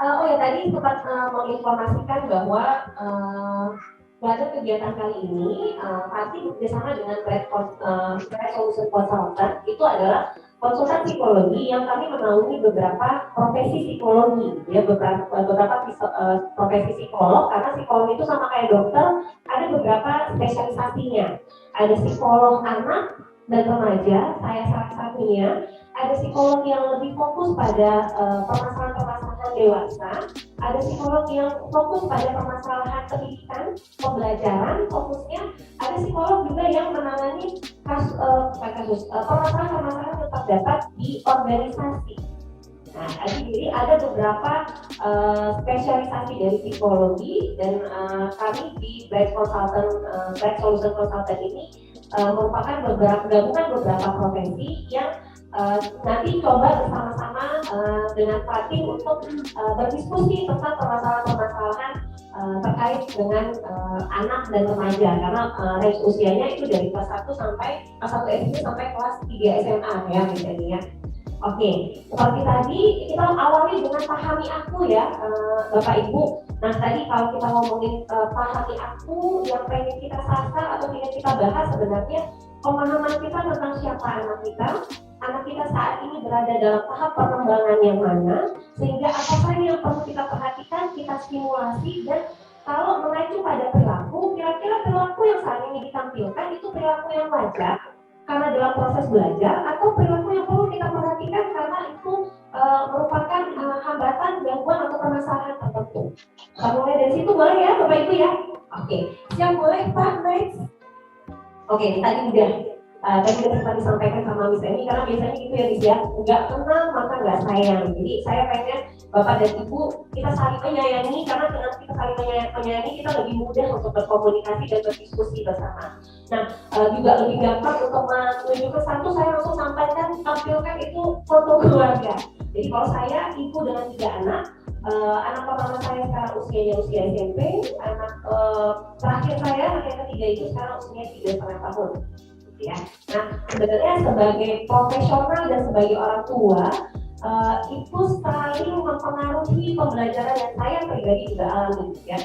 Oh ya, tadi sempat menginformasikan bahwa pada kegiatan kali ini pasti bekerjasama dengan Bright Solution Consultant itu adalah konsultan psikologi yang kami menaungi beberapa profesi psikologi, ya beberapa profesi psikolog, karena psikolog itu sama kayak dokter, ada beberapa spesialisasinya. Ada psikolog anak dan remaja, saya salah satunya. Ada psikolog yang lebih fokus pada permasalahan-permasalahan dewasa, ada psikolog yang fokus pada permasalahan pendidikan, pembelajaran, fokusnya, ada psikolog juga yang menangani permasalahan-permasalahan yang terdapat di organisasi. Nah, jadi ada beberapa spesialisasi dari psikologi dan kami di Bright Solution Consultant ini merupakan gabungan beberapa profesi yang nanti coba bersama-sama dengan Fatih untuk berdiskusi tentang permasalahan-permasalahan terkait dengan anak dan remaja, karena range usianya itu dari kelas 1 SD sampai kelas 3 SMA ya misalnya. Oke, seperti tadi kita awali dengan pahami aku ya Bapak Ibu. Nah tadi kalau kita ngomongin pahami aku, yang pengen kita sasar atau ingin kita bahas sebenarnya pemahaman kita tentang siapa anak kita saat ini berada dalam tahap perkembangan yang mana, sehingga apa saja yang perlu kita perhatikan, kita stimulasi, dan kalau mengacu pada perilaku, kira-kira perilaku yang saat ini ditampilkan itu perilaku yang wajar karena dalam proses belajar, atau perilaku yang perlu kita perhatikan karena itu merupakan hambatan, gangguan atau permasalahan tertentu. Kita mulai dari situ boleh ya Bapak Ibu ya? Oke, siap boleh Pak, next. Oke, tadi udah sempat disampaikan sama Miss Eni, karena biasanya gitu ya Miss ya, nggak kenal maka nggak sayang. Jadi saya pengen Bapak dan Ibu kita saling menyayangi, karena dengan kita saling menyayangi kita lebih mudah untuk berkomunikasi dan berdiskusi bersama. Nah, juga lebih gampang untuk menunjukkan satu, saya langsung sampaikan, tampilkan itu foto keluarga. Jadi kalau saya ibu dengan 3 anak, anak pertama saya sekarang usianya usia SMP, anak terakhir saya, anak yang ketiga itu sekarang usianya 3,5 tahun. Ya. Nah, sebenarnya sebagai profesional dan sebagai orang tua itu saling mempengaruhi pembelajaran yang saya pribadi juga alami. Ya.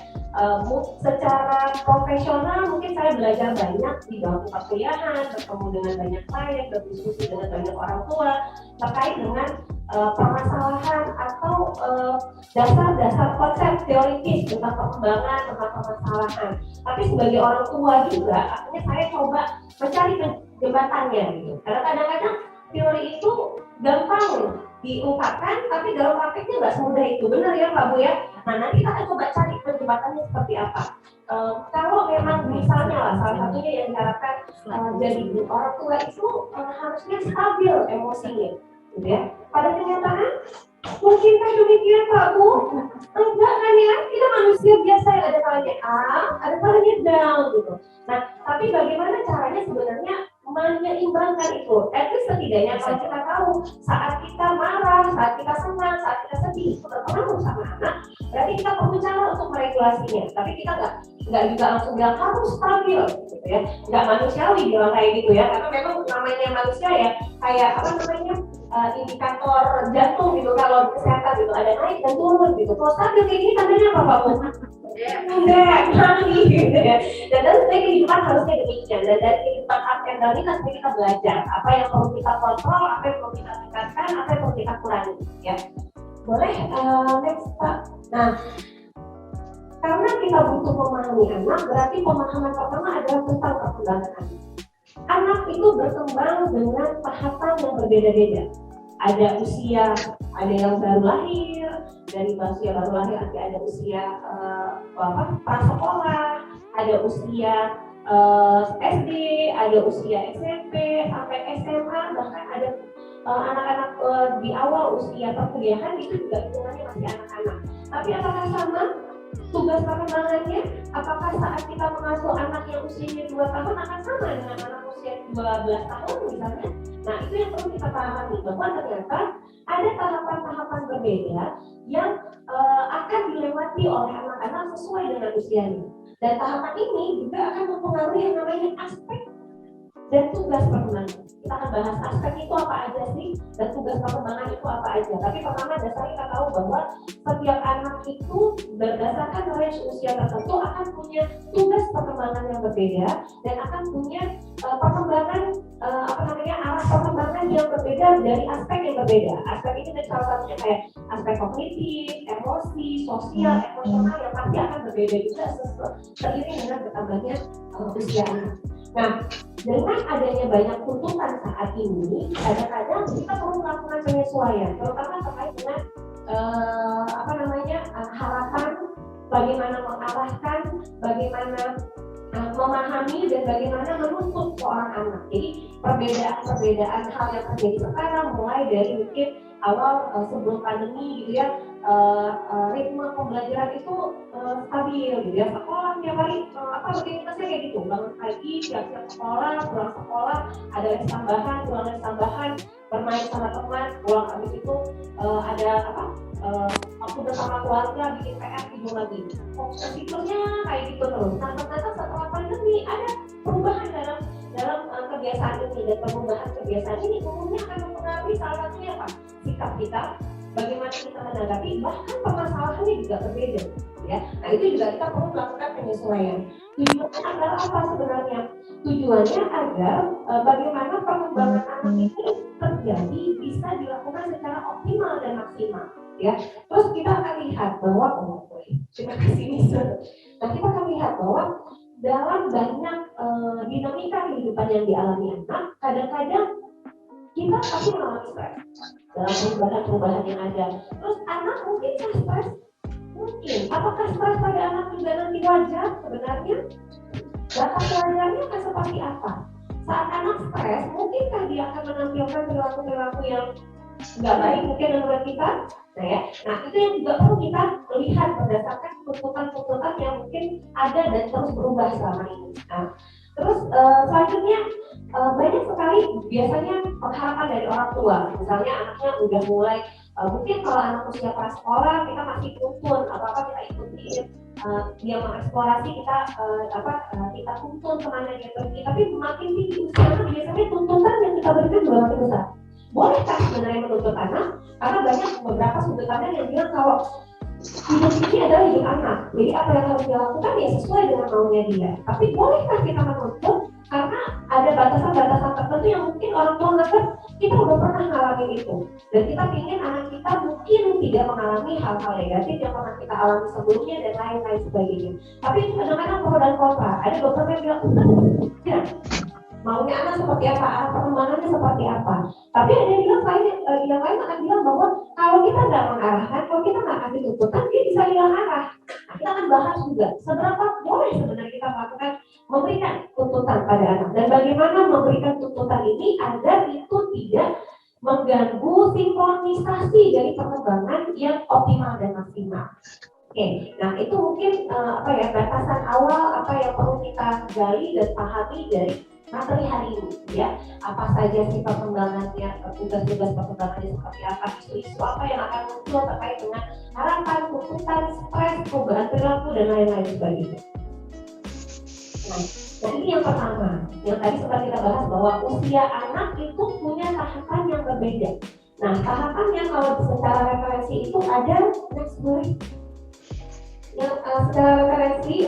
Secara profesional mungkin saya belajar banyak di bangku perkuliahan, bertemu dengan banyak klien, berdiskusi dengan banyak orang tua terkait dengan permasalahan atau dasar-dasar konsep teoritis tentang perkembangan, tentang permasalahan. Tapi sebagai orang tua juga, akhirnya saya coba mencari jembatannya gitu. Karena kadang-kadang teori itu gampang diungkapkan, tapi dalam prakteknya nggak semudah itu. Benar ya Pak Bu ya? Nah nanti kita akan coba cari jembatannya seperti apa. Kalau memang misalnya lah, salah satunya yang diharapkan jadi orang tua itu harusnya stabil emosinya. Gitu ya. Pada kenyataan mungkinkah demikian Pak Bu? Enggak kan ya, kita manusia biasa yang ada kalanya up, ada kalanya down gitu. Nah, tapi bagaimana caranya sebenarnya menyeimbangkan itu? At least setidaknya kalau kita tahu saat kita marah, saat kita senang, saat kita sedih itu berpengaruh sama anak, berarti kita perlu cara untuk meregulasinya. Tapi kita nggak juga langsung bilang harus stabil gitu ya, nggak manusiawi bilang kayak gitu ya, karena memang namanya manusia ya kayak apa namanya indikator jantung gitu, kalau kesehatan gitu ada naik dan turun gitu. Kalau stabil kayak gini tandanya apa Pak Bu? Enggak, nanti gitu ya. Dan sebenarnya kehidupan harusnya demikian. Dan dari kehidupan up and down ini nanti kita belajar apa yang perlu kita kontrol, apa yang perlu kita tingkatkan, apa yang perlu kita kurangi. Ya, boleh next Pak. Nah, karena kita butuh memahami anak, berarti pemahaman pertama adalah tentang perkembangan anak. Anak itu berkembang dengan tahapan yang berbeda-beda. Ada usia, ada yang baru lahir, dari usia baru lahir nanti ada usia prasekolah, ada usia SD, ada usia SMP sampai SMA, bahkan ada anak-anak di awal usia perkuliahan itu juga hitungannya masih anak-anak. Tapi apakah sama tugas perkembangannya? Apakah saat kita mengasuh anak yang usianya 2 tahun akan sama dengan anak usia 12 tahun misalnya? Nah, itu yang perlu kita pahami, bahwa ternyata ada tahapan-tahapan berbeda yang akan dilewati oleh anak-anak sesuai dengan usianya. Dan tahapan ini juga akan mempengaruhi yang namanya aspek dan tugas perkembangan. Kita akan bahas aspek itu apa aja sih dan tugas perkembangan itu apa aja. Tapi pertama dasarnya kita tahu bahwa setiap anak itu berdasarkan range usia tertentu akan punya tugas perkembangan yang berbeda dan akan punya perkembangan arah perkembangan yang berbeda dari aspek yang berbeda. Aspek ini dari salah satunya kayak aspek kognitif, emosi, sosial, emosional yang pasti akan berbeda juga seiring dengan bertambahnya usia anak. Nah, dengan adanya banyak tuntutan saat ini, kadang-kadang kita perlu melakukan penyesuaian, terutama terkait dengan harapan, bagaimana mengarahkan, bagaimana memahami dan bagaimana menuntut seorang anak. Jadi perbedaan hal yang terjadi sekarang mulai dari mungkin awal sebelum pandemi gitu ya, ritme pembelajaran itu stabil gitu ya, sekolah tiap hari rutinitasnya kayak gitu, bangun pagi, siap-siap sekolah, pulang sekolah, ada les tambahan, pulang les tambahan, bermain sama teman, pulang habis itu ada waktu bersama keluarga, bikin PR, tidur lagi. Fiturnya kayak gitu terus. Nah, ternyata setelah pandemi ada perubahan dalam kebiasaan ini, dan perubahan kebiasaan ini umumnya akan mempengaruhi salah satunya apa? Sikap kita, bagaimana kita menanggapi, bahkan permasalahannya juga berbeda. Ya, nah itu juga kita perlu melakukan penyesuaian. Tujuannya adalah apa sebenarnya? Tujuannya agar bagaimana perkembangan anak ini terjadi bisa dilakukan secara optimal dan maksimal. Ya, terus kita akan lihat bahwa terima kasih Mister. Nah, kita akan lihat bahwa dalam banyak dinamika kehidupan yang dialami anak, kadang-kadang kita pasti mengalami stres dalam perubahan-perubahan yang ada. Terus anak mungkin stres. Mungkin, apakah stres pada anak juga nanti wajar sebenarnya? Batas wajarnya akan seperti apa? Saat anak stres, mungkinkah dia akan menampilkan perilaku-perilaku yang nggak baik mungkin menurut kita? Nah itu yang juga perlu kita lihat berdasarkan tuntutan-tuntutan yang mungkin ada dan terus berubah selama ini. Nah, terus selanjutnya banyak sekali biasanya harapan dari orang tua. Misalnya anaknya udah mulai mungkin kalau anak usia prasekolah kita masih tuntun apa kita ikutin, dia mengeksplorasi kita tuntun kemana dia pergi. Tapi makin tinggi usia biasanya tuntutan yang kita berikan juga makin besar. Bolehkah sebenarnya menuntut anak? Karena banyak beberapa sudut pandang yang bilang kalau hidup ini adalah hidup anak, jadi apa yang harus dilakukan ya sesuai dengan maunya dia. Tapi bolehkah kita menuntut? Karena ada batasan-batasan tertentu yang mungkin orang tua ngerti kita udah pernah ngalamin itu, dan kita ingin anak kita mungkin tidak mengalami hal-hal negatif yang pernah kita alami sebelumnya dan lain-lain sebagainya. Tapi kadang-kadang pro dan kontra. Ada beberapa yang bilang ya, maunya anak seperti apa, arah perkembangannya seperti apa. Tapi ada yang lain akan bilang bahwa kalau kita nggak mengarahkan, kalau kita nggak kasih tuntutan, dia bisa hilang arah. Nah, kita akan bahas juga seberapa boleh sebenarnya kita melakukan memberikan tuntutan pada anak, dan bagaimana memberikan tuntutan ini agar itu tidak mengganggu sinkronisasi dari perkembangan yang optimal dan maksimal. Oke, nah itu mungkin batasan awal apa yang perlu kita gali dan pahami dari materi hari ini, ya. Apa saja sih perkembangannya, tugas-tugas perkembangannya seperti apa, isu-isu apa yang akan muncul terkait dengan harapan, tuntutan, stres, perubahan perilaku dan lain-lain sebagainya. Nah, ini yang pertama, yang tadi sempat kita bahas bahwa usia anak itu punya tahapan yang berbeda. Nah, tahapannya kalau secara referensi itu ada next slide. Yang secara referensi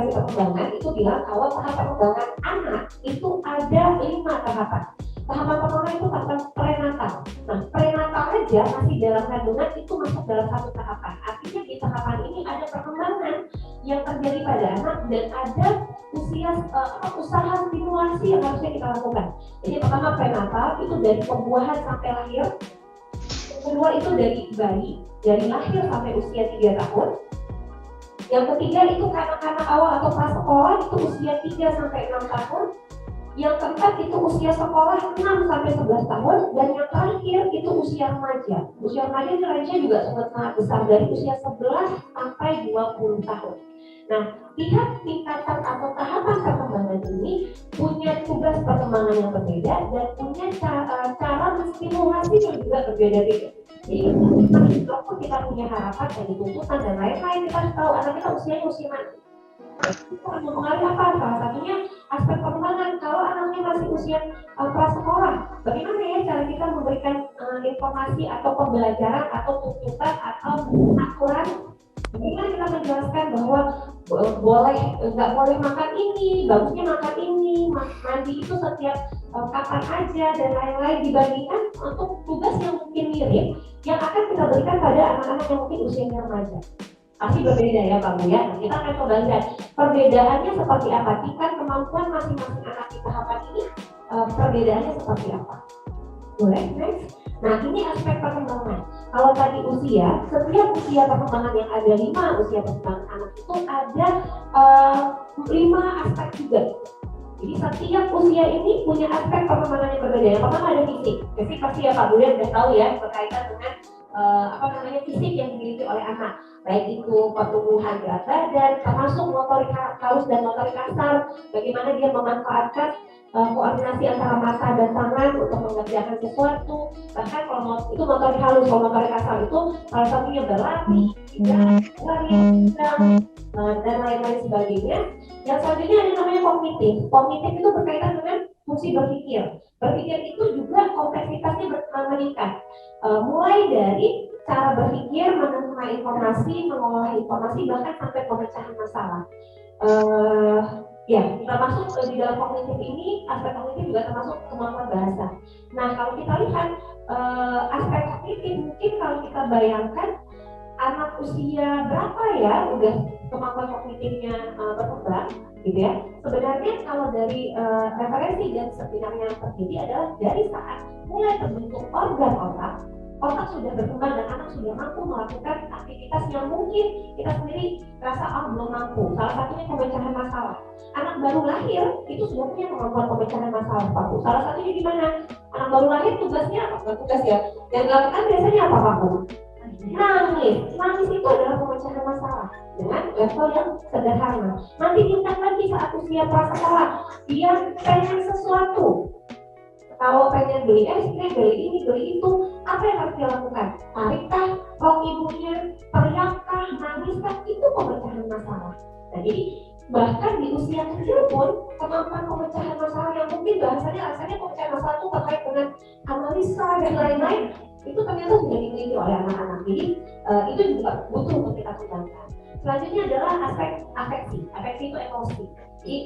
perkembangan itu bilang kalau tahap perkembangan anak itu ada 5 tahapan. Tahapan pertama itu tahapan prenatal. Nah, prenatal aja masih dalam kandungan itu masuk dalam satu tahapan. Artinya di tahapan ini ada perkembangan yang terjadi pada anak dan ada usaha stimulasi yang harusnya kita lakukan. Jadi pertama prenatal itu dari pembuahan sampai lahir. Kedua itu dari bayi, dari lahir sampai usia 3 tahun. Yang ketiga itu kanak-kanak awal atau prasekolah itu usia 3 sampai 6 tahun. Yang keempat itu usia sekolah 6 sampai 11 tahun, dan yang terakhir itu usia remaja. Usia remaja itu range-nya juga sangat besar dari usia 11 sampai 20 tahun. Nah, tiap tingkatan atau tahapan perkembangan ini punya tugas perkembangan yang berbeda dan punya cara menstimulasi yang juga berbeda-beda. Jadi, walaupun kita punya harapan dan tuntutan dan lain-lain, kita harus tahu anak kita usianya usia mana. Itu mempengaruhi apa? Salah satunya aspek perkembangan. Kalau anaknya masih usia prasekolah, bagaimana ya cara kita memberikan informasi atau pembelajaran atau tuntutan atau aturan? Bagaimana kita menjelaskan bahwa nggak boleh makan ini, bagusnya makan ini, mandi itu setiap kapan aja dan lain-lain, dibandingkan untuk tugas yang mungkin mirip yang akan kita berikan pada anak-anak yang mungkin usianya remaja. Pasti berbeda ya Pak Bu ya. Nah, kita akan coba lihat perbedaannya seperti apa, tingkat kemampuan masing-masing anak di tahapan ini, perbedaannya seperti apa. Boleh, next. Nah, ini aspek perkembangan. Kalau tadi usia, setiap usia perkembangan yang ada 5 usia perkembangan anak itu ada 5 aspek juga. Jadi setiap usia ini punya aspek perkembangan yang berbeda. Yang pertama ada fisik. Fisik pasti ya Pak Bu ya sudah tahu ya, berkaitan dengan fisik yang dimiliki oleh anak. Baik itu pertumbuhan berat badan, termasuk motorik halus dan motorik kasar, bagaimana dia memanfaatkan koordinasi antara mata dan tangan untuk mengerjakan sesuatu. Bahkan kalau itu motorik halus, kalau motorik kasar itu salah satunya berlari, dan lain-lain sebagainya. Yang selanjutnya ada namanya kognitif. Kognitif itu berkaitan dengan fungsi berpikir. Berpikir itu juga kompleksitasnya meningkat. Mulai dari cara berpikir, menerima informasi, mengolah informasi, bahkan sampai pemecahan masalah. Ya, termasuk di dalam kognitif ini, aspek kognitif juga termasuk kemampuan bahasa. Nah, kalau kita lihat aspek kognitif, mungkin kalau kita bayangkan anak usia berapa ya udah kemampuan kognitifnya berkembang, gitu ya. Sebenarnya kalau dari referensi dan seminar yang terjadi adalah dari saat mulai terbentuk organ otak sudah berkembang dan anak sudah mampu melakukan aktivitas yang mungkin kita sendiri rasa belum mampu. Salah satunya pemecahan masalah. Anak baru lahir itu sudah punya kemampuan pemecahan masalah, Pak Bu. Salah satunya di mana? Anak baru lahir tugasnya apa? Bukan tugas ya. Yang dilakukan biasanya apa, Pak Bu? Nangis. Nangis itu adalah pemecahan masalah dengan level yang sederhana. Nanti tingkat lagi saat usia prasekolah, dia pengen sesuatu. Kalau pengen beli es krim, beli ini, beli itu, apa yang harus dilakukan? Tarikkah, rok ibunya, teriakkah, nangiskah, itu pemecahan masalah. Nah, jadi bahkan di usia kecil pun kemampuan pemecahan masalah yang mungkin rasanya pemecahan masalah itu terkait dengan analisa dan lain-lain, itu ternyata sudah dimiliki oleh anak-anak. Jadi itu juga butuh untuk kita kembangkan. Selanjutnya adalah aspek afeksi. Afeksi itu emosi. Jadi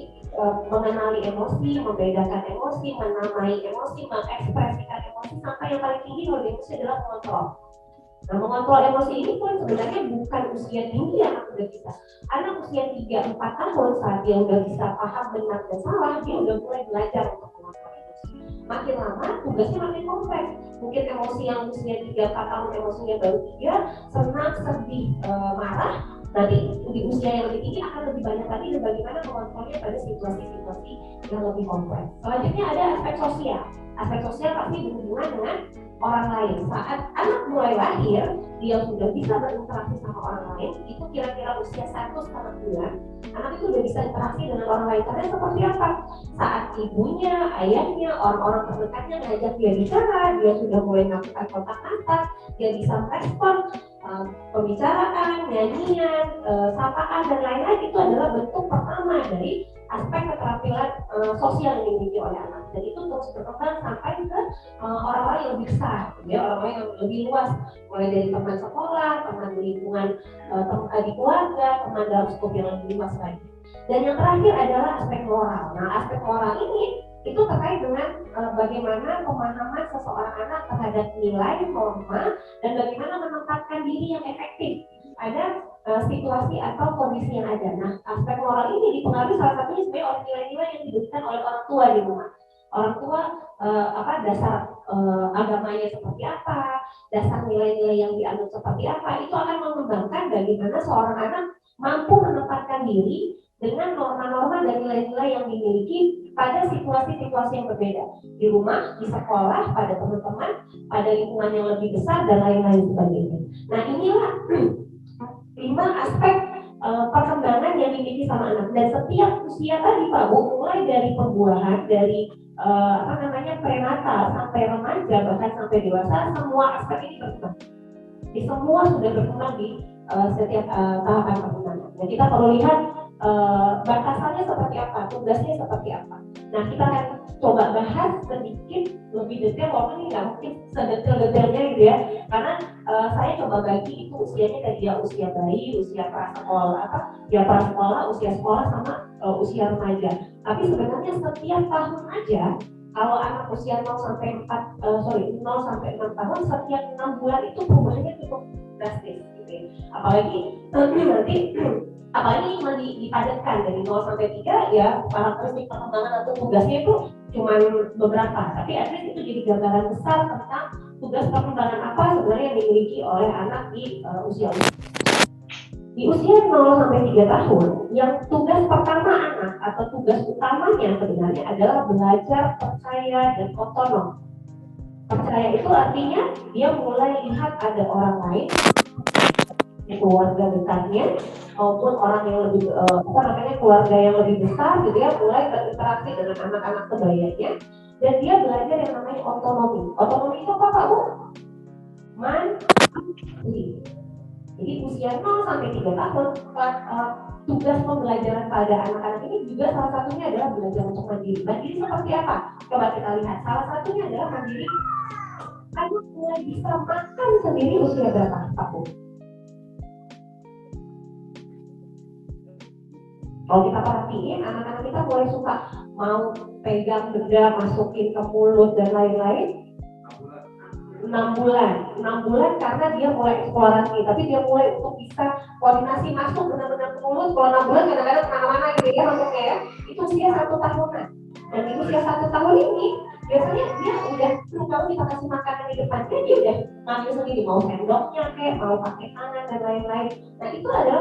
mengenali emosi, membedakan emosi, menamai emosi, mengekspresikan emosi, sampai yang paling tinggi kalau di emosi adalah mengontrol. Nah, mengontrol emosi ini pun sebenarnya bukan usia tinggi anak udah bisa. Anak usia 3-4 tahun saat dia udah bisa paham benar dan salah, dia udah mulai belajar untuk mengontrol emosi. Makin lama tugasnya makin kompleks. Mungkin emosi yang usia 3-4 tahun emosinya baru 3, senang, sedih, marah. Nanti di usia yang lebih tinggi akan lebih banyak lagi dan bagaimana mengontrolnya pada situasi-situasi yang lebih kompleks. Selanjutnya ada aspek sosial. Aspek sosial pasti berhubungan dengan orang lain. Saat anak mulai lahir, dia sudah bisa berinteraksi sama orang lain. Itu kira-kira usia 1,5 bulan, anak itu sudah bisa interaksi dengan orang lain. Karena seperti apa? Saat ibunya, ayahnya, orang-orang terdekatnya ngajak dia bicara, dia sudah mulai melakukan kontak mata, dia bisa merespon pembicaraan, nyanyian, sapaan dan lain-lain. Itu adalah bentuk pertama dari aspek keterampilan sosial yang dimiliki oleh anak. Dan itu terus berkembang sampai ke orang-orang yang lebih besar, ya, orang-orang yang lebih luas, mulai dari teman sekolah, teman di lingkungan di keluarga, teman dalam skup yang lebih luas lagi. Dan yang terakhir adalah aspek moral. Nah, aspek moral ini itu terkait dengan bagaimana pemahaman seseorang anak terhadap nilai, norma, dan bagaimana menempatkan diri yang efektif pada situasi atau kondisi yang ada. Nah, aspek moral ini dipengaruhi salah satunya sebenarnya oleh nilai-nilai yang diberikan oleh orang tua di rumah. Orang tua dasar agamanya seperti apa, dasar nilai-nilai yang dianut seperti apa, itu akan mengembangkan bagaimana seorang anak mampu menempatkan diri dengan norma-norma dan nilai-nilai yang dimiliki pada situasi-situasi yang berbeda, di rumah, di sekolah, pada teman-teman, pada lingkungan yang lebih besar dan lain-lain sebagainya. Nah, inilah 5 aspek perkembangan yang dimiliki sama anak. Dan setiap usia tadi Pak Bu, mulai dari pembuahan, dari prenatal sampai remaja, bahkan sampai dewasa, semua aspek ini berkembang. Di semua sudah berkembang di setiap tahapan perkembangan. Dan kita perlu lihat batasannya seperti apa, tugasnya seperti apa. Nah, kita akan coba bahas sedikit lebih detail, walaupun ini nggak mungkin sedetail-detailnya gitu ya, karena saya coba bagi itu usianya dari ya usia bayi, usia prasekolah, usia sekolah sama usia remaja. Tapi sebenarnya setiap tahun aja, kalau anak usia 0 sampai 0 sampai 6 tahun, setiap 6 bulan itu perubahannya cukup drastis gitu ya. Apalagi cuma dipadatkan dari 0 sampai 3 ya, karakteristik perkembangan atau tugasnya itu cuma beberapa, tapi at least itu jadi gambaran besar tentang tugas perkembangan apa sebenarnya yang dimiliki oleh anak di usia 0 sampai 3 tahun. Yang tugas pertama anak atau tugas utamanya sebenarnya adalah belajar percaya dan otonom. Percaya itu artinya dia mulai lihat ada orang lain, keluarga dekatnya maupun orang yang lebih keluarga yang lebih besar gitu ya, mulai berinteraksi dengan anak-anak sebayanya, dan dia belajar yang namanya otonomi. Otonomi itu apa Pak Bu? Mandiri. Jadi usia 0 sampai 3 tahun tugas pembelajaran pada anak-anak ini juga salah satunya adalah belajar untuk mandiri. Mandiri seperti apa? Coba kita lihat. Salah satunya adalah mandiri. Anak mulai bisa makan sendiri usia berapa Pak Bu? Kalau kita perhatiin, anak-anak kita mulai suka mau pegang benda, masukin ke mulut dan lain-lain 6 bulan karena dia mulai eksplorasi, tapi dia mulai untuk bisa koordinasi masuk benar-benar ke mulut. Kalau 6 bulan kadang-kadang kemana-mana gitu ya masuknya ya, itu usia 1 tahunan. Dan di usia 1 tahun ini biasanya dia udah, kalau kita kasih makanan di depannya dia udah ngambil sendiri, mau sendoknya kayak mau pakai tangan dan lain-lain. Nah itu adalah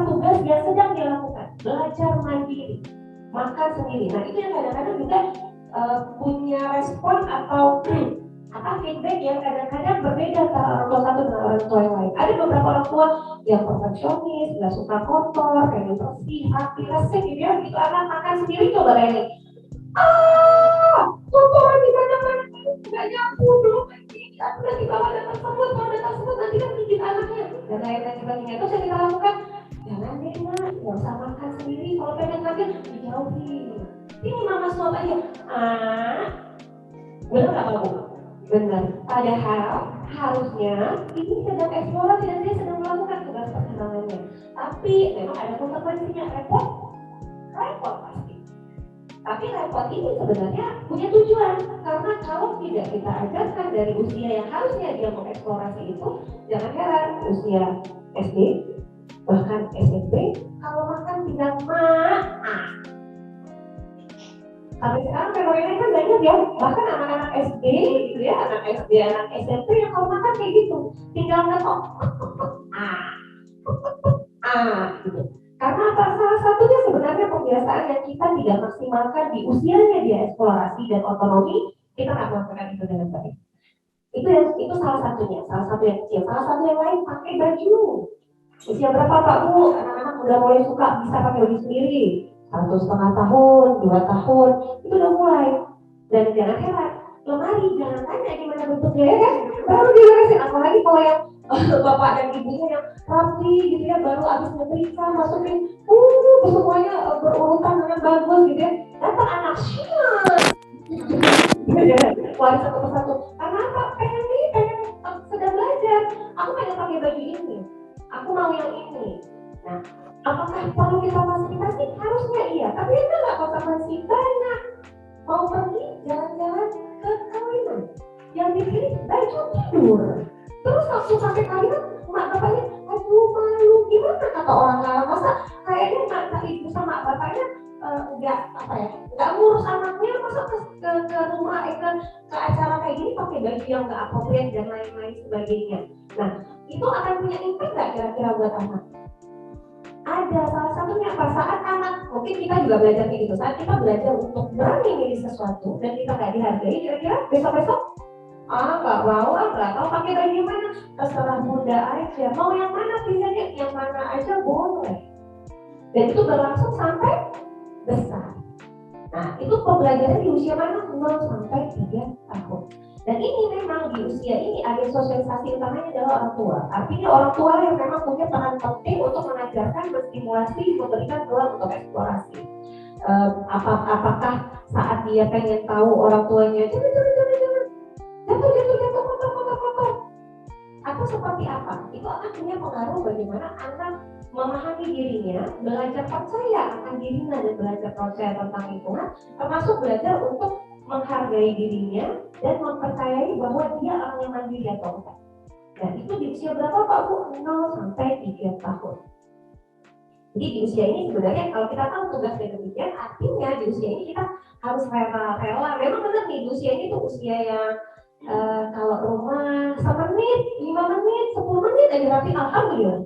tugas yang sedang dilakukan, belajar mandiri, makan sendiri. Nah itu yang kadang-kadang juga punya respon atau feedback yang kadang-kadang berbeda antara orang tua satu dengan orang tua yang lain. Ada beberapa orang tua yang perfeksionis, nggak suka kotor, pengen bersih, rapi, resik gitu ya. Begitu anak makan sendiri coba ini, kotoran di mana-mana, nggak nyapu, belum lagi aku udah dibawa dan tersebut, nanti kan gigit anaknya dan lain-lain sebagainya. Terus yang kita lakukan, jangan deh nak, nggak usah makan sendiri, kalau pengen ngambil dijauhin. Ini mama suap aja. Benar nggak Pak Bu? Benar. Padahal harusnya ini sedang eksplorasi dan dia sedang melakukan tugas perkembangannya. Tapi memang ada konsekuensinya, repot pasti. Tapi repot ini sebenarnya punya tujuan, karena kalau tidak kita ajarkan dari usia yang harusnya dia mengeksplorasi itu, jangan heran usia SD bahkan SMP kalau makan tinggal sampai sekarang fenomena kan banyak ya, bahkan anak-anak SD gitu ya, anak SD, anak SMP yang kalau makan kayak gitu, tinggal ngetok gitu. Karena apa? Salah satunya sebenarnya pembiasaan yang kita tidak maksimalkan di usianya dia eksplorasi dan otonomi, kita nggak melakukan itu dengan baik. Itu salah satunya, salah satu yang kecil. Salah satu yang lain, pakai baju. Usia berapa Pak Bu? Anak-anak udah mulai suka bisa pakai baju sendiri. 1,5 tahun, 2 tahun, itu udah mulai. Dan jangan heran, lemari jangan tanya gimana bentuknya ya kan, baru diberesin. Apalagi kalau yang bapak dan ibunya yang rapi gitu ya, baru habis nyetrika, masukin semuanya berurutan dengan bagus gitu ya. Datang anak wali satu persatu. Karena apa? Pengen sedang belajar. Aku pengen pakai baju ini, aku mau yang ini. Nah, apakah perlu kita fasilitasi? Harusnya iya, tapi itu nggak konsekuensi banyak. Mau pergi jalan-jalan ke kawinan, yang dipilih baju tidur. Terus waktu sampai kawinan, mak bapaknya, aduh malu, gimana kata orang lain? Masa kayaknya mak ibu sama bapaknya nggak ngurus anaknya, masa ke rumah ke acara kayak gini pakai baju yang nggak appropriate dan lain-lain sebagainya. Nah, itu akan punya impact nggak kira-kira buat anak? Ada, salah satunya apa? Saat anak, mungkin kita juga belajar kayak gitu, saat kita belajar untuk berani milih sesuatu dan kita nggak dihargai, kira-kira besok-besok nggak mau, nggak tahu pakai baju mana, terserah bunda aja, mau yang mana pilihannya, yang mana aja boleh. Dan itu berlangsung sampai besar. Nah, itu pembelajaran di usia mana? 0 sampai 3 tahun. Dan ini memang di usia ini agen sosialisasi utamanya adalah orang tua. Artinya orang tua yang memang punya peran penting untuk mengajarkan, menstimulasi, memberikan ruang untuk eksplorasi. Apakah saat dia pengen tahu orang tuanya jangan jatuh kotor, atau seperti apa, itu akan punya pengaruh bagaimana anak memahami dirinya, belajar percaya akan dirinya dan belajar percaya tentang lingkungan, termasuk belajar untuk menghargai dirinya dan mempercayai bahwa dia orang yang mandiri atau enggak. Nah itu di usia berapa Pak Bu? 0 sampai 3 tahun. Jadi di usia ini sebenarnya kalau kita tahu tugasnya demikian, artinya di usia ini kita harus rela. Memang benar nih di usia ini tuh usia yang kalau rumah semenit, 5 menit, 10 menit aja rapi, alhamdulillah.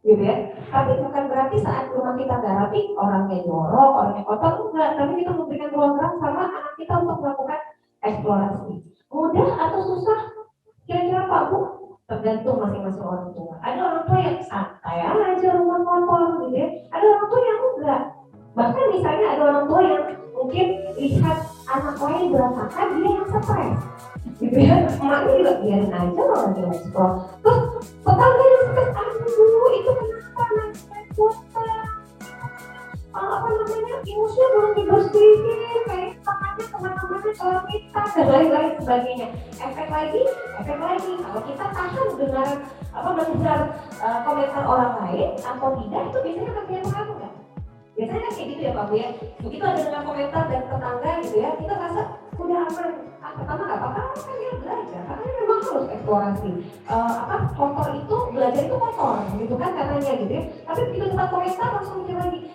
Gitu ya. Tapi bukan berarti saat rumah kita gak rapi, orangnya jorok, orangnya kotor, enggak. Tapi kita memberikan ruang sama anak kita untuk melakukan eksplorasi. Mudah atau susah? Kira-kira Pak Bu? Tergantung masing-masing orang tua. Ada orang tua yang santai aja rumah kotor gitu ya. Ada orang tua yang enggak. Bahkan misalnya ada orang tua yang mungkin lihat anak lain berantakan, dia yang stres. Gitu ya, emaknya juga biarin aja orang dia eksplor. Terus tetangga yang stres, aduh itu kenapa anak stres bosan? Apa namanya, ingusnya belum dibersihin, kayak tangannya kemana-mana kalau kita dan lain-lain sebagainya. Efek lagi, kalau kita tahan dengan mendengar komentar orang lain atau tidak, itu biasanya akan punya pengaruh nggak? Biasanya kan kayak gitu ya Pak Bu ya. Begitu ada dengan komentar dari tetangga gitu ya, kita rasa udah aman. Pertama nggak apa-apa, kan dia belajar, karena memang harus eksplorasi. Kotor itu, belajar itu kotor, gitu kan katanya gitu ya. Tapi begitu kita komentar langsung mikir lagi,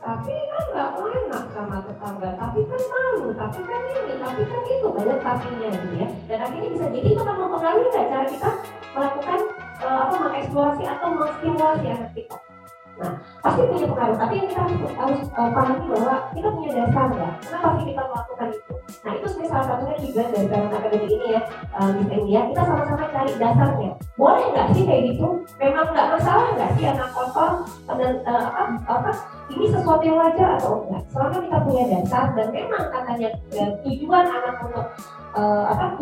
tapi kan nggak enak sama tetangga, tapi kan malu, tapi kan ini, tapi kan itu, banyak tapinya gitu ya. Dan akhirnya bisa jadi itu akan mempengaruhi nggak cara kita melakukan mengeksplorasi atau menstimulasi anak kita. Nah, pasti punya pengaruh, tapi yang kita harus pahami bahwa kita punya dasar ya. Kenapa sih kita melakukan itu? Nah, itu sebenarnya salah satunya juga dari Parent Academy ini ya, di India, kita sama-sama cari dasarnya. Boleh nggak sih kayak gitu? Memang nggak masalah nggak sih anak kotor dan ini sesuatu yang wajar atau enggak? Selama kita punya dasar dan memang katanya tujuan anak untuk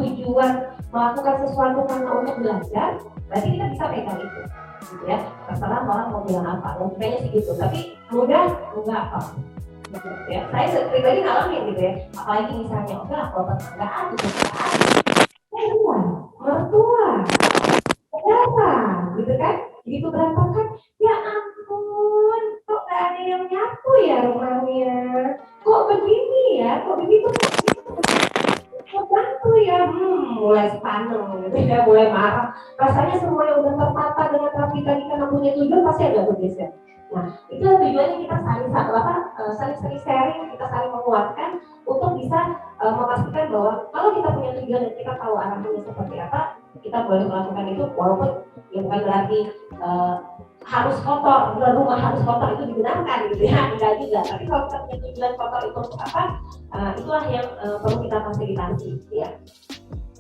tujuan melakukan sesuatu karena untuk belajar, berarti kita bisa pegang itu. Gitu ya, terserah orang mau bilang apa, logikanya sih gitu, tapi mudah enggak apa gitu ya. Saya pribadi ngalamin gitu ya, apalagi misalnya kalau tetanggaan gitu mertua berapa gitu kan, begitu berantakan, ya ampun kok gak ada yang nyapu ya rumahnya, kok begini ya, kok begitu bantu ya, mulai sepaneng gitu ya, mulai marah, rasanya semuanya udah tertata dengan rapi tadi karena punya tujuan pasti agak bergeser. Nah itu tujuannya kita saling sharing, kita saling menguatkan untuk bisa memastikan bahwa kalau kita punya tujuan dan kita tahu arahnya seperti apa, kita boleh melakukan itu walaupun ya bukan berarti harus kotor, rumah harus kotor itu dibenarkan gitu ya, enggak juga. Tapi kalau kita punya tujuan kotor itu untuk apa, itulah yang perlu kita fasilitasi ya.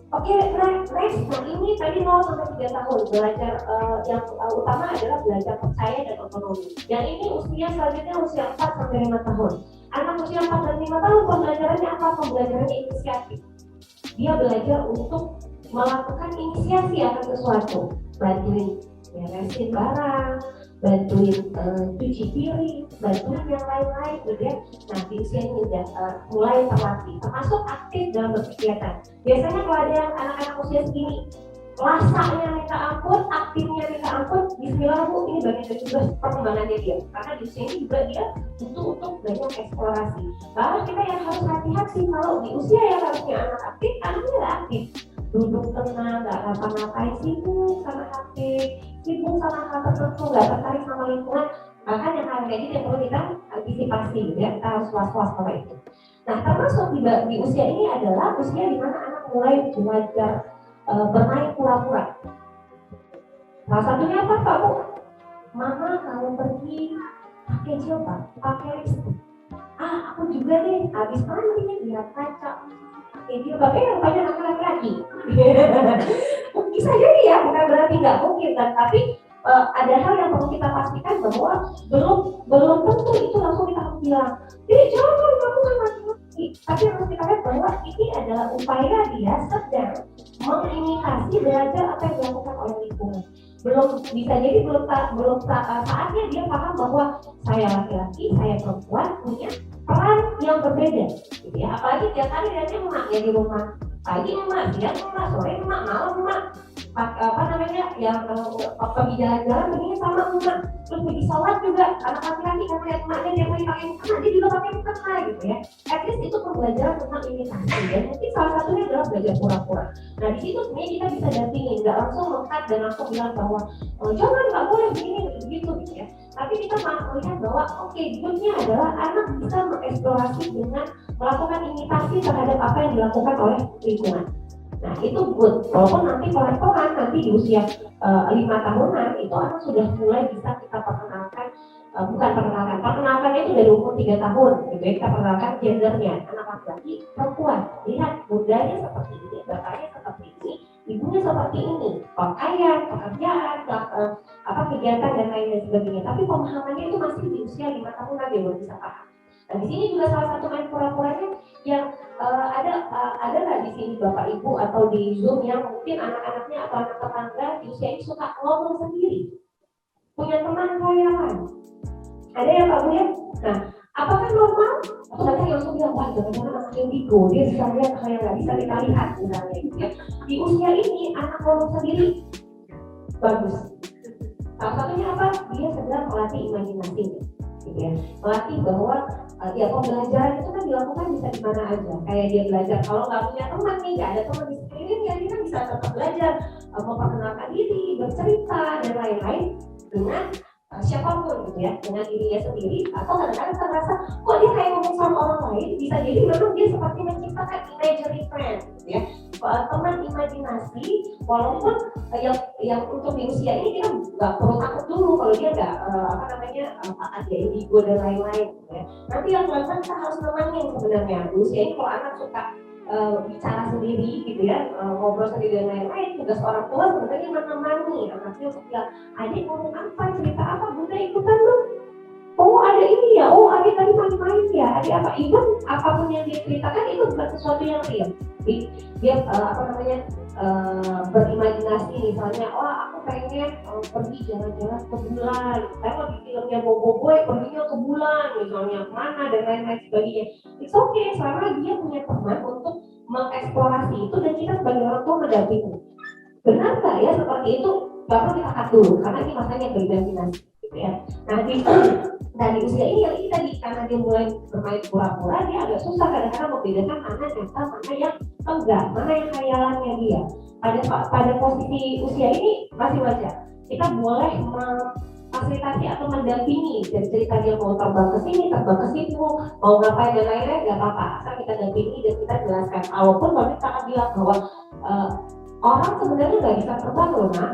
Oke, next. Nah ini tadi 0 sampai 3 tahun belajar, yang utama adalah belajar percaya dan otonomi. Yang ini usia selanjutnya usia 4 sampai 5 tahun. Anak usia 4 dan 5 tahun pembelajarannya apa? Pembelajarannya inisiatif. Dia belajar untuk melakukan inisiasi akan sesuatu, bantuin beresin barang, bantuin cuci piring, bantuin yang lain-lain gitu ya. Nah di usia ini udah mulai terlatih, termasuk aktif dalam berkegiatan. Biasanya kalau ada yang anak-anak usia segini, lasaknya minta ampun, aktifnya minta ampun, bismillah Bu, ini bagian dari tugas perkembangannya dia. Karena di usia ini juga dia butuh untuk banyak eksplorasi. Bahkan kita yang harus hati-hati kalau di usia yang harusnya anak aktif, anaknya nggak aktif. Duduk tenang, nggak ngapa-ngapain, sibuk sama HP, sibuk sama hal tertentu, nggak tertarik sama lingkungan. Bahkan yang hal kayak gitu yang perlu kita antisipasi gitu ya, kita harus was-was sama itu. Nah termasuk di usia ini adalah usia di mana anak mulai belajar bermain pura-pura. Salah satunya apa Pak Bu? Mama kalau pergi pakai jilbab, pakai lipstick. Aku juga deh, habis mandi lihat kaca pakai jilbab, yang banyak anak laki-laki. Bisa jadi ya, bukan berarti nggak mungkin kan, tapi ada hal yang perlu kita pastikan bahwa belum tentu itu langsung kita harus bilang, jangan kamu kan laki-laki, tapi harus kita lihat bahwa ini adalah upaya dia sedang mengimitasi belajar apa yang dilakukan oleh lingkungan. Belum saatnya dia paham bahwa saya laki-laki, saya perempuan punya peran yang berbeda, gitu ya. Apalagi tiap hari lihatnya emaknya di rumah, pagi emak, siang emak, sore emak, malam emak, yang pergi jalan-jalan begini sama emak, terus pergi sholat juga anak laki-laki kan lihat emaknya dia mau pakai mukena, dia juga pakai mukena gitu ya. At least itu pembelajaran tentang imitasi ya. Nanti salah satunya adalah belajar pura-pura. Nah di situ sebenarnya kita bisa dampingin, nggak langsung mengkat dan langsung bilang bahwa jangan, nggak boleh begini begitu gitu ya. Tapi kita melihat bahwa goodnya adalah anak bisa mengeksplorasi dengan melakukan imitasi terhadap apa yang dilakukan oleh lingkungan. Nah itu good, walaupun nanti pelan-pelan nanti di usia 5 tahunan itu anak sudah mulai bisa kita perkenalkan, perkenalkannya itu dari umur 3 tahun gitu ya, kita perkenalkan gendernya, anak laki-laki, perempuan, lihat bundanya seperti ini, bapaknya seperti ini, ibunya seperti ini, pakaian, pekerjaan, kegiatan dan lain sebagainya. Tapi pemahamannya itu masih di usia 5 tahunan dia belum bisa paham. Nah di sini juga salah satu main pura-puranya yang ada nggak di sini bapak ibu atau di Zoom yang mungkin anak-anaknya atau anak tetangga di usia ini suka ngomong sendiri, punya teman kayak ada ya Pak Bu ya? Nah apakah normal? Atau nanti langsung bilang, wah jangan-jangan anak indigo, dia bisa lihat hal yang nggak bisa kita lihat misalnya gitu ya. Di usia ini anak ngomong sendiri bagus. Salah satunya apa? Dia sedang melatih imajinasinya, gitu ya. Melatih bahwa pembelajaran itu kan dilakukan bisa di mana aja. Kayak dia belajar kalau nggak punya teman nih, nggak ada teman di sekelilingnya, dia kan bisa tetap belajar memperkenalkan diri, bercerita dan lain-lain dengan siapapun gitu ya, dengan dirinya sendiri. Atau kadang-kadang kita merasa kok dia kayak ngomong sama orang lain, bisa jadi memang dia seperti menciptakan imaginary friend gitu ya, teman imajinasi. Walaupun yang untuk di usia ini kita nggak perlu takut dulu kalau dia nggak ada indigo dan lain-lain gitu ya. Nanti yang pelan-pelan kita harus nemenin sebenarnya di usia ini. Kalau anak suka bicara sendiri gitu ya, ngobrol sendiri dan lain-lain, tugas orang tua sebenarnya menemani anaknya untuk bilang, adik ngomong apa, cerita apa, bunda ikutan lu. Oh ada ini ya, oh adik tadi main-main ya, adik apa, even apapun yang dia ceritakan itu bukan sesuatu yang real. Dia berimajinasi misalnya, wah aku pengen pergi jalan-jalan ke bulan, saya mau di filmnya Bobo Boy perginya ke bulan misalnya, mana dan lain-lain sebagainya. It's okay, selama dia punya teman untuk mengeksplorasi itu dan kita sebagai orang tua mendampingi. Benar nggak ya seperti itu? Gak perlu kita cut dulu, karena ini masanya berimajinasi gitu ya. Nah di usia ini yang ini tadi, karena dia mulai bermain pura-pura, dia agak susah kadang-kadang membedakan mana nyata, mana yang enggak, mana yang khayalannya dia. Pada posisi usia ini masih wajar. Kita boleh memfasilitasi atau mendampingi dari cerita dia mau terbang ke sini, terbang ke situ, mau ngapain dan lain-lain, nggak apa-apa. Asal kita dampingi dan kita jelaskan. Walaupun kami akan bilang bahwa orang sebenarnya nggak bisa terbang loh nak,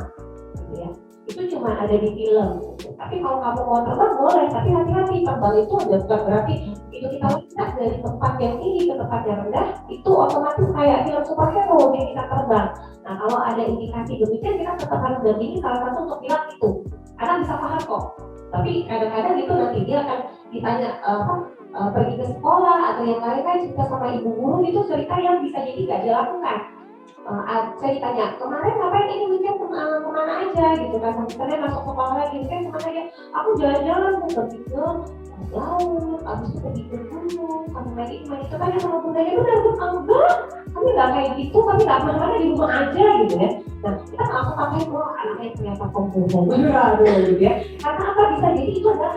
gitu ya. Itu cuma ada di film. Tapi kalau kamu mau terbang boleh, tapi hati-hati, terbang itu ada bukan berarti itu kita lihat dari tempat yang tinggi ke tempat yang rendah, itu otomatis kayak film superhero yang kita terbang. Nah kalau ada indikasi demikian, kita tetap harus dampingi salah satu untuk bilang itu. Karena bisa paham kok. Tapi kadang-kadang itu nanti dia akan ditanya pergi ke sekolah atau yang lain-lain, cerita sama ibu guru, itu cerita yang bisa jadi nggak dia lakukan. Saya ditanya, kemarin ngapain ini weekend kemana aja gitu kan, misalnya masuk sekolah lagi, weekend kemana aja, aku jalan-jalan pergi ke laut, habis itu pergi ke gunung, kami lagi kemana itu kan sama bundanya, benar enggak, kami nggak kayak gitu, kami nggak kemana-mana di rumah aja gitu ya. Nah kita langsung pakai anaknya ternyata komputer gitu ya, karena apa, bisa jadi itu adalah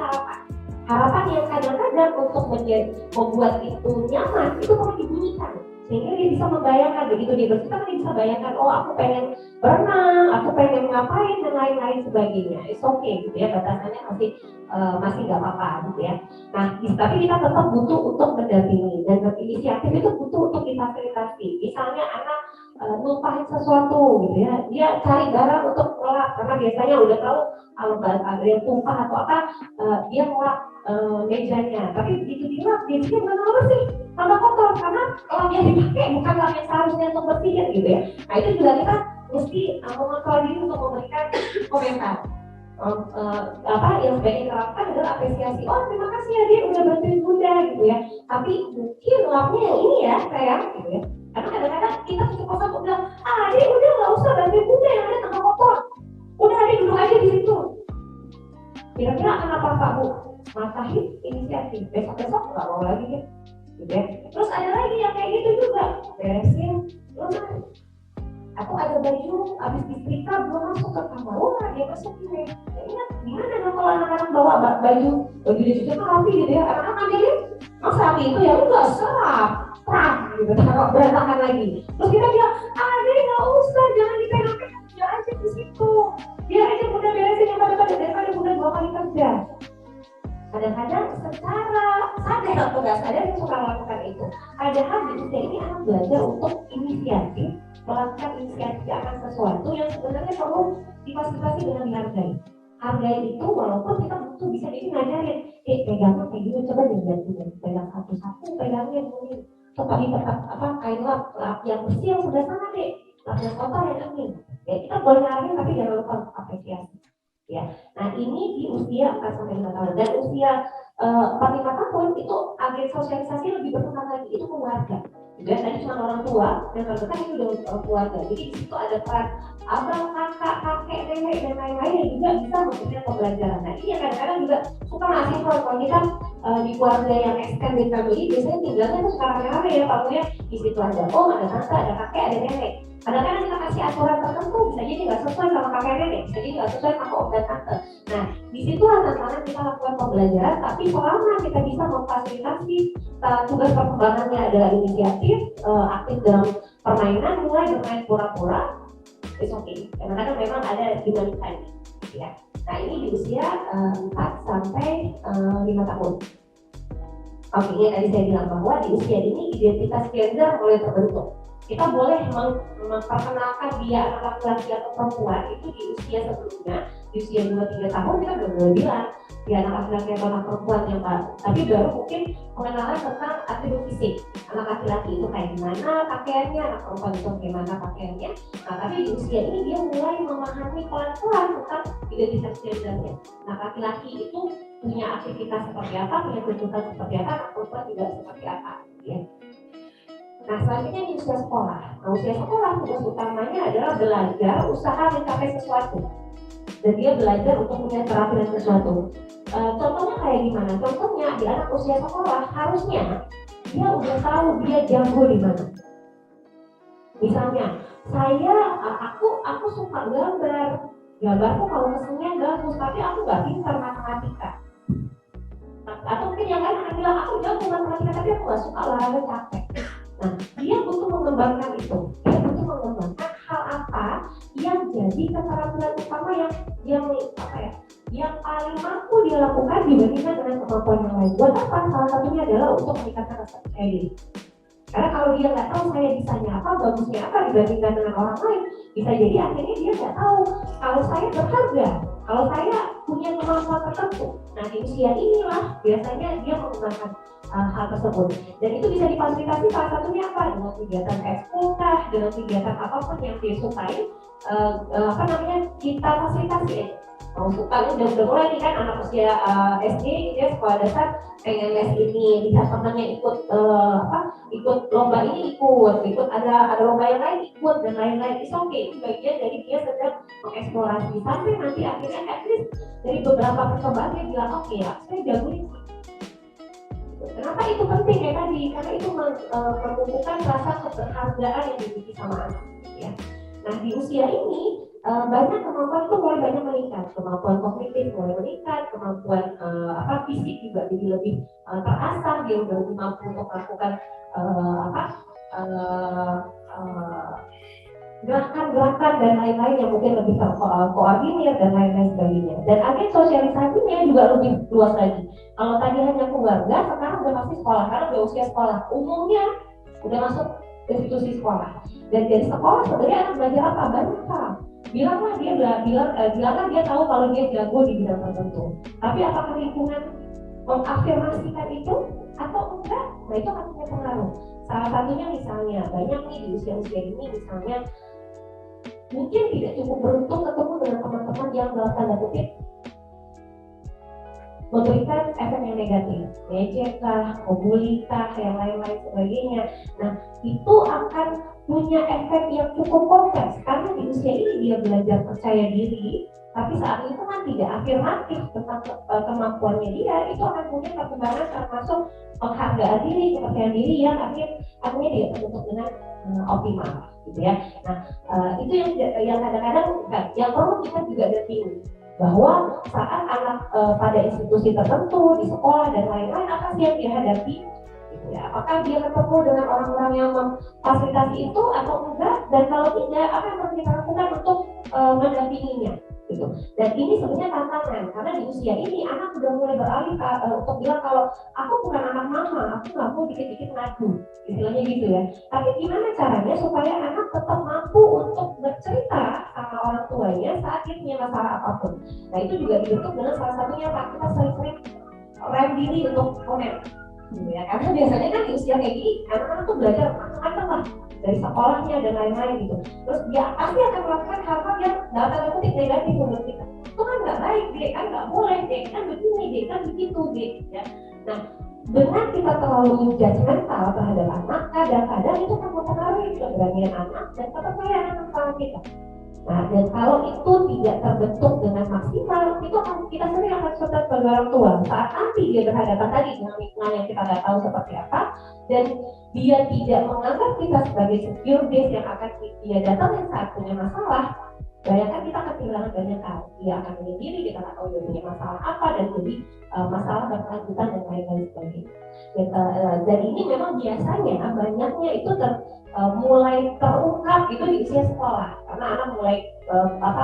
harapan yang kadang-kadang untuk membuat itu nyaman, itu perlu dibunyikan. Sehingga dia bisa membayangkan, begitu dia bercerita dia bisa bayangkan, oh aku pengen berenang, aku pengen ngapain dan lain-lain sebagainya. It's okay gitu ya, batasannya masih nggak apa-apa gitu ya. Nah, tapi kita tetap butuh untuk mendampingi dan berinisiatif itu butuh untuk difasilitasi. Misalnya anak numpahin sesuatu gitu ya, dia cari barang untuk ngelap karena biasanya udah tahu kalau ada yang tumpah atau apa, dia ngelap mejanya. Tapi begitu dilap dia pikir mana sih tambah kotor karena kalau dia dipakai bukan lap yang seharusnya untuk bersihin gitu ya. Nah itu juga kita mesti mengontrol diri untuk memberikan komentar. yang sebaiknya diterapkan adalah apresiasi. Oh terima kasih ya dia udah bantuin bunda gitu ya. Tapi mungkin lapnya yang ini ya sayang gitu ya. Karena kadang-kadang kita kecepatan untuk bilang, dia udah nggak usah bantuin bunda yang ada tengah motor. Udah dia duduk aja di situ. Kira-kira kenapa Pak Bu? Matahin inisiatif. Besok-besok nggak mau lagi ya. Gitu ya. Terus ada lagi yang kayak gitu juga. Beresin lemari. Aku ada baju habis disetrika belum masuk ke kamar, dia masuk ini. Ya, ingat gimana dong kalau anak-anak bawa baju dicuci kan rapi gitu ya, anak-anak ngambilin masa rapi itu ya udah serap gitu, taruh berantakan lagi. Terus kita bilang, dia nggak usah, jangan dipegang-pegang, dia aja di situ, dia aja udah beresin yang daripada udah 2 kali kerja. Kadang-kadang secara sadar atau nggak sadar kita suka melakukan itu. Padahal di usia ini anak belajar untuk inisiatif, melakukan inisiatif akan sesuatu yang sebenarnya perlu difasilitasi dengan dihargai. Hargai itu walaupun kita butuh bisa jadi ngajarin, pegangnya kayak gini, coba diganti, pegang satu-satu, pegangnya gini. Tapi tetap kain lap yang bersih yang sudah sana deh, lap yang kotor yang ini. Ya kita boleh ngarahin tapi jangan lupa apresiasi. Ya, nah ini di usia 4-5 tahun dan usia 4-5 tahun itu agen sosialisasi lebih berkembang lagi, itu keluarga. Dan tadi cuma orang tua dan terdekat itu udah keluarga. Jadi di situ ada peran abang, kakak, kakek, nenek dan lain-lain yang juga bisa memberikan pembelajaran. Nah ini kadang-kadang juga suka ngasih kalau kita di keluarga yang extended family biasanya tinggalnya tuh suka rame-rame ya, pakunya di situ ada om, ada tante, ada kakek, ada nenek. Kadang-kadang kita kasih aturan tertentu bisa jadi nggak sesuai sama kakek nenek, bisa jadi nggak sesuai sama om dan tante. Nah, di situ tantangan kita lakukan pembelajaran, tapi selama kita bisa memfasilitasi tugas perkembangannya adalah inisiatif, aktif dalam permainan, mulai bermain pura-pura, it's okay. Kadang-kadang memang ada dinamika ini, ya. Nah, ini di usia 4-5 tahun. Oke, ini tadi saya bilang bahwa di usia ini identitas gender mulai terbentuk. Kita boleh memperkenalkan dia anak laki-laki atau perempuan itu di usia sebelumnya, di usia 2-3 tahun kita boleh bilang dia anak laki-laki atau anak perempuan yang baru. Tapi baru mungkin pengenalan tentang atribut fisik. Anak laki-laki itu kayak gimana pakaiannya, anak perempuan itu bagaimana pakaiannya. Nah, tapi di usia ini dia mulai memahami pelan-pelan tentang identitas gendernya. Nah, laki-laki itu punya aktivitas seperti apa, punya tuntutan seperti apa, anak perempuan juga seperti apa. Ya. Nah, selanjutnya di usia sekolah. Nah, usia sekolah tugas utamanya adalah belajar usaha mencapai sesuatu. Dan dia belajar untuk punya keterampilan sesuatu. Contohnya kayak gimana? Contohnya di anak usia sekolah harusnya dia udah tahu dia jago di mana. Misalnya, aku suka gambar. Gambarku kalau mesinnya bagus, tapi aku nggak pintar matematika. Atau mungkin yang lain akan bilang aku jago matematika, tapi aku nggak suka olahraga capek. Nah, dia butuh mengembangkan itu. Dia butuh mengembangkan hal apa yang jadi keterampilan utama yang paling mampu dia lakukan dibandingkan dengan kemampuan yang lain. Buat apa? Salah satunya adalah untuk meningkatkan rasa percaya diri. Karena kalau dia nggak tahu saya bisanya apa, bagusnya apa dibandingkan dengan orang lain, bisa jadi akhirnya dia nggak tahu kalau saya berharga, kalau saya punya kemampuan tertentu. Nah, di usia inilah biasanya dia menggunakan hal tersebut. Dan itu bisa difasilitasi salah satunya apa? Dengan kegiatan ekskul, dengan kegiatan apapun yang dia sukai, kita fasilitasi. Mau suka udah mulai nih kan anak usia SD dia sekolah dasar pengen les ini, bisa temannya ikut lomba ini ikut ada lomba yang lain ikut dan lain-lain. Itu oke, itu bagian dari dia sedang mengeksplorasi sampai nanti akhirnya at least dari beberapa percobaan dia bilang oke ya saya jago ini. Kenapa itu penting ya tadi? Karena itu menumbuhkan rasa keberhargaan yang dimiliki sama anak ya. Nah di usia ini banyak kemampuan itu mulai banyak meningkat, kemampuan kognitif mulai meningkat, kemampuan fisik juga jadi lebih terasah, dia udah lebih mampu untuk melakukan gerakan-gerakan dan lain-lain yang mungkin lebih terkoordinir dan lain-lain sebagainya. Dan agen sosialisasinya juga lebih luas lagi. Kalau tadi hanya keluarga, sekarang udah masih sekolah, karena udah usia sekolah. Umumnya udah masuk institusi sekolah. Dan dari sekolah sebenarnya anak belajar apa? Banyak hal. Bilanglah dia tahu kalau dia jago di bidang tertentu. Tapi apakah lingkungan mengafirmasikan itu atau enggak? Nah itu akan punya pengaruh. Salah satunya misalnya banyak nih di usia-usia ini misalnya mungkin tidak cukup beruntung ketemu dengan teman-teman yang dalam tanda kutip memberikan efek yang negatif, ngejek kah, membuli kah, yang lain-lain sebagainya. Nah, itu akan punya efek yang cukup kompleks karena di usia ini dia belajar percaya diri, tapi saat itu kan tidak afirmatif tentang kemampuannya dia, itu akan punya perkembangan termasuk penghargaan diri, kepercayaan diri yang akhirnya tidak terbentuk dengan optimal, gitu ya. Nah, itu yang kadang-kadang yang perlu kita juga dampingi, bahwa saat anak pada institusi tertentu di sekolah dan lain-lain apa sih yang dihadapi, gitu ya. Apakah dia ketemu dengan orang-orang yang memfasilitasi itu atau enggak, dan kalau tidak apa yang harus kita lakukan untuk mendampinginya, gitu. Dan ini sebenarnya tantangan karena di usia ini anak sudah mulai beralih untuk bilang kalau aku bukan anak mama, aku nggak mau dikit-dikit ngadu, istilahnya gitu ya. Tapi gimana caranya supaya anak tetap mampu untuk bercerita sama orang tuanya saat dia punya masalah apapun. Nah, itu juga dibentuk dengan salah satunya Pak, kita sering-sering rem diri untuk komen, ya, karena biasanya kan di usia kayak gini anak-anak tuh belajar macam-macam lah dari sekolahnya dan lain-lain gitu. Terus dia pasti akan melakukan hal-hal yang dalam tanda kutip negatif menurut kita. Itu kan nggak baik, dek, kan nggak boleh, dek, kan begini, dek, kan begitu, dek, ya. Nah, dengan kita terlalu judgmental terhadap anak, kadang-kadang itu akan mempengaruhi keberanian anak dan kepercayaan anak sama kita. Nah, dan kalau itu tidak terbentuk dengan maksimal, itu akan kita sendiri akan susah sebagai orang tua. Saat nanti dia berhadapan tadi dengan lingkungan yang kita nggak tahu seperti apa, dan dia tidak menganggap kita sebagai secure base yang akan dia datangin saat punya masalah, bayangkan kita akan kehilangan banyak hal. Dia akan menyendiri, kita nggak tahu dia punya masalah apa, dan jadi masalah berkelanjutan dan lain-lain sebagainya. Dan ini memang biasanya banyaknya itu mulai terungkap itu di usia sekolah, karena anak mulai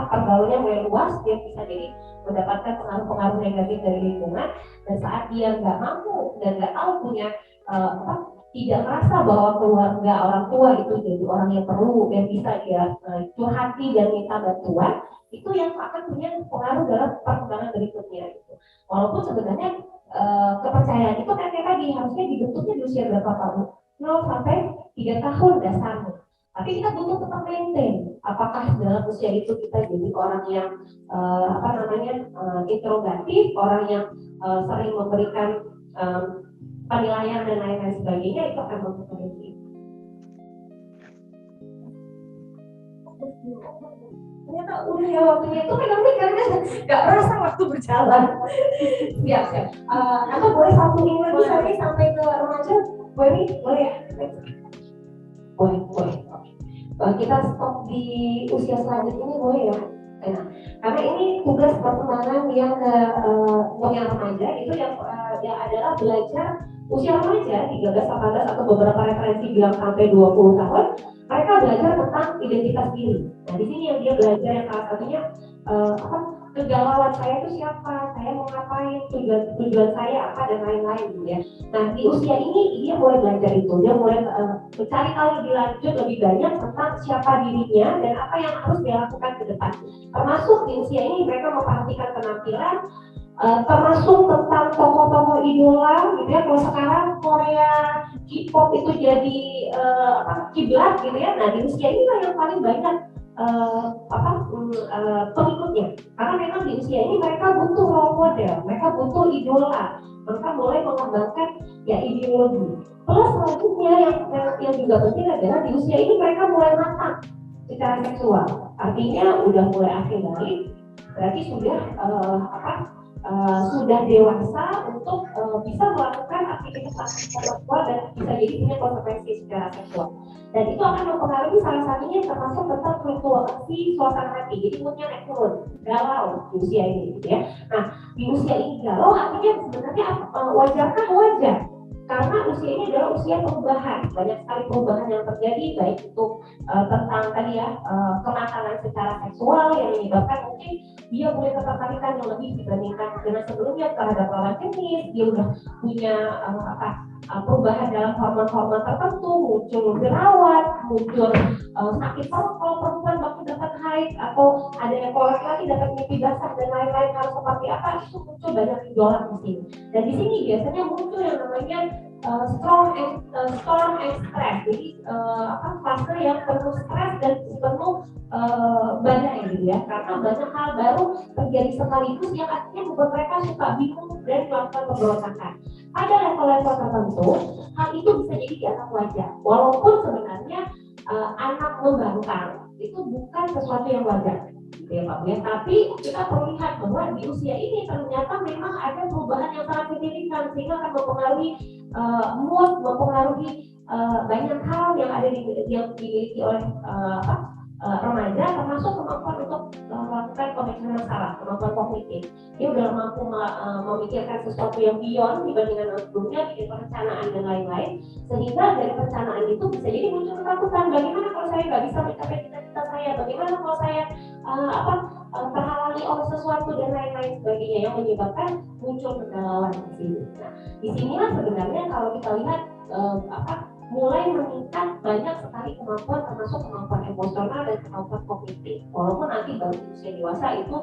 pergaulannya mulai luas, dia bisa jadi mendapatkan pengaruh-pengaruh negatif dari lingkungan, dan saat dia nggak mampu dan nggak tahu punya tidak merasa bahwa keluarga orang tua itu jadi orang yang perlu dan bisa dia curhati dan minta bantuan, itu yang akan punya pengaruh dalam perkembangan berikutnya gitu. Walaupun sebenarnya kepercayaan itu kan kayak tadi harusnya dibentuknya di usia berapa tahun? 0 sampai 3 tahun dasarnya. Tapi kita butuh tetap maintain. Apakah dalam usia itu kita jadi orang yang interrogatif, orang yang sering memberikan penilaian dan lain-lain sebagainya, itu akan mempengaruhi. Ternyata udah ya waktunya itu karena nggak berasa waktu berjalan. Siap. Atau boleh sambungin lagi sampai ke remaja? Boleh ya? Boleh. Kita stop di usia selanjutnya ini boleh ya? Nah, karena ini tugas perkembangan yang remaja itu yang adalah belajar usia remaja 13, 18 atau beberapa referensi bilang sampai 20 tahun, mereka belajar tentang identitas diri. Nah, di sini yang dia belajar yang salah satunya kegalauan saya itu siapa, saya mau ngapain, tujuan saya apa dan lain-lain gitu ya. Nah, di usia ini dia mulai belajar itu, dia mulai mencari tahu lebih lanjut, lebih banyak tentang siapa dirinya dan apa yang harus dia lakukan ke depan. Termasuk di usia ini mereka memperhatikan penampilan, termasuk tentang tokoh-tokoh idola gitu ya. Kalau sekarang Korea K-pop itu jadi kiblat gitu ya. Nah, di usia ini yang paling banyak pengikutnya, karena memang di usia ini mereka butuh role model, mereka butuh idola, mereka mulai mengembangkan ya ideologi. Plus selanjutnya yang juga penting adalah di usia ini mereka mulai matang secara seksual, artinya udah mulai akhir balik, berarti sudah dewasa untuk bisa melakukan aktivitas seksual dan bisa jadi punya konsekuensi secara seksual. Dan itu akan mempengaruhi salah satunya termasuk tentang fluktuasi suasana hati. Jadi moodnya naik turun, galau di usia ini, gitu ya. Nah, di usia ini galau artinya sebenarnya wajarkah? Wajar. Karena usia ini adalah usia perubahan, banyak sekali perubahan yang terjadi, baik itu tentang tadi ya kematangan secara seksual yang menyebabkan mungkin dia mulai ketertarikan yang lebih dibandingkan dengan sebelumnya terhadap lawan jenis, dia udah punya perubahan dalam hormon-hormon tertentu, muncul jerawat, muncul sakit perut kalau perempuan waktu dapat haid, atau ada yang kalau laki-laki dapat mimpi basah dan lain-lain harus seperti apa, itu muncul banyak gejolak di sini. Dan di sini biasanya muncul yang namanya storm and stress, jadi fase yang penuh stres dan penuh badai gitu ya, karena banyak hal baru terjadi sekaligus yang akhirnya membuat mereka suka bingung dan melakukan pemberontakan. Pada level-level tertentu, hal itu bisa jadi dianggap wajar, walaupun sebenarnya anak membangkang itu bukan sesuatu yang wajar, gitu ya Pak ya. Tapi kita perlu lihat bahwa di usia ini ternyata memang ada perubahan yang sangat signifikan sehingga akan mempengaruhi mood, mempengaruhi banyak hal yang ada yang dimiliki oleh remaja, termasuk kemampuan untuk melakukan pemikiran masalah, kemampuan kognitif. Dia udah mampu memikirkan sesuatu yang beyond dibandingkan sebelumnya, bikin perencanaan dan lain-lain, sehingga dari perencanaan itu bisa jadi muncul ketakutan. Bagaimana kalau saya nggak bisa mencapai cita-cita saya? Bagaimana kalau saya terhalangi oleh sesuatu dan lain-lain sebagainya yang menyebabkan muncul kegalauan di sini. Nah, di sinilah sebenarnya kalau kita lihat mulai meningkat banyak sekali kemampuan, termasuk kemampuan emosional dan kemampuan kognitif. Walaupun nanti baru usia dewasa itu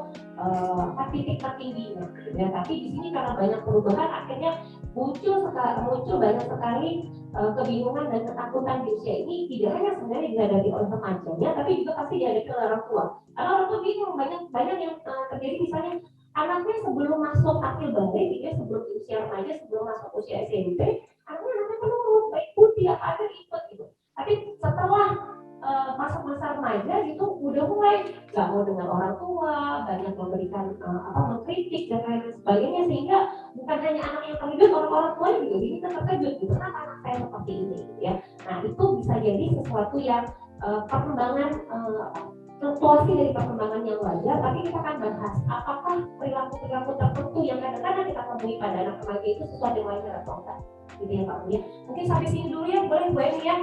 titik tertingginya, ya. Tapi di sini karena banyak perubahan, akhirnya muncul banyak sekali kebingungan dan ketakutan di usia ini. Tidak hanya sebenarnya dihadapi oleh remajanya, tapi juga pasti dihadapi oleh orang tua. Karena orang tua bingung, banyak yang terjadi misalnya anaknya sebelum masuk akhir balik, dia sebelum usia remaja, sebelum masuk usia SMP, anaknya penuh baik putih ada ikut gitu. Tapi setelah masa-masa remaja gitu udah mulai nggak mau dengar orang tua, banyak memberikan mengkritik dan lain sebagainya, sehingga bukan hanya anak yang terkejut, orang tua juga ini terkejut gitu, kenapa anak saya seperti ini gitu ya. Nah itu bisa jadi sesuatu yang perkembangan fluktuasi dari perkembangan yang wajar, tapi kita akan bahas apakah perilaku-perilaku tertentu yang kadang-kadang kita temui pada anak remaja itu sesuatu yang wajar atau enggak, gitu ya Pak ya. Mungkin sampai sini dulu ya, boleh Bu Eni ya.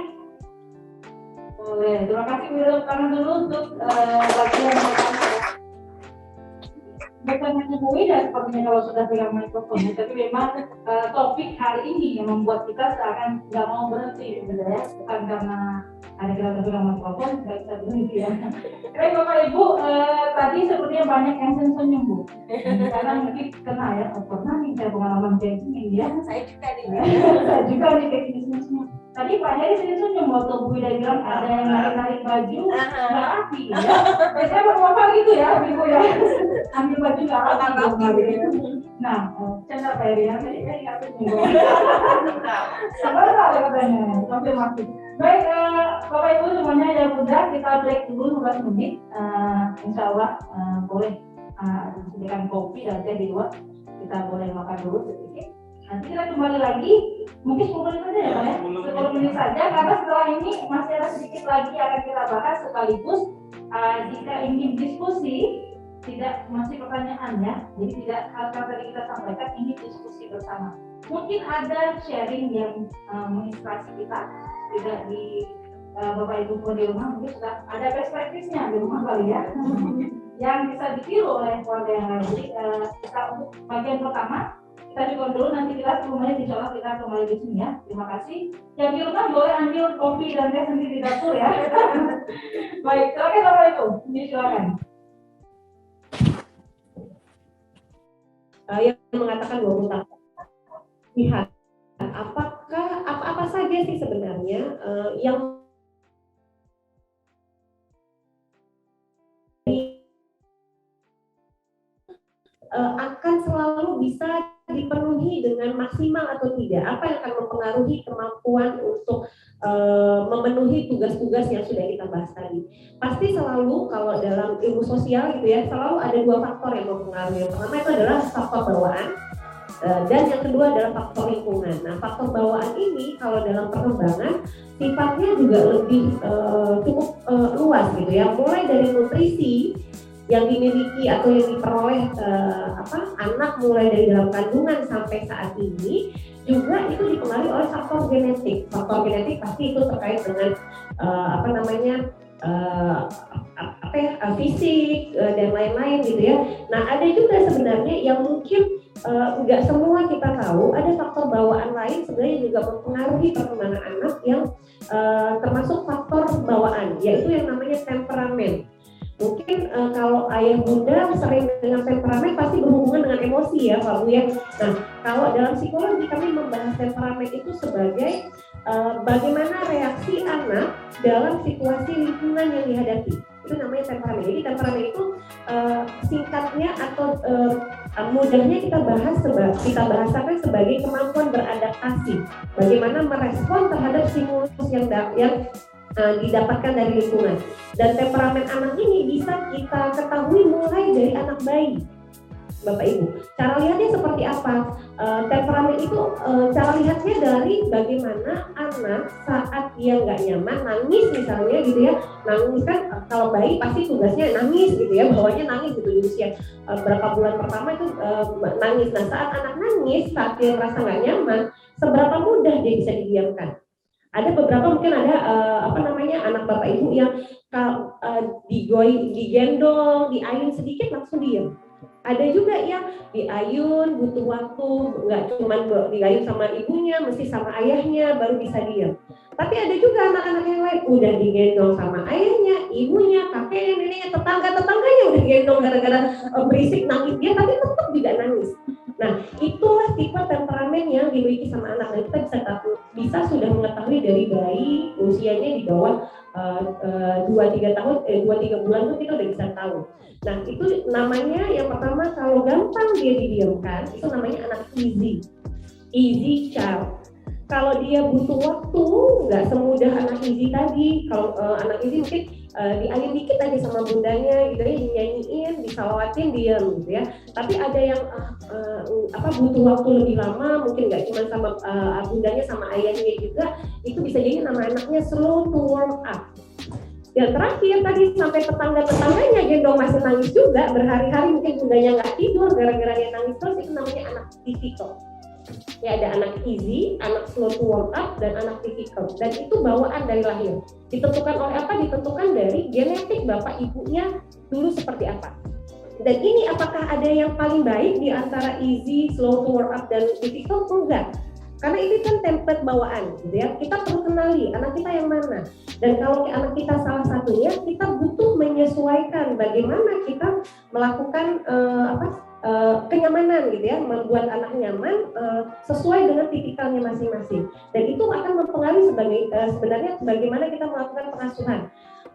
Boleh, terima kasih Bu Eni, tangan dulu untuk bagian bukan hanya Bu Ida sepertinya kalau sudah pegang mikrofon, tapi memang topik hari ini yang membuat kita seakan nggak mau berhenti sebenarnya, bukan karena ada kita pegang mikrofon nggak bisa berhenti ya. Baik Bapak Ibu, tadi sepertinya banyak yang senyum Bu, karena mungkin kena ya, pernah nih saya pengalaman kayak gini ya. Saya juga nih. Saya juga nih kayak gini senyum. Tadi Pak Heri senyum waktu Bu Ida bilang ada yang narik baju nggak rapi ya. Biasanya bapak gitu ya, Ibu ya. Ambil baju nggak rapi gitu. Nah, canda Pak Heri ya, tadi nggak senyum. Sabar katanya, sampai mati. Baik, Bapak Ibu semuanya ya udah, kita break dulu 15 menit. Insya Allah boleh disediakan kopi dan teh di luar. Kita boleh makan dulu sedikit. Nanti kita kembali lagi, mungkin 10 menit saja ya Pak ya, 10 menit saja, karena setelah ini masih ada sedikit lagi akan kita bahas sekaligus. Jika ingin diskusi, tidak masih pertanyaan ya, jadi tidak hal-hal tadi kita sampaikan, ini diskusi bersama. Mungkin ada sharing yang menginspirasi kita, tidak di Bapak Ibu pun di rumah, mungkin sudah ada perspektifnya di rumah kali ya, yang bisa ditiru oleh keluarga yang lain. Jadi kita untuk bagian pertama, kita juga dulu, nanti kita 10 menit insya Allah kita kembali di sini ya. Terima kasih. Yang di rumah boleh ambil kopi dan teh sendiri di dapur ya. Baik, silakan Bapak Ibu, silakan. Yang mengatakan 20 tahun. Lihat, apakah apa saja sih sebenarnya yang akan selalu bisa dipenuhi dengan maksimal atau tidak, apa yang akan mempengaruhi kemampuan untuk memenuhi tugas-tugas yang sudah kita bahas tadi. Pasti selalu kalau dalam ilmu sosial gitu ya, selalu ada dua faktor yang mempengaruhi. Yang pertama itu adalah faktor bawaan, dan yang kedua adalah faktor lingkungan. Nah, faktor bawaan ini kalau dalam perkembangan sifatnya juga lebih cukup luas gitu ya, mulai dari nutrisi yang dimiliki atau yang diperoleh anak mulai dari dalam kandungan sampai saat ini, juga itu dipengaruhi oleh faktor genetik. Faktor genetik pasti itu terkait dengan fisik dan lain-lain gitu ya. Nah, ada juga sebenarnya yang mungkin nggak semua kita tahu, ada faktor bawaan lain sebenarnya juga mempengaruhi perkembangan anak yang termasuk faktor bawaan, yaitu yang namanya temperamen. Mungkin kalau ayah bunda sering dengan temperamen pasti berhubungan dengan emosi ya Pak Bu ya. Nah, kalau dalam psikologi kami membahas temperamen itu sebagai bagaimana reaksi anak dalam situasi lingkungan yang dihadapi. Itu namanya temperamen. Jadi temperamen itu singkatnya atau mudahnya kita bahasakan sebagai kemampuan beradaptasi. Bagaimana merespon terhadap stimulus yang didapatkan dari lingkungan. Dan temperamen anak ini bisa kita ketahui mulai dari anak bayi, Bapak Ibu. Cara lihatnya seperti apa? Temperamen itu cara lihatnya dari bagaimana anak saat dia nggak nyaman, nangis misalnya gitu ya. Nangis kan kalau bayi pasti tugasnya nangis gitu ya, bawahnya nangis gitu di usia berapa bulan pertama itu nangis. Nah saat anak nangis, saat dia merasa nggak nyaman, seberapa mudah dia bisa didiamkan? Ada beberapa mungkin ada anak Bapak Ibu yang digendong, diayun sedikit langsung diam. Ada juga yang diayun butuh waktu, nggak cuma diayun sama ibunya, mesti sama ayahnya baru bisa diam. Tapi ada juga anak-anak yang lain udah digendong sama ayahnya, ibunya, kakeknya, neneknya, tetangganya udah digendong gara-gara berisik nangis dia, tapi tetap juga nangis. Nah, itulah tipe temperamen yang dimiliki sama anak. Nah, kita bisa sudah mengetahui dari bayi usianya di bawah 2-3 bulan itu kita udah bisa tahu. Nah, itu namanya yang pertama kalau gampang dia didiamkan, itu namanya anak easy child. Kalau dia butuh waktu, nggak semudah anak easy tadi. Kalau anak easy mungkin diayun dikit aja sama bundanya gitu ya, dinyanyiin, disalawatin diam gitu ya. Tapi ada yang butuh waktu lebih lama, mungkin nggak cuma sama bundanya sama ayahnya juga, itu bisa jadi nama anaknya slow to warm up. Yang terakhir tadi sampai tetangganya gendong masih nangis juga, berhari-hari mungkin bundanya nggak tidur gara-gara dia nangis terus, itu namanya anak difficult. Ya, ada anak easy, anak slow to warm up, dan anak difficult. Dan itu bawaan dari lahir. Ditentukan oleh apa? Ditentukan dari genetik bapak ibunya dulu seperti apa. Dan ini apakah ada yang paling baik di antara easy, slow to warm up, dan difficult? Enggak. Karena ini kan template bawaan, gitu ya. Kita perlu kenali anak kita yang mana. Dan kalau anak kita salah satunya, kita butuh menyesuaikan bagaimana kita melakukan kenyamanan gitu ya, membuat anak nyaman sesuai dengan tipikalnya masing-masing. Dan itu akan mempengaruhi sebenarnya bagaimana kita melakukan pengasuhan.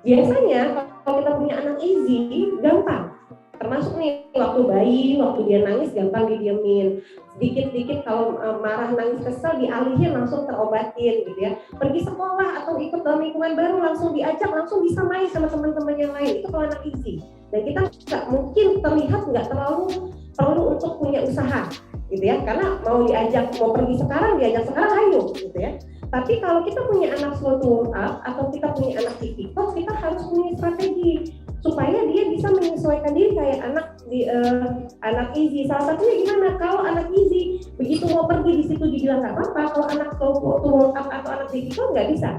Biasanya kalau kita punya anak easy, gampang. Termasuk nih waktu bayi, waktu dia nangis gampang didiemin. Sedikit-sedikit kalau marah, nangis, kesel dialihin langsung terobatin gitu ya. Pergi sekolah atau ikut dalam lingkungan baru langsung diajak, langsung bisa main sama teman-teman yang lain. Itu kalau anak easy. Dan kita nggak mungkin terlihat nggak terlalu perlu untuk punya usaha gitu ya. Karena mau pergi sekarang, diajak sekarang ayo gitu ya. Tapi kalau kita punya anak slow to warm up atau kita punya anak difficult, kita harus punya strategi supaya dia bisa menyesuaikan diri kayak anak easy. Salah satunya gimana? Kalau anak easy begitu mau pergi di situ dibilang nggak apa-apa, kalau anak slow to warm up atau anak difficult nggak bisa.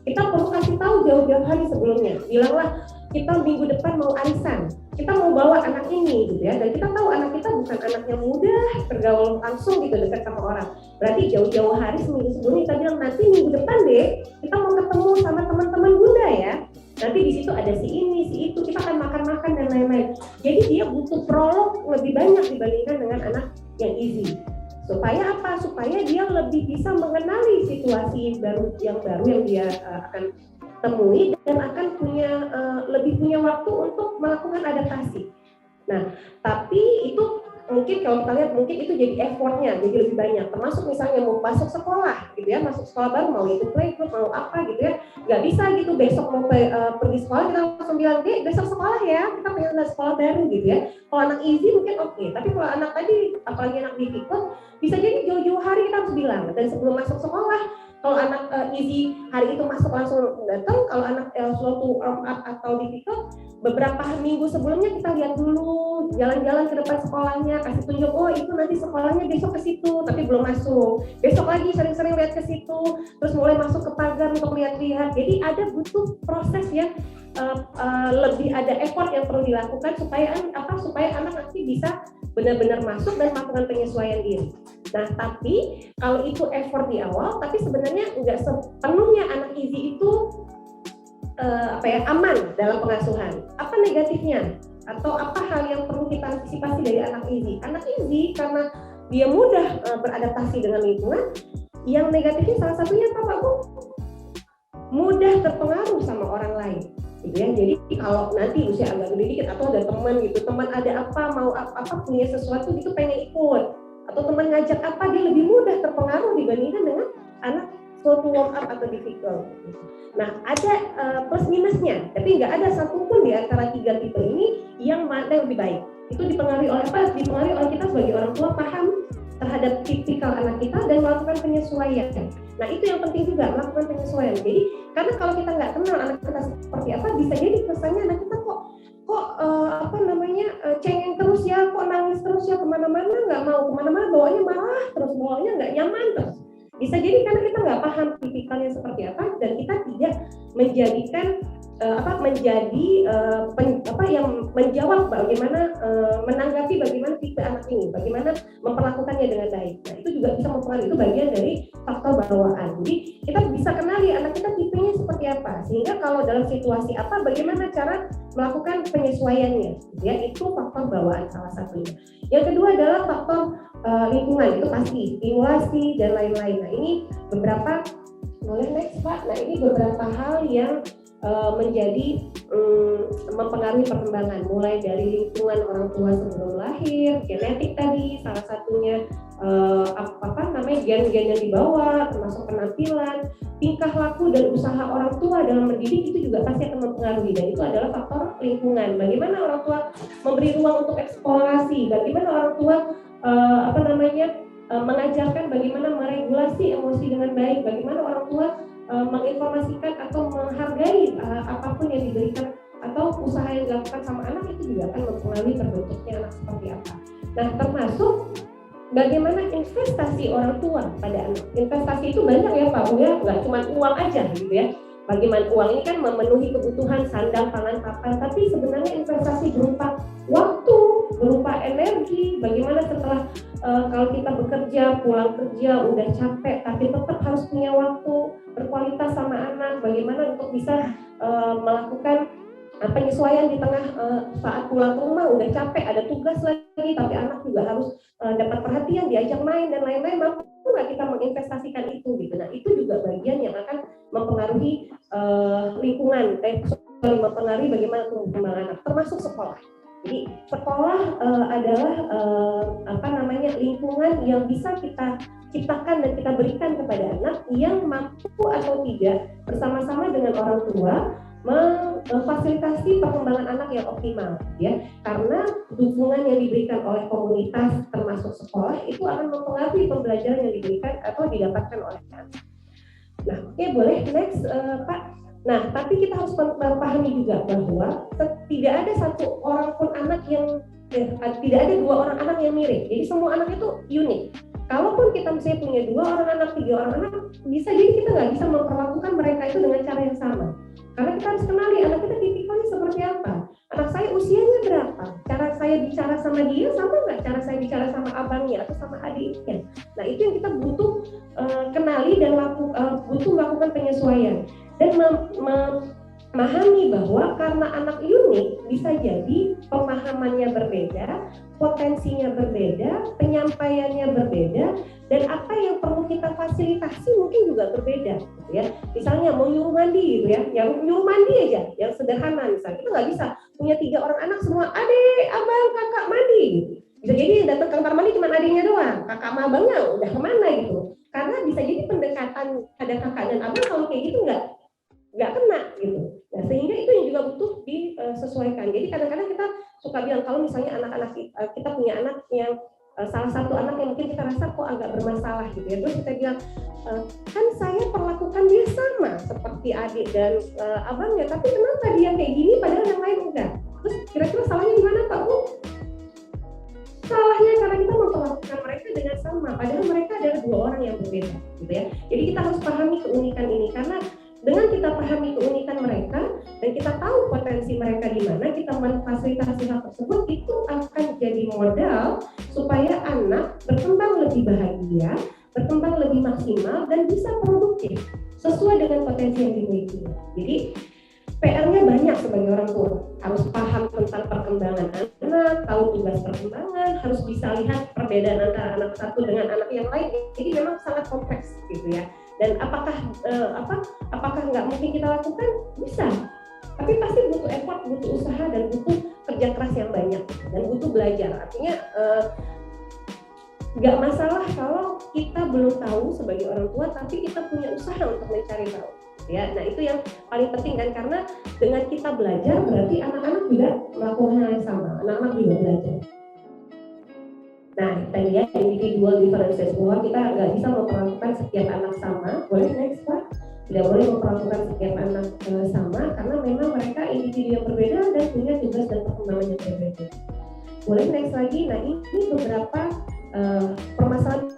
Kita perlu kasih tahu jauh-jauh hari sebelumnya. Bilanglah kita minggu depan mau arisan, kita mau bawa anak ini gitu ya. Dan kita tahu anak kita bukan anak yang mudah bergaul langsung gitu dekat sama orang. Berarti jauh-jauh hari seminggu sebelumnya kita bilang nanti minggu depan deh kita mau ketemu sama teman-teman bunda ya. Nanti di situ ada si ini, si itu, kita akan makan-makan dan lain-lain. Jadi dia butuh prolog lebih banyak dibandingkan dengan anak yang easy. Supaya apa? Supaya dia lebih bisa mengenali situasi yang baru yang dia akan temui dan akan lebih punya waktu untuk melakukan adaptasi. Nah, tapi itu mungkin kalau kita lihat mungkin itu jadi effortnya jadi lebih banyak. Termasuk misalnya mau masuk sekolah gitu ya, masuk sekolah baru mau itu playgroup mau apa gitu ya, nggak bisa gitu besok mau pergi sekolah kita langsung bilang besok sekolah ya, kita pengen sekolah baru gitu ya. Kalau anak easy mungkin oke, tapi kalau anak tadi apalagi anak difficult bisa jadi jauh-jauh hari kita harus bilang. Dan sebelum masuk sekolah, kalau anak easy hari itu masuk langsung datang, kalau anak slow to warm up atau difficult beberapa minggu sebelumnya kita lihat dulu, jalan-jalan ke depan sekolahnya, kasih tunjuk, oh itu nanti sekolahnya besok ke situ, tapi belum masuk. Besok lagi sering-sering lihat ke situ, terus mulai masuk ke pagar untuk lihat-lihat. Jadi ada butuh proses yang lebih ada effort yang perlu dilakukan supaya anak nanti bisa benar-benar masuk dan melakukan penyesuaian diri. Nah, tapi kalau itu effort di awal, tapi sebenarnya nggak sepenuhnya anak easy itu aman dalam pengasuhan. Apa negatifnya? Atau apa hal yang perlu kita antisipasi dari anak easy? Anak easy karena dia mudah beradaptasi dengan lingkungan, yang negatifnya salah satunya apa Pak Bu? Mudah terpengaruh sama orang lain. gitu ya. Jadi kalau nanti usia agak gede dikit atau ada teman gitu, teman ada apa, mau apa, punya sesuatu gitu pengen ikut, atau teman ngajak apa, dia lebih mudah terpengaruh dibandingkan dengan anak slow to warm up atau difficult. Nah, ada plus minusnya, tapi nggak ada satupun di antara 3 tipe ini yang mana yang lebih baik. Itu dipengaruhi oleh apa? Dipengaruhi oleh kita sebagai orang tua paham terhadap tipikal anak kita dan melakukan penyesuaian. Nah, itu yang penting juga, melakukan penyesuaian. Jadi karena kalau kita nggak kenal anak kita seperti apa, bisa jadi kesannya anak kita kok cengeng terus ya, kok nangis terus ya, kemana-mana nggak mau, kemana-mana bawaannya marah terus, bawaannya nggak nyaman terus. Bisa jadi karena kita nggak paham tipikalnya seperti apa dan kita tidak menjadikan yang menjawab bagaimana menanggapi bagaimana tipe anak ini, bagaimana memperlakukannya dengan baik. Nah, itu juga bisa mempengaruhi, itu bagian dari faktor bawaan. Jadi kita bisa kenali anak kita tipenya seperti apa, sehingga kalau dalam situasi apa, bagaimana cara melakukan penyesuaiannya. Ya, itu faktor bawaan salah satunya. Yang kedua adalah faktor lingkungan, itu pasti stimulasi dan lain-lain. Nah, ini beberapa, boleh next Pak. Nah, ini beberapa hal yang menjadi mempengaruhi perkembangan, mulai dari lingkungan orang tua sebelum lahir, genetik tadi salah satunya, gen-gen yang dibawa, termasuk penampilan, tingkah laku dan usaha orang tua dalam mendidik, itu juga pasti akan mempengaruhi, dan itu adalah faktor lingkungan. Bagaimana orang tua memberi ruang untuk eksplorasi, bagaimana orang tua mengajarkan bagaimana meregulasi emosi dengan baik, bagaimana orang tua menginformasikan atau menghargai apapun yang diberikan atau usaha yang dilakukan sama anak, itu juga akan mempengaruhi terbentuknya anak seperti apa. Nah, termasuk bagaimana investasi orang tua pada anak. Investasi itu banyak ya Pak, ya nggak cuma uang aja gitu ya. Bagaimana uang ini kan memenuhi kebutuhan sandang, pangan, papan, tapi sebenarnya investasi berupa waktu, berupa energi. Bagaimana setelah kalau kita bekerja, pulang kerja udah capek, tapi tetap harus punya waktu berkualitas sama anak. Bagaimana untuk bisa melakukan penyesuaian di tengah saat pulang ke rumah udah capek, ada tugas lagi, tapi anak juga harus dapat perhatian, diajak main dan lain-lain. Mampu nggak kita menginvestasikan itu gitu. Nah, itu juga bagian yang akan mempengaruhi lingkungan, mempengaruhi bagaimana perkembangan anak, termasuk sekolah. Jadi sekolah adalah lingkungan yang bisa kita ciptakan dan kita berikan kepada anak yang mampu atau tidak bersama-sama dengan orang tua memfasilitasi perkembangan anak yang optimal, ya. Karena dukungan yang diberikan oleh komunitas termasuk sekolah itu akan mempengaruhi pembelajaran yang diberikan atau didapatkan oleh anak. Nah, oke, boleh next Pak. Nah, tapi kita harus memahami juga bahwa tidak ada satu orang pun anak yang tidak ada 2 orang anak yang mirip. Jadi semua anak itu unik. Kalaupun kita misalnya punya 2 orang anak, 3 orang anak, bisa jadi kita nggak bisa memperlakukan mereka itu dengan cara yang sama. Karena kita harus kenali anak kita tipikalnya seperti apa. Anak saya usianya berapa? Cara saya bicara sama dia sama nggak cara saya bicara sama abangnya atau sama adiknya? Nah, itu yang kita butuh kenali dan butuh melakukan penyesuaian. Dan memahami bahwa karena anak unik bisa jadi pemahamannya berbeda, potensinya berbeda, penyampaiannya berbeda, dan apa yang perlu kita fasilitasi mungkin juga berbeda, gitu ya. Misalnya mau nyuruh mandi gitu ya, yang nyuruh mandi aja, yang sederhana misalnya, kita nggak bisa punya 3 orang anak semua adik, abang, kakak mandi gitu. Bisa jadi datang ke kamar mandi cuma adiknya doang, kakak sama abangnya udah kemana gitu. Karena bisa jadi pendekatan ada kakak dan abang kalau kayak gitu nggak kena gitu. Nah, sehingga itu yang juga butuh disesuaikan. Jadi kadang-kadang kita suka bilang kalau misalnya anak-anak kita punya anak yang salah satu anak yang mungkin kita rasa kok agak bermasalah gitu ya, terus kita bilang kan saya perlakukan dia sama seperti adik dan abangnya, tapi kenapa dia kayak gini padahal yang lain enggak? Terus kira-kira salahnya di mana Pak Bu? Salahnya karena kita memperlakukan mereka dengan sama, padahal mereka adalah 2 orang yang berbeda gitu ya. Jadi kita harus pahami keunikan ini, karena dengan kita pahami keunikan mereka dan kita tahu potensi mereka di mana, kita memfasilitasi hal tersebut, itu akan jadi modal supaya anak berkembang lebih bahagia, berkembang lebih maksimal dan bisa produktif sesuai dengan potensi yang dimiliki. Jadi PR-nya banyak sebagai orang tua, harus paham tentang perkembangan anak, tahu tugas perkembangan, harus bisa lihat perbedaan antara anak satu dengan anak yang lain. Jadi memang sangat kompleks gitu ya. Dan apakah nggak mungkin kita lakukan? Bisa. tapi pasti butuh effort, butuh usaha, dan butuh kerja keras yang banyak, dan butuh belajar. Artinya nggak masalah kalau kita belum tahu sebagai orang tua, tapi kita punya usaha untuk mencari tahu. Ya, nah itu yang paling penting kan, karena dengan kita belajar berarti anak-anak juga melakukan hal yang sama, anak-anak juga belajar. Nah, tadi ya individual differences, bahwa kita nggak bisa memperlakukan setiap anak sama. Boleh next Pak? Tidak boleh memperlakukan setiap anak sama, karena memang mereka individu yang berbeda dan punya tugas dan perkembangan yang berbeda. Boleh next lagi. Nah, ini beberapa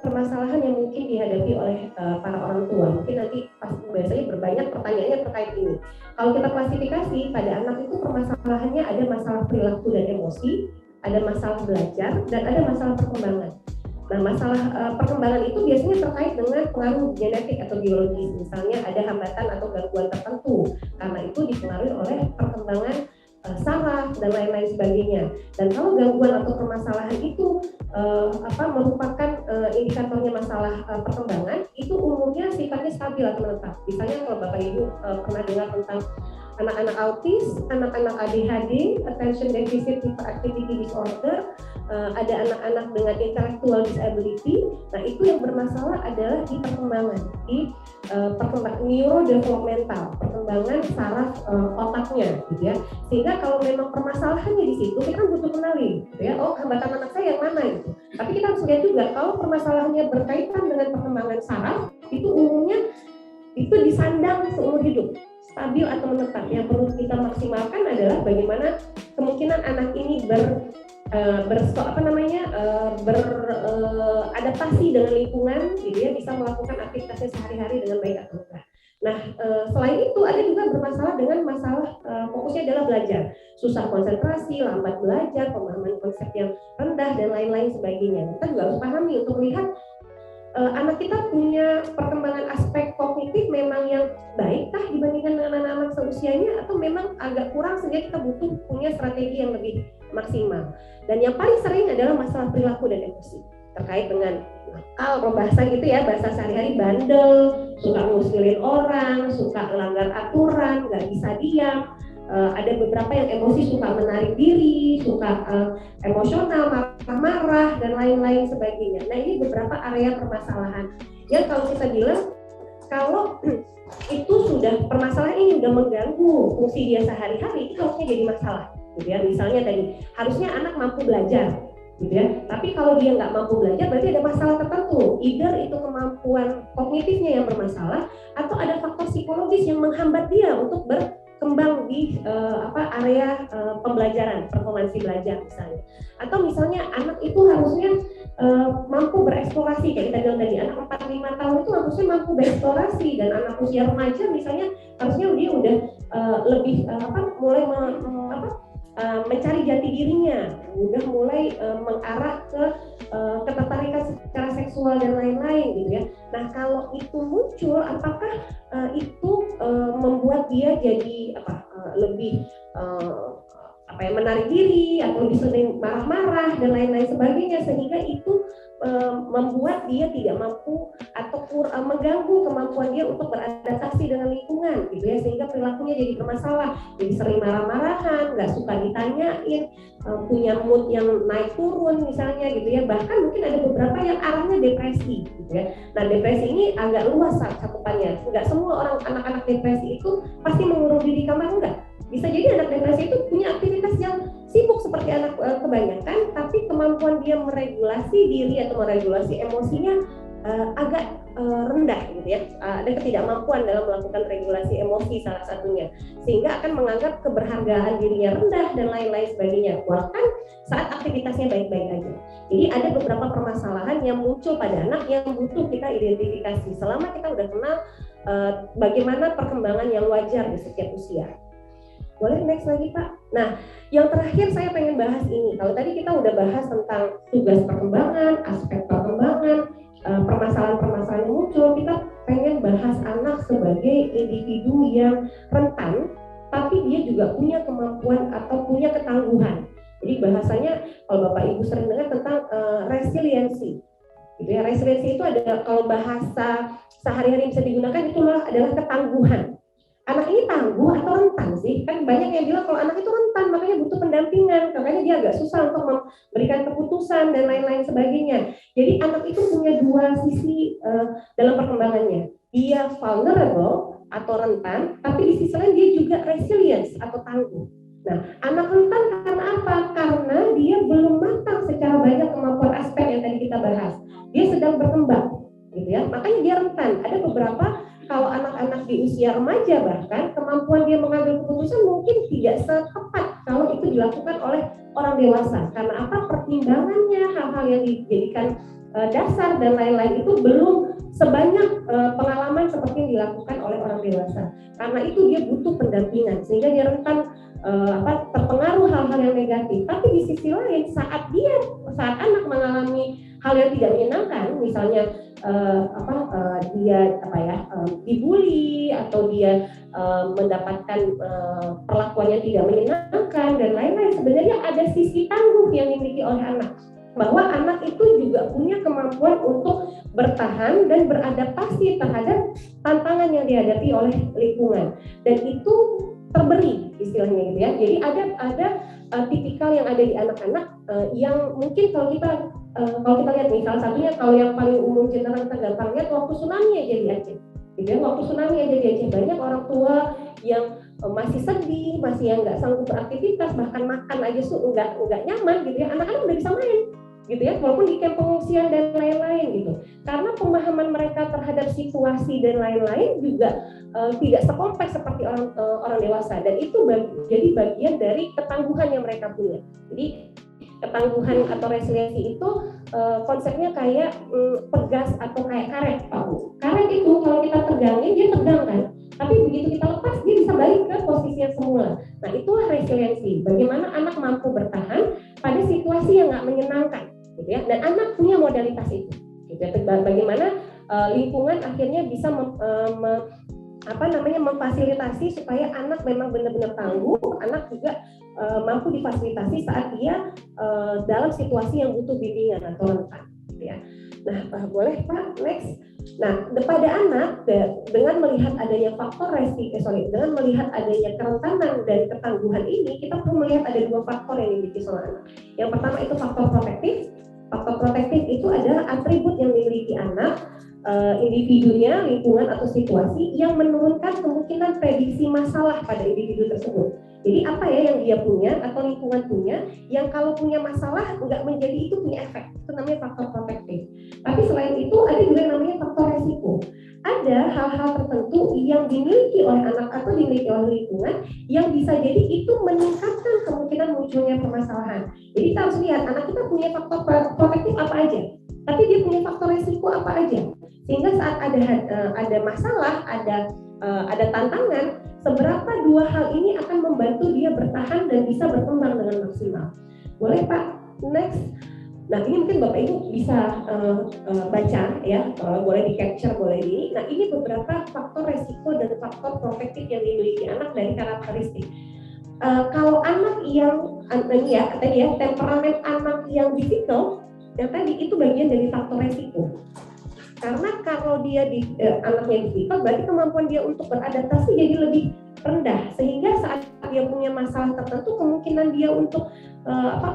permasalahan yang mungkin dihadapi oleh para orang tua. Mungkin nanti biasanya berbanyak pertanyaannya terkait ini. Kalau kita klasifikasi, pada anak itu permasalahannya ada masalah perilaku dan emosi, ada masalah belajar, dan ada masalah perkembangan. Nah, masalah perkembangan itu biasanya terkait dengan pengaruh genetik atau biologis. Misalnya ada hambatan atau gangguan tertentu, karena itu dipengaruhi oleh perkembangan saraf dan lain-lain sebagainya. Dan kalau gangguan atau permasalahan itu merupakan indikatornya masalah perkembangan, itu umumnya sifatnya stabil atau menetap. Misalnya kalau Bapak Ibu pernah dengar tentang anak-anak autis, anak-anak ADHD, attention deficit hyperactivity disorder, ada anak-anak dengan intellectual disability. Nah, itu yang bermasalah adalah di perkembangan, di perkembangan neurodevelopmental, perkembangan saraf otaknya, gitu ya. Sehingga kalau memang permasalahannya di situ, kita butuh kenali, gitu ya. Oh, hambatan anak saya yang mana itu. Tapi kita harus lihat juga kalau permasalahannya berkaitan dengan perkembangan saraf, itu umumnya itu disandang seumur hidup, stabil atau menetap. Yang perlu kita maksimalkan adalah bagaimana kemungkinan anak ini beradaptasi dengan lingkungan, gitu ya, bisa melakukan aktivitasnya sehari-hari dengan baik atau enggak. Nah, selain itu ada juga bermasalah dengan masalah fokusnya adalah belajar, susah konsentrasi, lambat belajar, pemahaman konsep yang rendah, dan lain-lain sebagainya. Kita juga harus pahami untuk melihat anak kita punya perkembangan aspek kognitif memang yang baik kah dibandingkan dengan anak-anak seusianya, atau memang agak kurang sehingga kita butuh punya strategi yang lebih maksimal. Dan yang paling sering adalah masalah perilaku dan emosi terkait dengan nakal, bahasa gitu ya, bahasa sehari-hari, bandel, suka ngusilin orang, suka melanggar aturan, nggak bisa diam. Ada beberapa yang emosi, suka menarik diri, suka emosional, marah-marah, dan lain-lain sebagainya. Nah, ini beberapa area permasalahan yang kalau kita bilang, kalau itu sudah permasalahan ini sudah mengganggu fungsi dia sehari-hari, itu harusnya jadi masalah, gitu ya. Misalnya tadi harusnya anak mampu belajar, gitu ya. Tapi kalau dia nggak mampu belajar, berarti ada masalah tertentu. Either itu kemampuan kognitifnya yang bermasalah, atau ada faktor psikologis yang menghambat dia untuk berkembang di area pembelajaran, performansi belajar misalnya. Atau misalnya anak itu harusnya mampu bereksplorasi, kayak kita bilang tadi, anak 4-5 tahun itu harusnya mampu bereksplorasi, dan anak usia remaja misalnya harusnya dia udah lebih mulai mencari jati dirinya, udah mulai mengarah ke ketertarikan secara seksual dan lain-lain, gitu ya. Nah, kalau itu muncul, apakah itu membuat dia jadi lebih menarik diri, atau lebih sering marah-marah dan lain-lain sebagainya, sehingga itu membuat dia tidak mampu atau mengganggu kemampuan dia untuk beradaptasi dengan lingkungan, gitu ya, sehingga perilakunya jadi bermasalah, jadi sering marah-marahan, nggak suka ditanyain, punya mood yang naik turun misalnya, gitu ya. Bahkan mungkin ada beberapa yang arahnya depresi, gitu ya. Nah, depresi ini agak luas cakupannya. Nggak semua anak-anak depresi itu pasti mengurung diri di kamar, enggak. Bisa jadi anak depresi itu punya aktivitas yang sibuk seperti anak kebanyakan, tapi kemampuan dia meregulasi diri atau meregulasi emosinya agak rendah, gitu ya. Ada ketidakmampuan dalam melakukan regulasi emosi salah satunya, sehingga akan menganggap keberhargaan dirinya rendah dan lain-lain sebagainya, bahkan saat aktivitasnya baik-baik aja. Jadi ada beberapa permasalahan yang muncul pada anak yang butuh kita identifikasi selama kita udah kenal bagaimana perkembangan yang wajar di setiap usia. Boleh next lagi Pak. Nah, yang terakhir saya pengen bahas ini. Kalau tadi kita udah bahas tentang tugas perkembangan, aspek perkembangan, permasalahan-permasalahan yang muncul, kita pengen bahas anak sebagai individu yang rentan, tapi dia juga punya kemampuan atau punya ketangguhan. Jadi bahasanya kalau Bapak Ibu sering dengar tentang resiliensi, gitu ya. Resiliensi itu ada, kalau bahasa sehari-hari bisa digunakan, itulah adalah ketangguhan. anak ini tangguh atau rentan sih? Kan banyak yang bilang kalau anak itu rentan, makanya butuh pendampingan, makanya dia agak susah untuk memberikan keputusan dan lain-lain sebagainya. Jadi anak itu punya dua sisi dalam perkembangannya. Dia vulnerable atau rentan, tapi di sisi lain dia juga resilience atau tangguh. Nah, anak rentan karena apa? Karena dia belum matang secara banyak kemampuan aspek yang tadi kita bahas. Dia sedang berkembang, gitu ya. Makanya dia rentan. Ada beberapa kalau anak-anak di usia remaja bahkan kemampuan dia mengambil keputusan mungkin tidak setepat kalau itu dilakukan oleh orang dewasa. Karena apa? Pertimbangannya, hal-hal yang dijadikan dasar dan lain-lain itu belum sebanyak pengalaman seperti yang dilakukan oleh orang dewasa. Karena itu dia butuh pendampingan sehingga dia rentan terpengaruh hal-hal yang negatif. Tapi di sisi lain saat anak mengalami hal yang tidak menyenangkan, misalnya dia dibully atau dia mendapatkan perlakuan yang tidak menyenangkan dan lain-lain, sebenarnya ada sisi tangguh yang dimiliki oleh anak, bahwa anak itu juga punya kemampuan untuk bertahan dan beradaptasi terhadap tantangan yang dihadapi oleh lingkungan, dan itu terberi istilahnya gitu ya. Jadi ada tipikal yang ada di anak-anak yang mungkin kalau kita lihat nih, salah satunya kalau yang paling umum general kita gampang lihat waktu tsunami aja di Aceh. Gitu ya, waktu tsunami aja di Aceh banyak orang tua yang masih sedih, masih yang nggak sanggup beraktivitas, bahkan makan aja nggak nyaman gitu ya. Anak-anak udah bisa main gitu ya, walaupun di kamp pengungsian dan lain-lain gitu. Karena pemahaman mereka terhadap situasi dan lain-lain juga tidak sekompleks seperti orang dewasa, dan itu jadi bagian dari ketangguhan yang mereka punya. Jadi ketangguhan atau resiliensi itu konsepnya kayak pegas atau kayak karet. Karet itu kalau kita tegangin dia tegang kan, tapi begitu kita lepas dia bisa balik ke posisi yang semula. Nah, itulah resiliensi. Bagaimana anak mampu bertahan pada situasi yang nggak menyenangkan, gitu ya. Dan anak punya modalitas itu. Gitu ya. Bagaimana lingkungan akhirnya bisa memfasilitasi supaya anak memang benar-benar tangguh, anak juga mampu difasilitasi saat dia dalam situasi yang butuh bimbingan atau rentan, gitu ya. Nah, boleh Pak, next. Nah, pada anak dengan melihat adanya dengan melihat adanya kerentanan dan ketangguhan ini, kita perlu melihat ada dua faktor yang dimiliki seorang anak. Yang pertama itu faktor protektif. Faktor protektif itu adalah atribut yang dimiliki anak, individunya, lingkungan atau situasi yang menurunkan kemungkinan prediksi masalah pada individu tersebut. Jadi apa ya yang dia punya atau lingkungan punya yang kalau punya masalah nggak menjadi itu punya efek, itu namanya faktor protektif. Tapi selain itu ada juga yang namanya faktor resiko. Ada hal-hal tertentu yang dimiliki oleh anak atau dimiliki oleh lingkungan yang bisa jadi itu meningkatkan kemungkinan munculnya permasalahan. Jadi kita harus lihat anak kita punya faktor protektif apa aja, tapi dia punya faktor resiko apa aja. Sehingga saat ada masalah, ada tantangan, seberapa dua hal ini akan membantu dia bertahan dan bisa berkembang dengan maksimal. Boleh Pak, next. Nah, ini mungkin Bapak Ibu bisa baca ya, boleh di capture, boleh ini. Nah, ini beberapa faktor resiko dan faktor protektif yang dimiliki anak dari karakteristik. Kalau anak yang tadi ya temperamen anak yang difficult, yang tadi itu bagian dari faktor resiko. Karena kalau dia anaknya difficult, berarti kemampuan dia untuk beradaptasi jadi lebih rendah, sehingga saat dia punya masalah tertentu kemungkinan dia untuk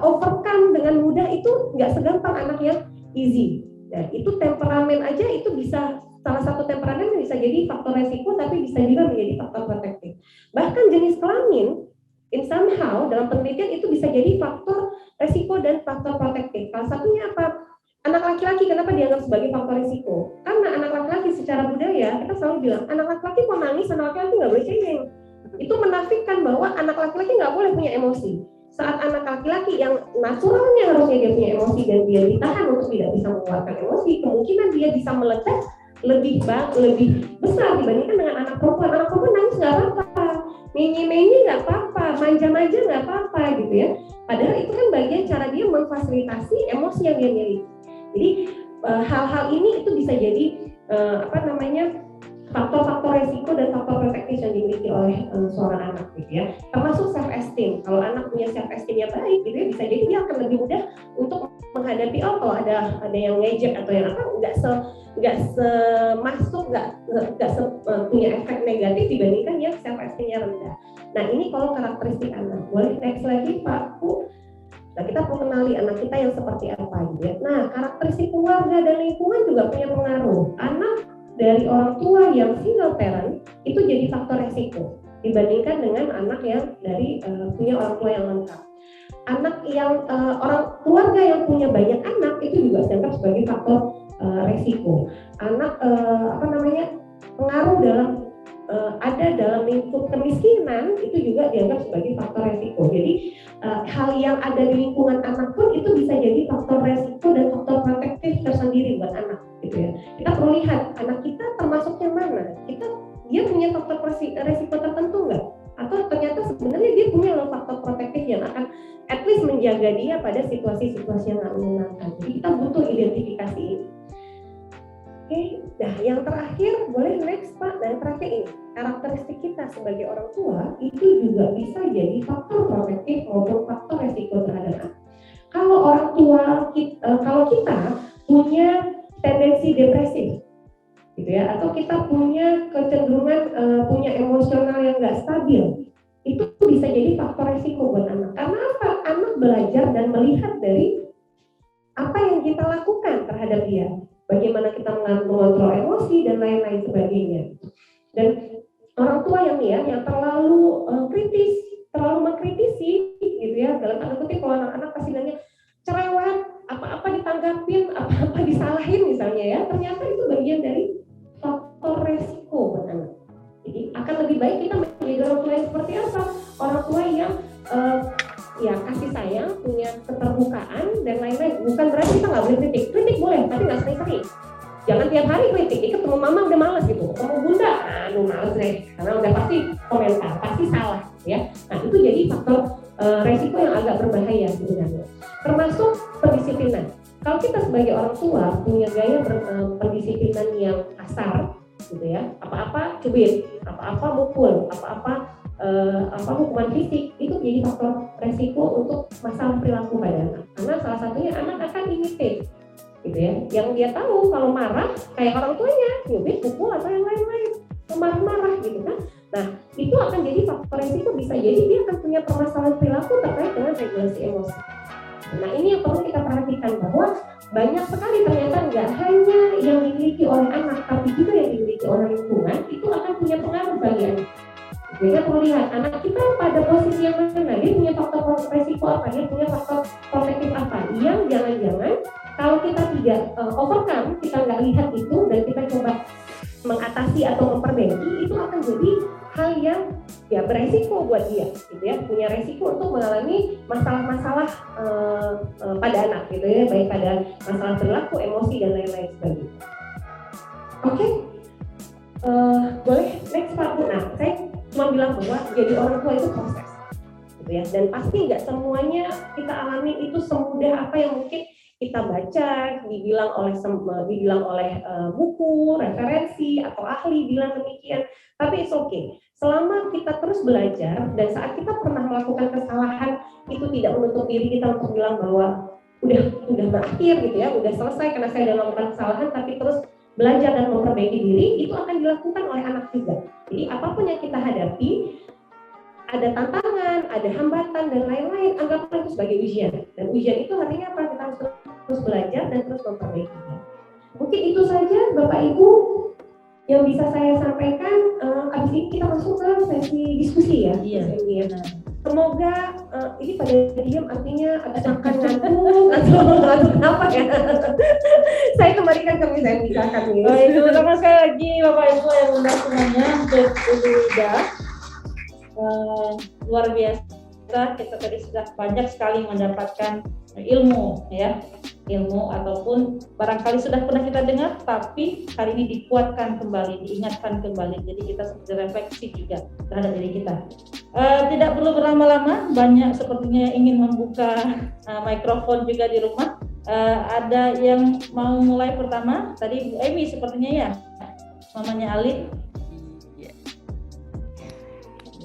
overcome dengan mudah itu nggak segampang anak yang easy. Nah, itu temperamen aja itu bisa, salah satu temperamen bisa jadi faktor resiko, tapi bisa juga menjadi faktor protektif. Bahkan jenis kelamin in somehow dalam penelitian itu bisa jadi faktor resiko dan faktor protektif. Salah satunya apa? Anak laki-laki kenapa dianggap sebagai faktor risiko? Karena anak laki-laki secara budaya kita selalu bilang anak laki-laki mau nangis, anak laki-laki nggak boleh cengeng. Itu menafikan bahwa anak laki-laki nggak boleh punya emosi. Saat anak laki-laki yang naturalnya harusnya dia punya emosi dan dia ditahan untuk tidak bisa mengeluarkan emosi, kemungkinan dia bisa meledak lebih besar dibandingkan dengan anak perempuan. Anak perempuan nangis nggak apa-apa, menye-menye nggak apa-apa, manja-manja nggak apa-apa gitu ya. Padahal itu kan bagian cara dia memfasilitasi emosi yang dia miliki. Jadi hal-hal ini itu bisa jadi faktor-faktor resiko dan faktor protektif yang dimiliki oleh seorang anak gitu ya. Termasuk self esteem. Kalau anak punya self esteemnya baik gitu ya, bisa jadi dia akan lebih mudah untuk menghadapi kalau ada yang ngejek atau yang nggak punya efek negatif dibandingkan yang self esteemnya rendah. Nah ini kalau karakteristik anak. Boleh next lagi Pak Bu. Nah kita perlu kenali anak kita yang seperti apa gitu ya. Nah karakteristik keluarga dan lingkungan juga punya pengaruh. Anak dari orang tua yang single parent itu jadi faktor resiko dibandingkan dengan anak yang dari punya orang tua yang lengkap. Anak yang orang keluarga yang punya banyak anak itu juga dianggap sebagai faktor resiko. Anak pengaruh dalam ada dalam lingkup kemiskinan itu juga dianggap sebagai faktor resiko. Jadi hal yang ada di lingkungan anak pun itu bisa jadi faktor resiko dan faktor protektif tersendiri buat anak gitu ya. Kita perlu lihat anak kita termasuk yang mana. Dia punya faktor resiko tertentu nggak? Atau ternyata sebenarnya dia punya faktor protektif yang akan at least menjaga dia pada situasi-situasi yang nggak menyenangkan. Jadi kita butuh identifikasi ini. Oke, nah yang terakhir boleh next Pak. Dan terakhir ini karakteristik kita sebagai orang tua itu juga bisa jadi faktor protektif maupun faktor resiko terhadap anak. Kalau orang tua kalau kita punya tendensi depresif, gitu ya, atau kita punya kecenderungan punya emosional yang nggak stabil, itu bisa jadi faktor resiko buat anak. Karena apa? Anak belajar dan melihat dari apa yang kita lakukan terhadap dia, bagaimana kita mengontrol emosi dan lain-lain sebagainya. Dan orang tua yang terlalu kritis, terlalu mengkritisi, gitu ya, dalam tanda kutip kalau anak-anak pasti bilangnya cerewet, apa-apa ditanggapin, apa-apa disalahin misalnya ya, ternyata itu bagian dari faktor resiko buat anak. Jadi akan lebih baik kita menjadi orang tua yang seperti apa? Orang tua yang kasih sayang, punya keterbukaan dan lain-lain. Bukan berarti kita nggak boleh kritik. Kritik boleh, tapi nggak sering-sering. Jangan tiap hari kritik. Ketemu mama udah males gitu. Ketemu bunda, aduh males deh. Karena udah pasti komentar, pasti salah, ya. Nah itu jadi faktor resiko yang agak berbahaya sebenarnya. Termasuk pendisiplinan. Kalau kita sebagai orang tua punya gaya pendisiplinan yang kasar, gitu ya, apa-apa cubit, apa-apa mukul, apa-apa hukuman fisik, itu jadi faktor resiko untuk masalah perilaku pada anak. Karena salah satunya anak akan imitate, gitu ya. Yang dia tahu kalau marah kayak orang tuanya, cubit, pukul atau yang lain-lain, marah-marah gitu kan. Nah itu akan jadi faktor resiko, bisa jadi dia akan punya permasalahan perilaku terkait dengan regulasi emosi. Nah ini yang perlu kita perhatikan, bahwa banyak sekali ternyata nggak hanya yang dimiliki oleh anak, tapi juga yang dimiliki oleh lingkungan itu akan punya pengaruh bagi anak. Kita perlu lihat anak kita pada posisi yang mana, dia punya faktor resiko apa, dia punya faktor protektif apa, yang jangan-jangan kalau kita tidak overcome, kita nggak lihat itu dan kita coba mengatasi atau memperbaiki, itu akan jadi hal yang ya beresiko buat dia, gitu ya, punya resiko untuk mengalami masalah-masalah pada anak, gitu ya, baik pada masalah perilaku, emosi dan lain-lain sebagainya. Oke, boleh next Pak Bu. Nah, saya cuma bilang bahwa jadi orang tua itu proses, gitu ya, dan pasti nggak semuanya kita alami itu semudah apa yang mungkin kita baca, dibilang oleh buku, referensi atau ahli bilang demikian. Tapi it's okay. Selama kita terus belajar dan saat kita pernah melakukan kesalahan, itu tidak menutup diri kita untuk bilang bahwa udah berakhir gitu ya, udah selesai karena saya sudah melakukan kesalahan, tapi terus belajar dan memperbaiki diri, itu akan dilakukan oleh anak juga. Jadi apapun yang kita hadapi, ada tantangan, ada hambatan dan lain-lain, anggaplah itu sebagai ujian. Dan ujian itu artinya apa? Kita harus terus belajar dan terus memperbaiki. Mungkin itu saja Bapak Ibu yang bisa saya sampaikan. Abis ini kita masuk ke sesi diskusi ya. Iya. Semoga ini pada diam artinya agak ngantuk atau kenapa ya? Saya kembalikan ke misalnya misalkan ini. Baik, terima sekali lagi Bapak Ibu yang undang semuanya untuk Ida. Luar biasa, kita tadi sudah banyak sekali mendapatkan ilmu ya, ilmu ataupun barangkali sudah pernah kita dengar tapi hari ini dikuatkan kembali, diingatkan kembali, jadi kita seperti refleksi juga terhadap diri kita. Tidak perlu berlama-lama, banyak sepertinya ingin membuka mikrofon juga di rumah. Ada yang mau mulai pertama, tadi Bu Emi sepertinya ya, mamanya Alin.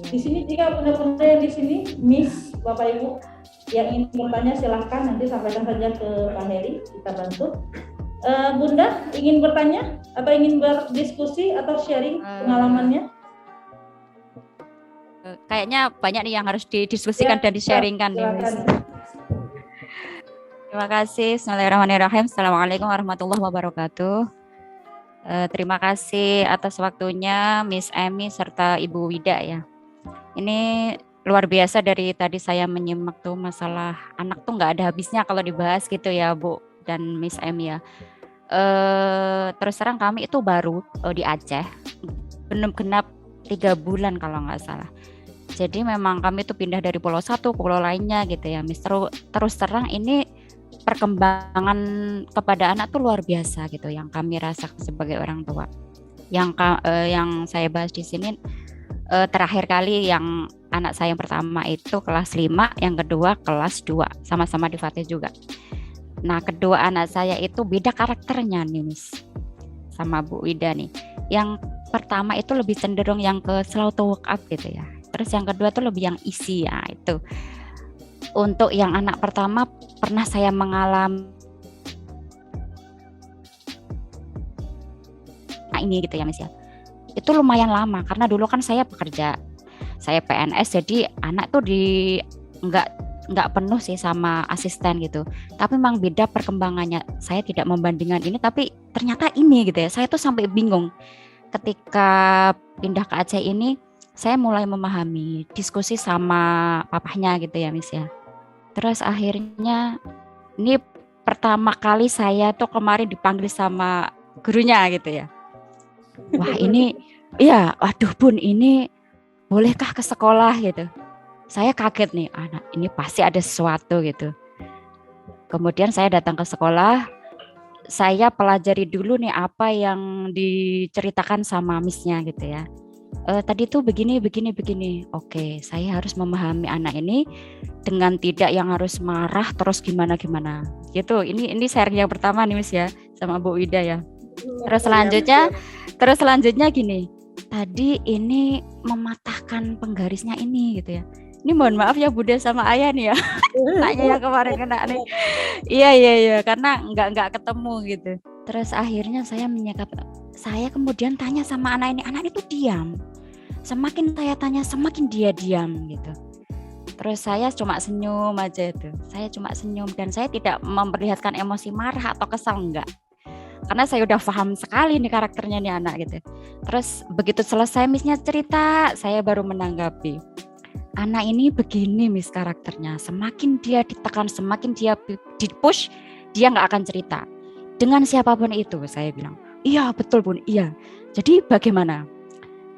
Di sini jika benar-benar yang di sini, Miss, Bapak Ibu yang ingin bertanya silahkan nanti sampaikan saja ke Pak Heri, kita bantu. Bunda ingin bertanya atau ingin berdiskusi atau sharing pengalamannya? Kayaknya banyak nih yang harus didiskusikan dan di-sharingkan nih, Miss. Terima kasih. Bismillahirrahmanirrahim. Assalamualaikum warahmatullahi wabarakatuh. Terima kasih atas waktunya Miss Emi serta Ibu Wida ya. Ini luar biasa, dari tadi saya menyimak tuh masalah anak tuh nggak ada habisnya kalau dibahas gitu ya Bu dan Miss Emi ya. Terus terang kami itu baru di Aceh, belum genap 3 bulan kalau nggak salah. Jadi memang kami itu pindah dari pulau satu ke pulau lainnya gitu ya, Miss. Terus terang ini perkembangan kepada anak tuh luar biasa gitu yang kami rasakan sebagai orang tua. Yang saya bahas di sini terakhir kali yang anak saya yang pertama itu kelas 5, yang kedua kelas 2, sama-sama di Fatih juga. Nah, kedua anak saya itu beda karakternya nih, Miss, sama Bu Wida nih. Yang pertama itu lebih cenderung yang ke slow to wake up gitu ya. Terus yang kedua tuh lebih yang isi ya itu. Untuk yang anak pertama pernah saya mengalami ini gitu ya, Miss ya. Itu lumayan lama karena dulu kan saya bekerja, saya PNS, jadi anak tuh nggak penuh sih sama asisten gitu. Tapi memang beda perkembangannya. Saya tidak membandingkan ini, tapi ternyata ini gitu ya. Saya tuh sampai bingung ketika pindah ke Aceh ini. Saya mulai memahami, diskusi sama papahnya gitu ya, Miss ya. Terus akhirnya ini pertama kali saya tuh kemarin dipanggil sama gurunya gitu ya. Wah ini, ya waduh Bun, ini bolehkah ke sekolah gitu. Saya kaget nih, anak ini pasti ada sesuatu gitu. Kemudian saya datang ke sekolah, saya pelajari dulu nih apa yang diceritakan sama Miss-nya gitu ya. Tadi tuh begini. Oke, saya harus memahami anak ini dengan tidak yang harus marah terus gimana. Gitu. Ini sharing yang pertama nih, Miss ya, sama Bu Wida ya. Terus selanjutnya gini. Tadi ini mematahkan penggarisnya ini gitu ya. Ini mohon maaf ya Bunda sama Ayah nih ya. Tanya yang kemarin kena nih. Iya, karena nggak ketemu gitu. Terus akhirnya saya kemudian tanya sama anak ini tuh diam. Semakin saya tanya, semakin dia diam gitu. Terus saya cuma senyum aja itu. Saya cuma senyum dan saya tidak memperlihatkan emosi marah atau kesal, enggak. Karena saya udah paham sekali nih karakternya nih anak gitu. Terus begitu selesai Miss-nya cerita, saya baru menanggapi. Anak ini begini Miss karakternya. Semakin dia ditekan, semakin dia di-push, dia nggak akan cerita. Dengan siapapun itu, saya bilang. Iya betul Bun, iya. Jadi bagaimana?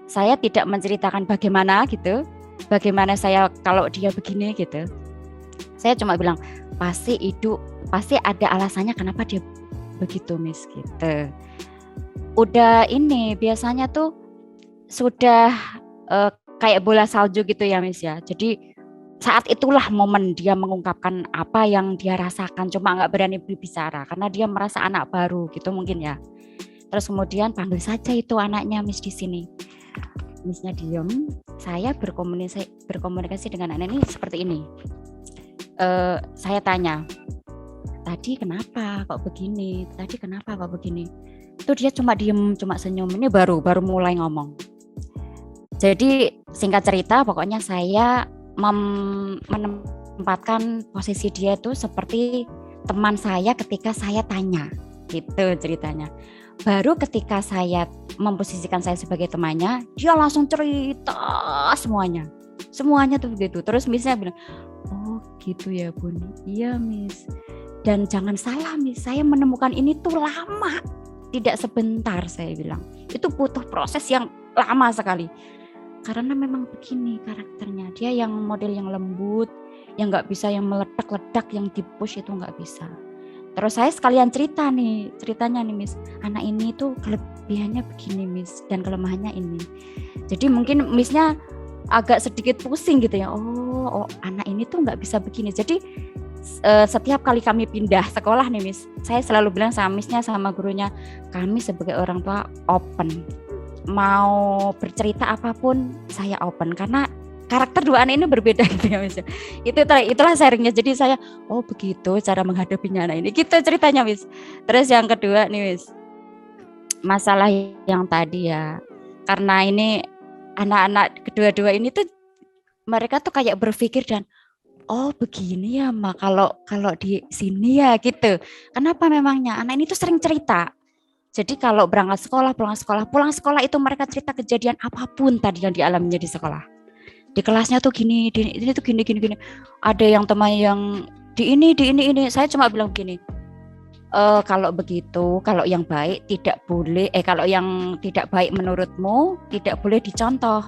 Saya tidak menceritakan bagaimana gitu. Bagaimana saya kalau dia begini gitu. Saya cuma bilang, pasti ada alasannya kenapa dia begitu Miss gitu. Udah ini biasanya tuh sudah kayak bola salju gitu ya Miss ya. Jadi saat itulah momen dia mengungkapkan apa yang dia rasakan, cuma nggak berani berbicara karena dia merasa anak baru gitu mungkin ya. Terus kemudian panggil saja itu anaknya Miss di sini. Miss-nya diem, saya berkomunikasi dengan anak ini seperti ini. Saya tanya, tadi kenapa kok begini? Itu dia cuma diem, cuma senyum. Ini baru mulai ngomong. Jadi singkat cerita, pokoknya saya menempatkan posisi dia itu seperti teman saya ketika saya tanya, gitu ceritanya. Baru ketika saya memposisikan saya sebagai temannya, dia langsung cerita semuanya tuh begitu. Terus Miss-nya bilang, oh gitu ya Bun, iya Miss. Dan jangan salah Miss, saya menemukan ini tuh lama, tidak sebentar saya bilang. Itu butuh proses yang lama sekali. Karena memang begini karakternya, dia yang model yang lembut, yang nggak bisa yang meledak-ledak, yang di-push itu nggak bisa. Terus saya sekalian ceritanya nih Miss, anak ini tuh kelebihannya begini Miss, dan kelemahannya ini. Jadi mungkin Miss-nya agak sedikit pusing gitu ya, oh anak ini tuh nggak bisa begini. Jadi setiap kali kami pindah sekolah nih Miss, saya selalu bilang sama Miss-nya sama gurunya, kami sebagai orang tua open. Mau bercerita apapun saya open, karena karakter dua anak ini berbeda gitu ya Miss. Itulah sharingnya. Jadi saya oh begitu cara menghadapinya anak ini. Gitu ceritanya Miss. Terus yang kedua nih Miss. Masalah yang tadi ya. Karena ini anak-anak kedua-dua ini tuh mereka tuh kayak berpikir dan oh begini ya Ma kalau di sini ya gitu. Kenapa memangnya anak ini tuh sering cerita. Jadi kalau berangkat sekolah, pulang sekolah itu mereka cerita kejadian apapun tadi yang dialaminya di sekolah. Di kelasnya tuh gini, ini tuh gini. Ada yang teman yang di ini. Saya cuma bilang begini, kalau begitu, kalau yang baik tidak boleh, kalau yang tidak baik menurutmu tidak boleh dicontoh.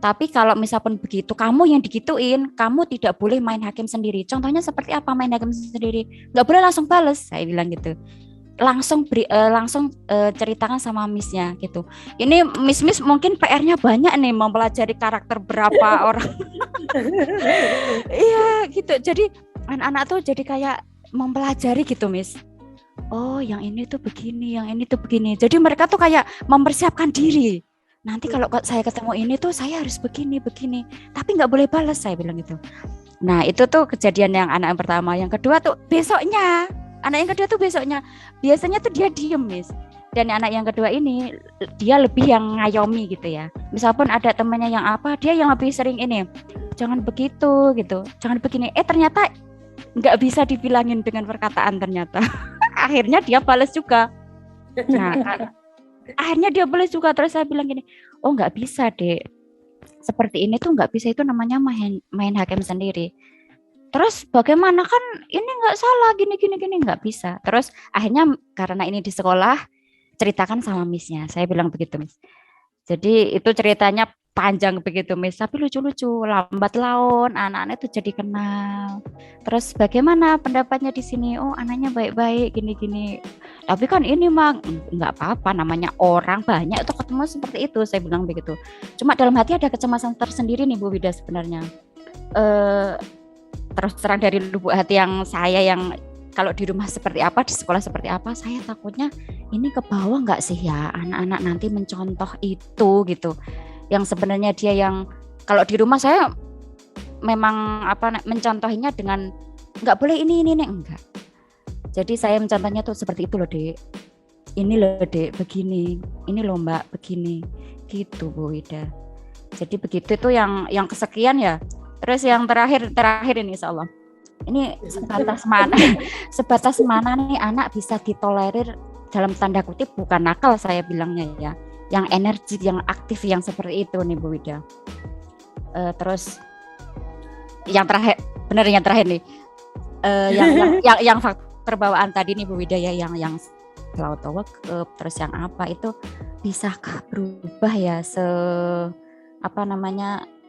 Tapi kalau misalkan begitu, kamu yang digituin, kamu tidak boleh main hakim sendiri. Contohnya seperti apa main hakim sendiri? Nggak boleh langsung bales, saya bilang gitu. Langsung ceritakan sama Miss-nya gitu. Ini Miss mungkin PR-nya banyak nih mempelajari karakter berapa orang. Iya gitu. Jadi anak-anak tuh jadi kayak mempelajari gitu Miss. Oh yang ini tuh begini, yang ini tuh begini. Jadi mereka tuh kayak mempersiapkan diri. Nanti kalau saya ketemu ini tuh saya harus begini. Tapi nggak boleh balas saya bilang gitu. Nah itu tuh kejadian yang anak yang pertama. Yang kedua tuh besoknya. Anak yang kedua tuh besoknya biasanya tuh dia diem Miss. Dan anak yang kedua ini dia lebih yang ngayomi gitu ya. Misalpun ada temannya yang apa, dia yang lebih sering ini. Jangan begitu gitu. Jangan begini. Ternyata nggak bisa dibilangin dengan perkataan ternyata. Akhirnya dia balas juga. Nah, akhirnya dia balas juga. Terus saya bilang gini, oh nggak bisa Dek. Seperti ini tuh nggak bisa, itu namanya main hakim sendiri. Terus bagaimana kan ini nggak salah gini nggak bisa. Terus akhirnya karena ini di sekolah ceritakan sama Miss-nya. Saya bilang begitu Miss. Jadi itu ceritanya panjang begitu Miss. Tapi lucu-lucu, lambat laun anak-anak itu jadi kenal. Terus bagaimana pendapatnya di sini? Oh anaknya baik-baik gini. Tapi kan ini mah nggak apa-apa. Namanya orang banyak itu ketemu seperti itu. Saya bilang begitu. Cuma dalam hati ada kecemasan tersendiri nih Bu Wida sebenarnya. Terus terang dari lubuk hati yang saya yang kalau di rumah seperti apa, di sekolah seperti apa, saya takutnya ini ke bawah nggak sih ya anak-anak nanti mencontoh itu gitu. Yang sebenarnya dia yang kalau di rumah saya memang mencontohinya dengan nggak boleh ini enggak. Jadi saya mencontohnya tuh seperti itu loh Dek. Ini loh Dek begini, ini loh Mbak begini, gitu Bu Wida. Jadi begitu itu yang kesekian ya. Terus yang terakhir ini insya Allah. Ini sebatas mana nih anak bisa ditolerir dalam tanda kutip bukan nakal saya bilangnya ya. Yang energi, yang aktif, yang seperti itu nih Bu Wida. Terus yang terakhir nih. Yang faktor bawaan tadi nih Bu Wida ya, yang selalu tawakuf, terus yang apa itu bisakah berubah ya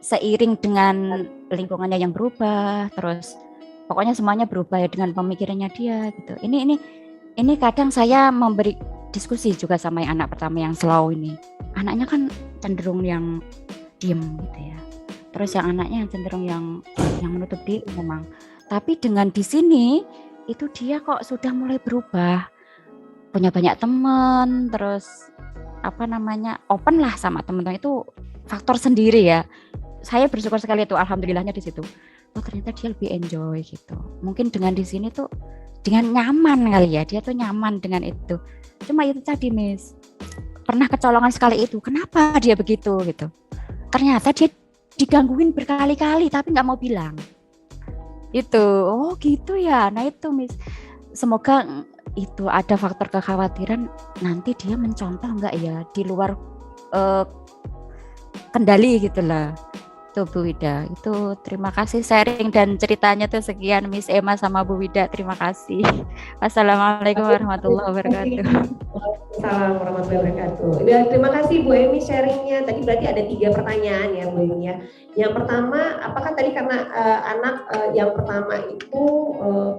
seiring dengan lingkungannya yang berubah, terus pokoknya semuanya berubah ya dengan pemikirannya dia gitu. Ini kadang saya memberi diskusi juga sama yang anak pertama yang slow ini. Anaknya kan cenderung yang diem gitu ya. Terus yang anaknya yang cenderung yang menutup diri memang. Tapi dengan di sini itu dia kok sudah mulai berubah. Punya banyak teman, terus open lah sama teman-teman, itu faktor sendiri ya. Saya bersyukur sekali itu, alhamdulillahnya di situ. Oh ternyata dia lebih enjoy gitu. Mungkin dengan di sini tuh dengan nyaman kali ya, dia tuh nyaman dengan itu. Cuma itu tadi Miss, pernah kecolongan sekali itu. Kenapa dia begitu gitu? Ternyata dia digangguin berkali-kali tapi nggak mau bilang. Itu, oh gitu ya. Nah itu Miss, semoga itu ada faktor kekhawatiran nanti dia mencontoh nggak ya di luar kendali gitulah. Tuh Bu Wida, itu terima kasih sharing dan ceritanya tuh sekian Miss Emma sama Bu Wida, terima kasih. Wassalamualaikum warahmatullahi wabarakatuh. Waalaikumsalam warahmatullahi wabarakatuh. Ya, terima kasih Bu Emi sharingnya. Tadi berarti ada 3 pertanyaan ya Bu Emi ya. Yang pertama, apakah tadi karena anak yang pertama itu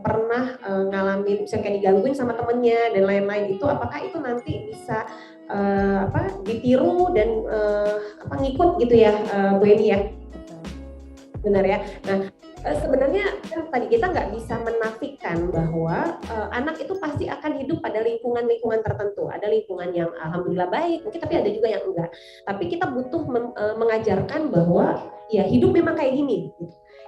pernah ngalamin misalnya digangguin sama temennya dan lain-lain itu, apakah itu nanti bisa ditiru dan ngikut gitu ya Bu Emi ya? Benar ya. Nah, sebenarnya kan tadi kita nggak bisa menafikan bahwa anak itu pasti akan hidup pada lingkungan tertentu. Ada lingkungan yang alhamdulillah baik, mungkin tapi ada juga yang enggak. Tapi kita butuh mengajarkan bahwa ya hidup memang kayak gini.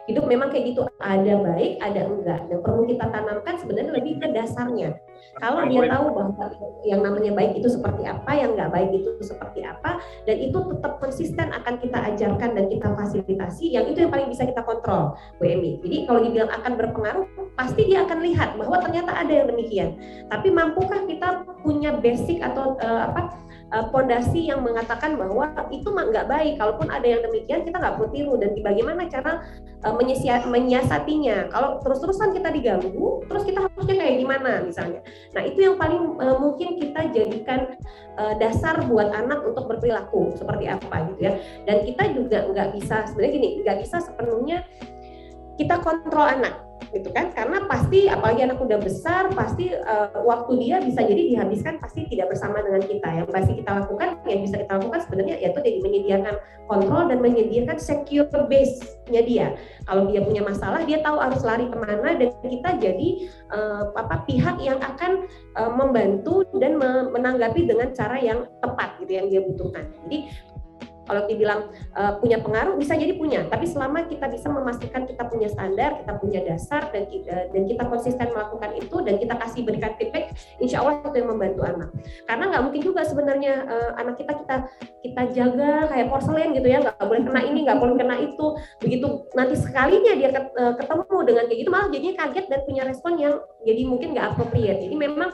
Hidup memang kayak gitu, ada baik, ada enggak. Dan perlu kita tanamkan sebenarnya lebih ke dasarnya. Kalau dia tahu bahwa yang namanya baik itu seperti apa, yang enggak baik itu seperti apa, dan itu tetap konsisten akan kita ajarkan dan kita fasilitasi, yang itu yang paling bisa kita kontrol, Bu Emi. Jadi kalau dibilang akan berpengaruh, pasti dia akan lihat bahwa ternyata ada yang demikian. Tapi mampukah kita punya basic atau pondasi yang mengatakan bahwa itu mah nggak baik, kalaupun ada yang demikian kita nggak perlu tiru, dan bagaimana cara menyiasatinya. Kalau terus-terusan kita diganggu, terus kita harusnya kayak gimana misalnya. Nah itu yang paling mungkin kita jadikan dasar buat anak untuk berperilaku seperti apa gitu ya. Dan kita juga nggak bisa, sebenarnya gini, nggak bisa sepenuhnya kita kontrol anak gitu kan, karena pasti apalagi anak udah besar pasti waktu dia bisa jadi dihabiskan pasti tidak bersama dengan kita. Yang pasti kita lakukan, yang bisa kita lakukan sebenarnya yaitu menyediakan kontrol dan menyediakan secure base-nya dia. Kalau dia punya masalah dia tahu harus lari kemana, dan kita jadi pihak yang akan membantu dan menanggapi dengan cara yang tepat gitu yang dia butuhkan. Jadi kalau dibilang punya pengaruh, bisa jadi punya, tapi selama kita bisa memastikan kita punya standar, kita punya dasar, dan kita konsisten melakukan itu, dan kita berikan feedback, insya Allah itu yang membantu anak. Karena nggak mungkin juga sebenarnya anak kita jaga kayak porselen gitu ya, nggak boleh kena ini, nggak boleh kena itu. Begitu nanti sekalinya dia ketemu dengan kayak gitu, malah jadinya kaget dan punya respon yang jadi mungkin nggak appropriate. Jadi memang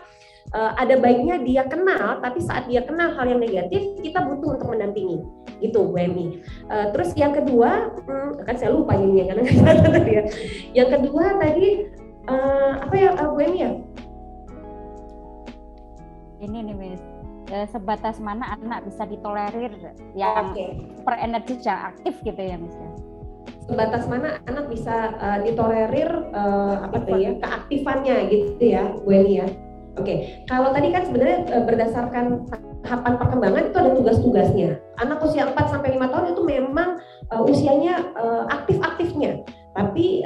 ada baiknya dia kenal, tapi saat dia kenal hal yang negatif, kita butuh untuk mendampingi, gitu Bu Emi. Terus yang kedua, kan saya lupa ini karena tadi ya. Yang kedua tadi apa ya Bu Emi ya? Ini nih Miss, sebatas mana anak bisa ditolerir yang super energi yang aktif gitu ya Miss? Sebatas mana anak bisa ditolerir keaktifannya gitu ya Bu Emi ya? Oke, kalau tadi kan sebenarnya berdasarkan tahapan perkembangan itu ada tugas-tugasnya. Anak usia 4-5 tahun itu memang usianya aktif-aktifnya. Tapi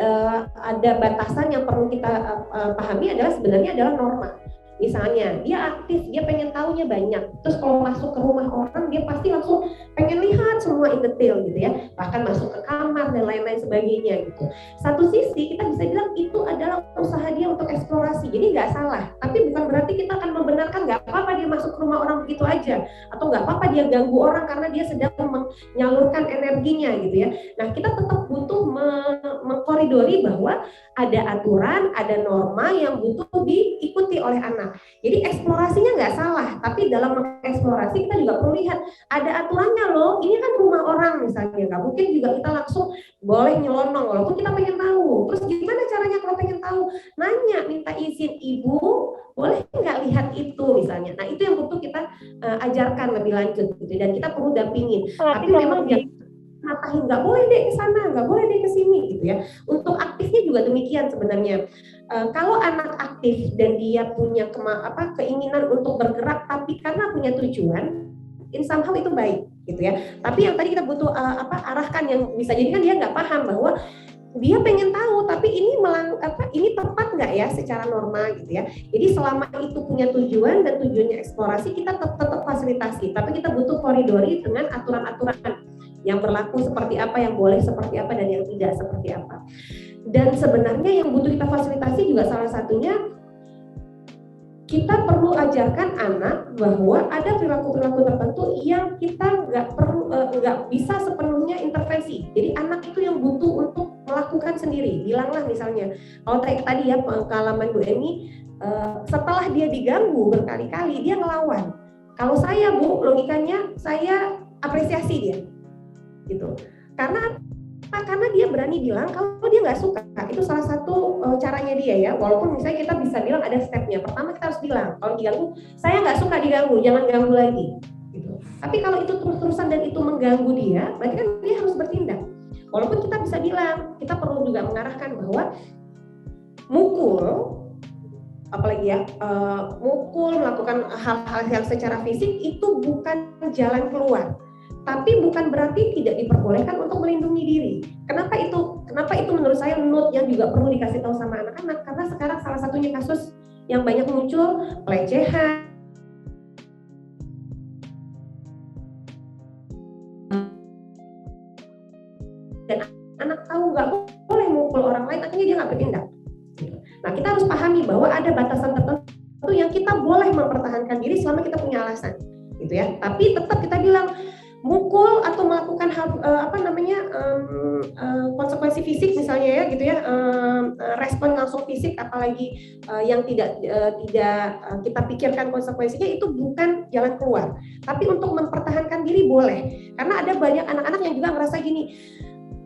ada batasan yang perlu kita pahami adalah sebenarnya adalah norma. Misalnya dia aktif, dia pengen tahunya banyak. Terus kalau masuk ke rumah orang dia pasti langsung pengen lihat semua in detail gitu ya. Bahkan masuk ke kamar dan lain-lain sebagainya gitu. Satu sisi kita bisa bilang itu adalah usaha dia untuk eksplorasi. Jadi nggak salah. Tapi bukan berarti kita akan membenarkan nggak apa-apa dia masuk ke rumah orang begitu aja. Atau nggak apa-apa dia ganggu orang karena dia sedang menyalurkan energinya gitu ya. Nah kita tetap butuh mengkoridori bahwa ada aturan, ada norma yang butuh diikuti oleh anak. Jadi eksplorasinya nggak salah, tapi dalam mengeksplorasi kita juga perlu lihat ada aturannya loh. Ini kan rumah orang misalnya, nggak mungkin juga kita langsung boleh nyelonong walaupun kita pengen tahu. Terus gimana caranya kalau pengen tahu? Nanya, minta izin ibu, boleh nggak lihat itu misalnya. Nah itu yang butuh kita ajarkan lebih lanjut gitu, dan kita perlu dampingin. Tapi memang matahin nggak boleh deh ke sana, nggak boleh deh ke sini gitu ya. Untuk aktifnya juga demikian sebenarnya. Kalau anak aktif dan dia punya keinginan untuk bergerak, tapi karena punya tujuan, in somehow itu baik gitu ya. Tapi yang tadi kita butuh arahkan, yang bisa jadi kan dia nggak paham bahwa dia pengen tahu, tapi ini ini tepat nggak ya secara norma gitu ya. Jadi selama itu punya tujuan dan tujuannya eksplorasi, kita tetap fasilitasi, tapi kita butuh koridori dengan aturan-aturan yang berlaku seperti apa, yang boleh seperti apa, dan yang tidak seperti apa. Dan sebenarnya yang butuh kita fasilitasi juga salah satunya kita perlu ajarkan anak bahwa ada perilaku-perilaku tertentu yang kita nggak bisa sepenuhnya intervensi. Jadi anak itu yang butuh untuk melakukan sendiri. Bilanglah misalnya, kalau tadi ya pengalaman Bu Emi, setelah dia diganggu berkali-kali dia ngelawan. Kalau saya Bu, logikanya saya apresiasi dia. Gitu. Karena dia berani bilang kalau dia nggak suka. Itu salah satu caranya dia ya. Walaupun misalnya kita bisa bilang ada stepnya. Pertama kita harus bilang kalau diganggu, saya nggak suka diganggu, jangan ganggu lagi. Gitu. Tapi kalau itu terus-terusan dan itu mengganggu dia, berarti kan dia harus bertindak. Walaupun kita bisa bilang, kita perlu juga mengarahkan bahwa mukul, apalagi ya mukul, melakukan hal-hal yang secara fisik itu bukan jalan keluar. Tapi bukan berarti tidak diperbolehkan untuk melindungi diri. Kenapa itu menurut saya note yang juga perlu dikasih tahu sama anak-anak, karena sekarang salah satunya kasus yang banyak muncul pelecehan, anak tahu nggak boleh mukul orang lain, akhirnya dia nggak bertindak. Nah, kita harus pahami bahwa ada batasan tertentu yang kita boleh mempertahankan diri selama kita punya alasan, gitu ya. Tapi tetap kita bilang mukul atau melakukan hal konsekuensi fisik misalnya ya, gitu ya, respon langsung fisik, apalagi yang tidak kita pikirkan konsekuensinya, itu bukan jalan keluar. Tapi untuk mempertahankan diri boleh, karena ada banyak anak-anak yang juga ngerasa gini,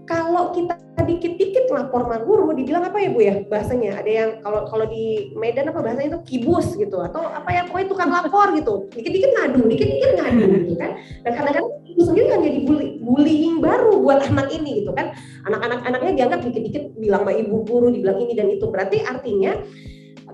kalau kita dikit-dikit lapor sama guru, dibilang apa ya Bu ya bahasanya? Ada yang kalau di Medan apa bahasanya itu kibus gitu, atau apa ya, pokoknya tukang lapor gitu. Dikit-dikit ngadu gitu kan. Dan kadang-kadang itu sendiri kan jadi bullying baru buat anak ini gitu kan. Anak-anaknya dianggap dikit-dikit bilang sama ibu guru, dibilang ini dan itu. Berarti artinya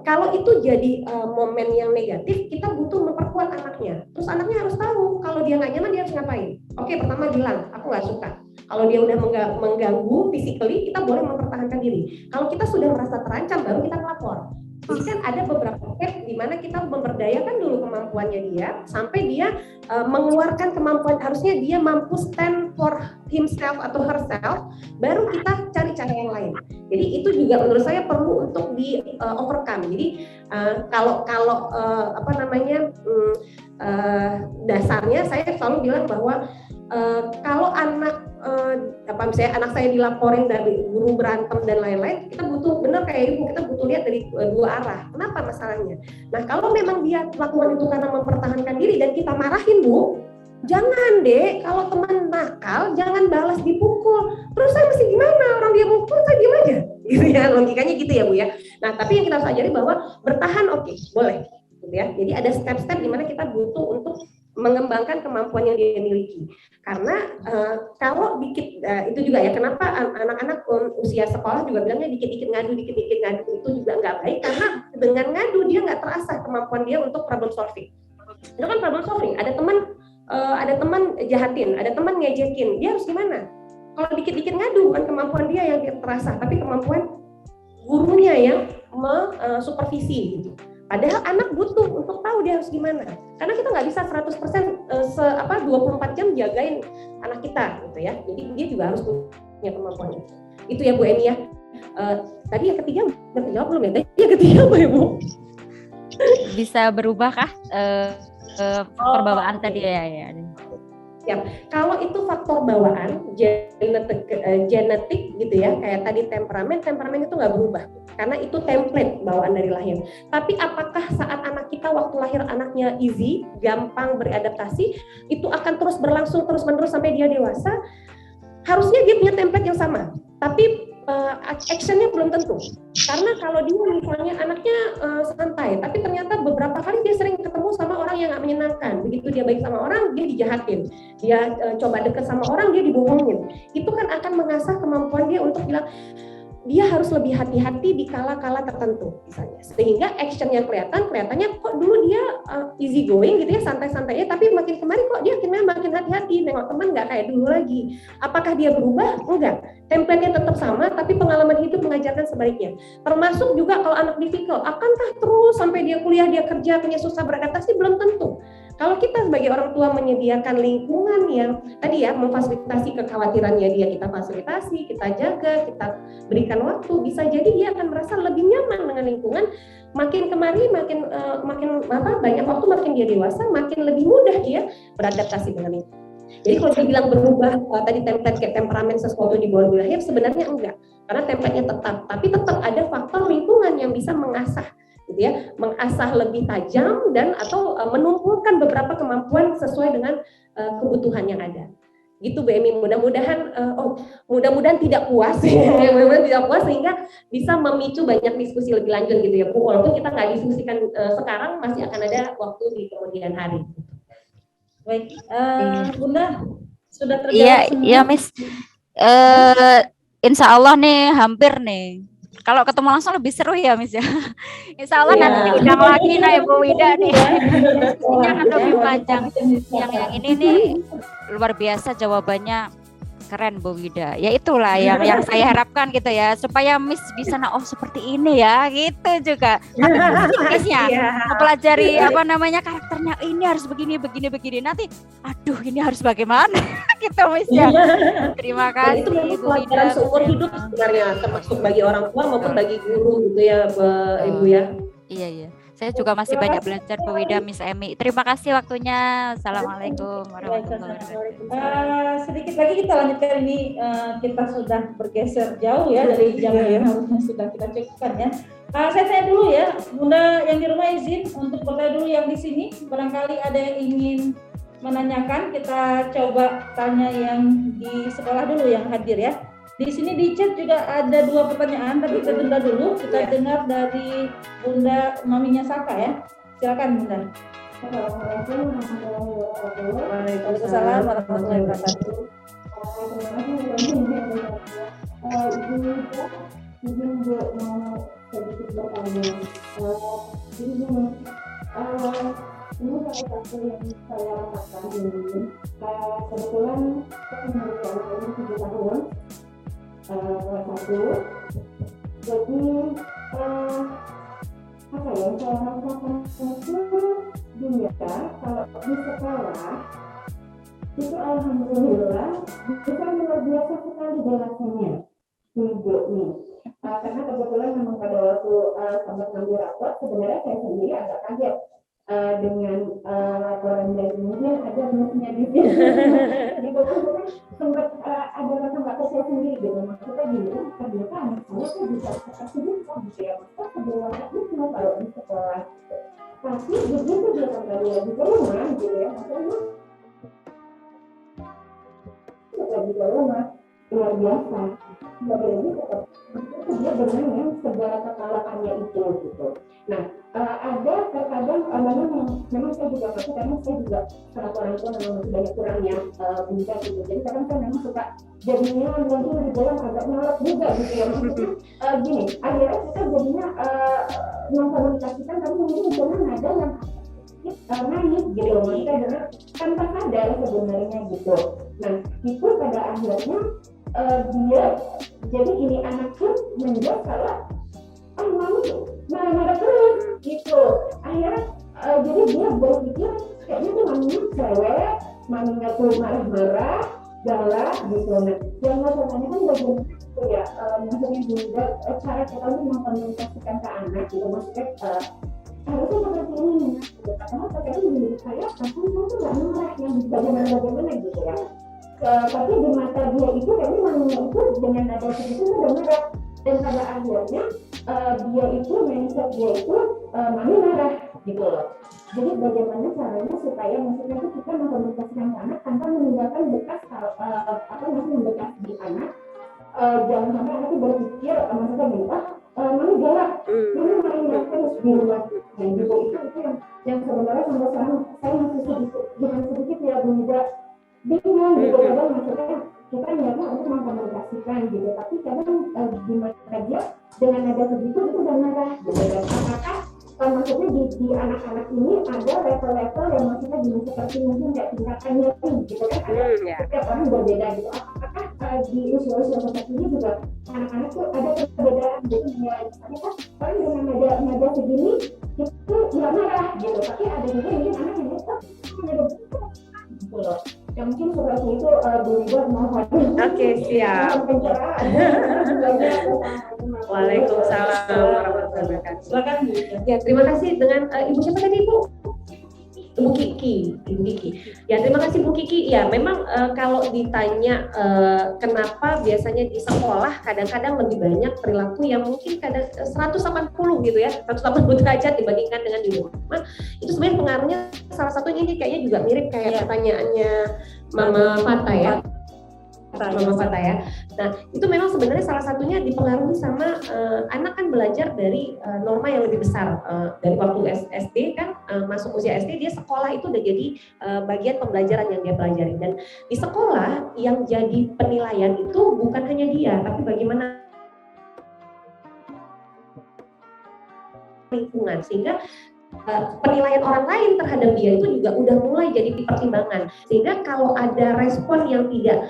kalau itu jadi momen yang negatif, kita butuh memperkuat anaknya. Terus anaknya harus tahu kalau dia nggak nyaman dia harus ngapain. Oke, pertama bilang, aku nggak suka. Kalau dia udah mengganggu physically, kita boleh mempertahankan diri. Kalau kita sudah merasa terancam, baru kita melapor. Jadi kan ada beberapa step di mana kita memberdayakan dulu kemampuannya dia, sampai dia mengeluarkan kemampuan, harusnya dia mampu stand for himself atau herself, baru kita cari cara yang lain. Jadi itu juga menurut saya perlu untuk di overcome. Jadi dasarnya saya selalu bilang bahwa kalau misalnya anak saya dilaporin dari guru berantem dan lain-lain, kita butuh, benar kayak ibu, kita butuh lihat dari dua arah. Kenapa masalahnya? Nah, kalau memang dia lakukan itu karena mempertahankan diri dan kita marahin Bu, jangan deh, kalau teman nakal jangan balas dipukul. Terus saya mesti gimana? Orang dia mukul saya diam aja. Gitu ya, logikanya gitu ya Bu ya. Nah, tapi yang kita harus ajari bahwa bertahan oke, boleh. Gitu ya. Jadi ada step-step di mana kita butuh untuk mengembangkan kemampuan yang dia miliki. Karena kalau itu juga ya, kenapa anak-anak usia sekolah juga bilangnya dikit-dikit ngadu itu juga nggak baik, karena dengan ngadu dia nggak terasah kemampuan dia untuk problem solving. Itu kan problem solving, ada teman jahatin, ada teman ngejekin, dia harus gimana? Kalau dikit-dikit ngadu bukan kemampuan dia yang terasah, tapi kemampuan gurunya yang supervisi gitu. Padahal anak butuh untuk tahu dia harus gimana. Karena kita nggak bisa 100% 24 jam jagain anak kita gitu ya. Jadi dia juga harus punya kemampuan itu. Itu ya Bu Eni ya. Tadi yang ketiga udah dijawab belum ya? Yang ketiga apa ya Bu? Bisa berubah kah perbawaan tadi ya? Ya, kalau itu faktor bawaan, genetik gitu ya, kayak tadi temperamen itu nggak berubah, karena itu template bawaan dari lahir. Tapi apakah saat anak kita waktu lahir anaknya easy, gampang beradaptasi, itu akan terus berlangsung terus-menerus sampai dia dewasa? Harusnya dia punya template yang sama, tapi actionnya belum tentu. Karena kalau dia misalnya anaknya santai, tapi ternyata beberapa kali dia sering ketemu sama orang yang nggak menyenangkan. Begitu dia baik sama orang, dia dijahatin. Dia coba deket sama orang, dia dibohongin. Itu kan akan mengasah kemampuan dia untuk bilang, dia harus lebih hati-hati di kala-kala tertentu misalnya. Sehingga action yang kelihatannya kok dulu dia easy going gitu ya, santai-santai, tapi makin kemarin kok dia akhirnya makin hati-hati, nengok teman nggak kayak dulu lagi. Apakah dia berubah? Enggak. Template-nya tetap sama, tapi pengalaman hidup mengajarkan sebaliknya. Termasuk juga kalau anak difficult, akankah terus sampai dia kuliah, dia kerja, punya susah beradaptasi? Belum tentu. Kalau kita sebagai orang tua menyediakan lingkungan yang tadi ya memfasilitasi kekhawatirannya dia, kita fasilitasi, kita jaga, kita berikan waktu, bisa jadi dia akan merasa lebih nyaman dengan lingkungan. Makin kemari, makin banyak waktu, makin dia dewasa, makin lebih mudah dia beradaptasi dengan lingkungan. Jadi kalau dia bilang berubah tadi template kayak temperamen sesuatu di bawah lahir, sebenarnya enggak, karena template-nya tetap, tapi tetap ada faktor lingkungan yang bisa mengasah gitu ya, mengasah lebih tajam dan atau menumpukan beberapa kemampuan sesuai dengan kebutuhan yang ada. Gitu Bu Emi, mudah-mudahan tidak puas, mudah-mudahan tidak puas sehingga bisa memicu banyak diskusi lebih lanjut gitu ya Bu. Walaupun kita nggak diskusikan sekarang, masih akan ada waktu di kemudian hari. Baik, Bunda sudah terjawab semua. Iya Miss. Insya Allah nih hampir nih. Kalau ketemu langsung lebih seru ya Miss ya. Insya Allah nanti diundang lagi Ibu Wida nih. Diskusinya akan lebih panjang. Yang ini nih luar biasa jawabannya Keren Bu Wida. Ya itulah yang saya harapkan gitu ya, supaya Miss di sana oh seperti ini ya, gitu juga. Tapi psikisnya Iya. mempelajari apa namanya karakternya ini harus begini begini begini. Nanti aduh ini harus bagaimana gitu Miss ya. Terima Dan kasih itu memang Bu Wida. pelajaran seumur hidup sebenarnya, termasuk bagi orang tua maupun bagi guru gitu ya, Ibu ya. Iya iya. Saya juga masih banyak belajar Bu Wida, Miss Emi. Terima kasih waktunya. Assalamualaikum warahmatullahi wabarakatuh. Sedikit lagi kita lanjutkan ini, kita sudah bergeser jauh ya dari jam yang harusnya sudah kita cukupkan ya. Saya tanya dulu ya, Bunda yang di rumah izin untuk bertanya dulu yang di sini. Barangkali ada yang ingin menanyakan, kita coba tanya yang di sekolah dulu yang hadir ya. Di sini di chat juga ada 2 pertanyaan, tapi kita tunda dulu. Kita dengar dari Bunda maminya Saka ya. Silakan Bunda. Assalamualaikum warahmatullahi wabarakatuh. Waalaikumsalam warahmatullahi wabarakatuh. Izin mau sedikit bertanya. Jadi gini, ini salah satu yang saya rasakan dulu. Kebetulan saya memiliki anak umur 7 tahun. Kelas 1. Jadi apa ya, saya rasakan itu dunia kalau di sekolah itu alhamdulillah bisa luar biasa sekali belasannya ibu nih. Karena kebetulan memang pada waktu sempat ngambil rapor, sebenarnya saya sendiri agak kaget dengan laporan dari mungkin ada minusnya di sini. Jadi kebetulan sempat ada rasa nggak percaya sendiri gitu. Maksudnya gini, ternyata anak saya tuh bisa seperti itu gitu ya. Maksudnya sebenarnya itu cuma kalau di sekolah. Tapi begitu dia kembali lagi ke rumah gitu ya, maksudnya lagi ke rumah luar biasa. Lagi tetap dia dengan yang segala kekalahannya itu gitu. Nah, ada terkadang memang saya juga masih karena saya juga selaku orang tua memang masih banyak kurangnya bisa gitu. Jadi kadang saya memang suka jadinya mungkin di dalam agak nyolot juga gitu ya. Maksudnya gini, akhirnya kita jadinya mengkomunikasikan tapi mungkin jangan ada yang nangis gitu, maksudnya dengan tanpa sadar sebenarnya gitu. Nah, itu pada akhirnya dia jadi ini anak pun menjawab kalau mami marah-marah terus gitu. Akhirnya jadi dia berpikir kayaknya tuh maminya cewek, maminya tuh marah-marah, galak gitu. Nah, yang masalahnya kan bagaimana itu ya, maksudnya juga cara kita tuh mengkomunikasikan ke anak gitu, maksudnya harusnya seperti ini. Karena terkadang menurut saya aku tuh nggak marah yang bagaimana gitu ya. Tapi di mata dia itu kayaknya maminya itu dengan nada segitu udah marah, dan pada akhirnya dia itu mindset dia itu mami marah gitu loh. Jadi bagaimana caranya supaya maksudnya itu kita mengkomunikasikan ke anak tanpa meninggalkan bekas membekas di anak. Jangan sampai anak itu berpikir maksudnya gini, mami galak, mami main terus di rumah. Nah juga itu yang sebenarnya sampai sekarang saya masih sedikit ya bunda bingung gitu. Kadang maksudnya kita niatnya untuk mengkomunikasikan gitu, tapi kadang di mata dia dengan nada segitu itu udah marah gitu. Dan apakah maksudnya di anak-anak ini ada level-level yang maksudnya gini seperti mungkin kayak tingkatannya gitu kan, setiap orang berbeda gitu. Apakah di usia-usia seperti ini juga anak-anak tuh ada perbedaan gitu nilai? Misalnya kan paling dengan nada segini itu nggak marah gitu, tapi ada juga mungkin anak yang itu nada gitu loh. Yang mungkin seperti itu Bu Ida mohon. Oke, siap. Waalaikumsalam warahmatullahi wabarakatuh. Silakan Bu. Ya, terima kasih dengan Ibu siapa tadi Bu? Ibu Kiki. Ya, terima kasih Bu Kiki. Ya, memang kalau ditanya kenapa biasanya di sekolah kadang-kadang lebih banyak perilaku yang mungkin kadang 180 gitu ya, 180 derajat dibandingkan dengan di rumah. Itu sebenarnya pengaruhnya salah satunya ini kayaknya juga mirip kayak pertanyaannya Mama Fata ya. Mama Fata ya. Nah, itu memang sebenarnya salah satunya dipengaruhi sama anak kan belajar dari norma yang lebih besar. Dari waktu SD kan masuk usia SD dia sekolah itu udah jadi bagian pembelajaran yang dia pelajari, dan di sekolah yang jadi penilaian itu bukan hanya dia, tapi bagaimana lingkungan, sehingga penilaian orang lain terhadap dia itu juga udah mulai jadi pertimbangan. Sehingga kalau ada respon yang tidak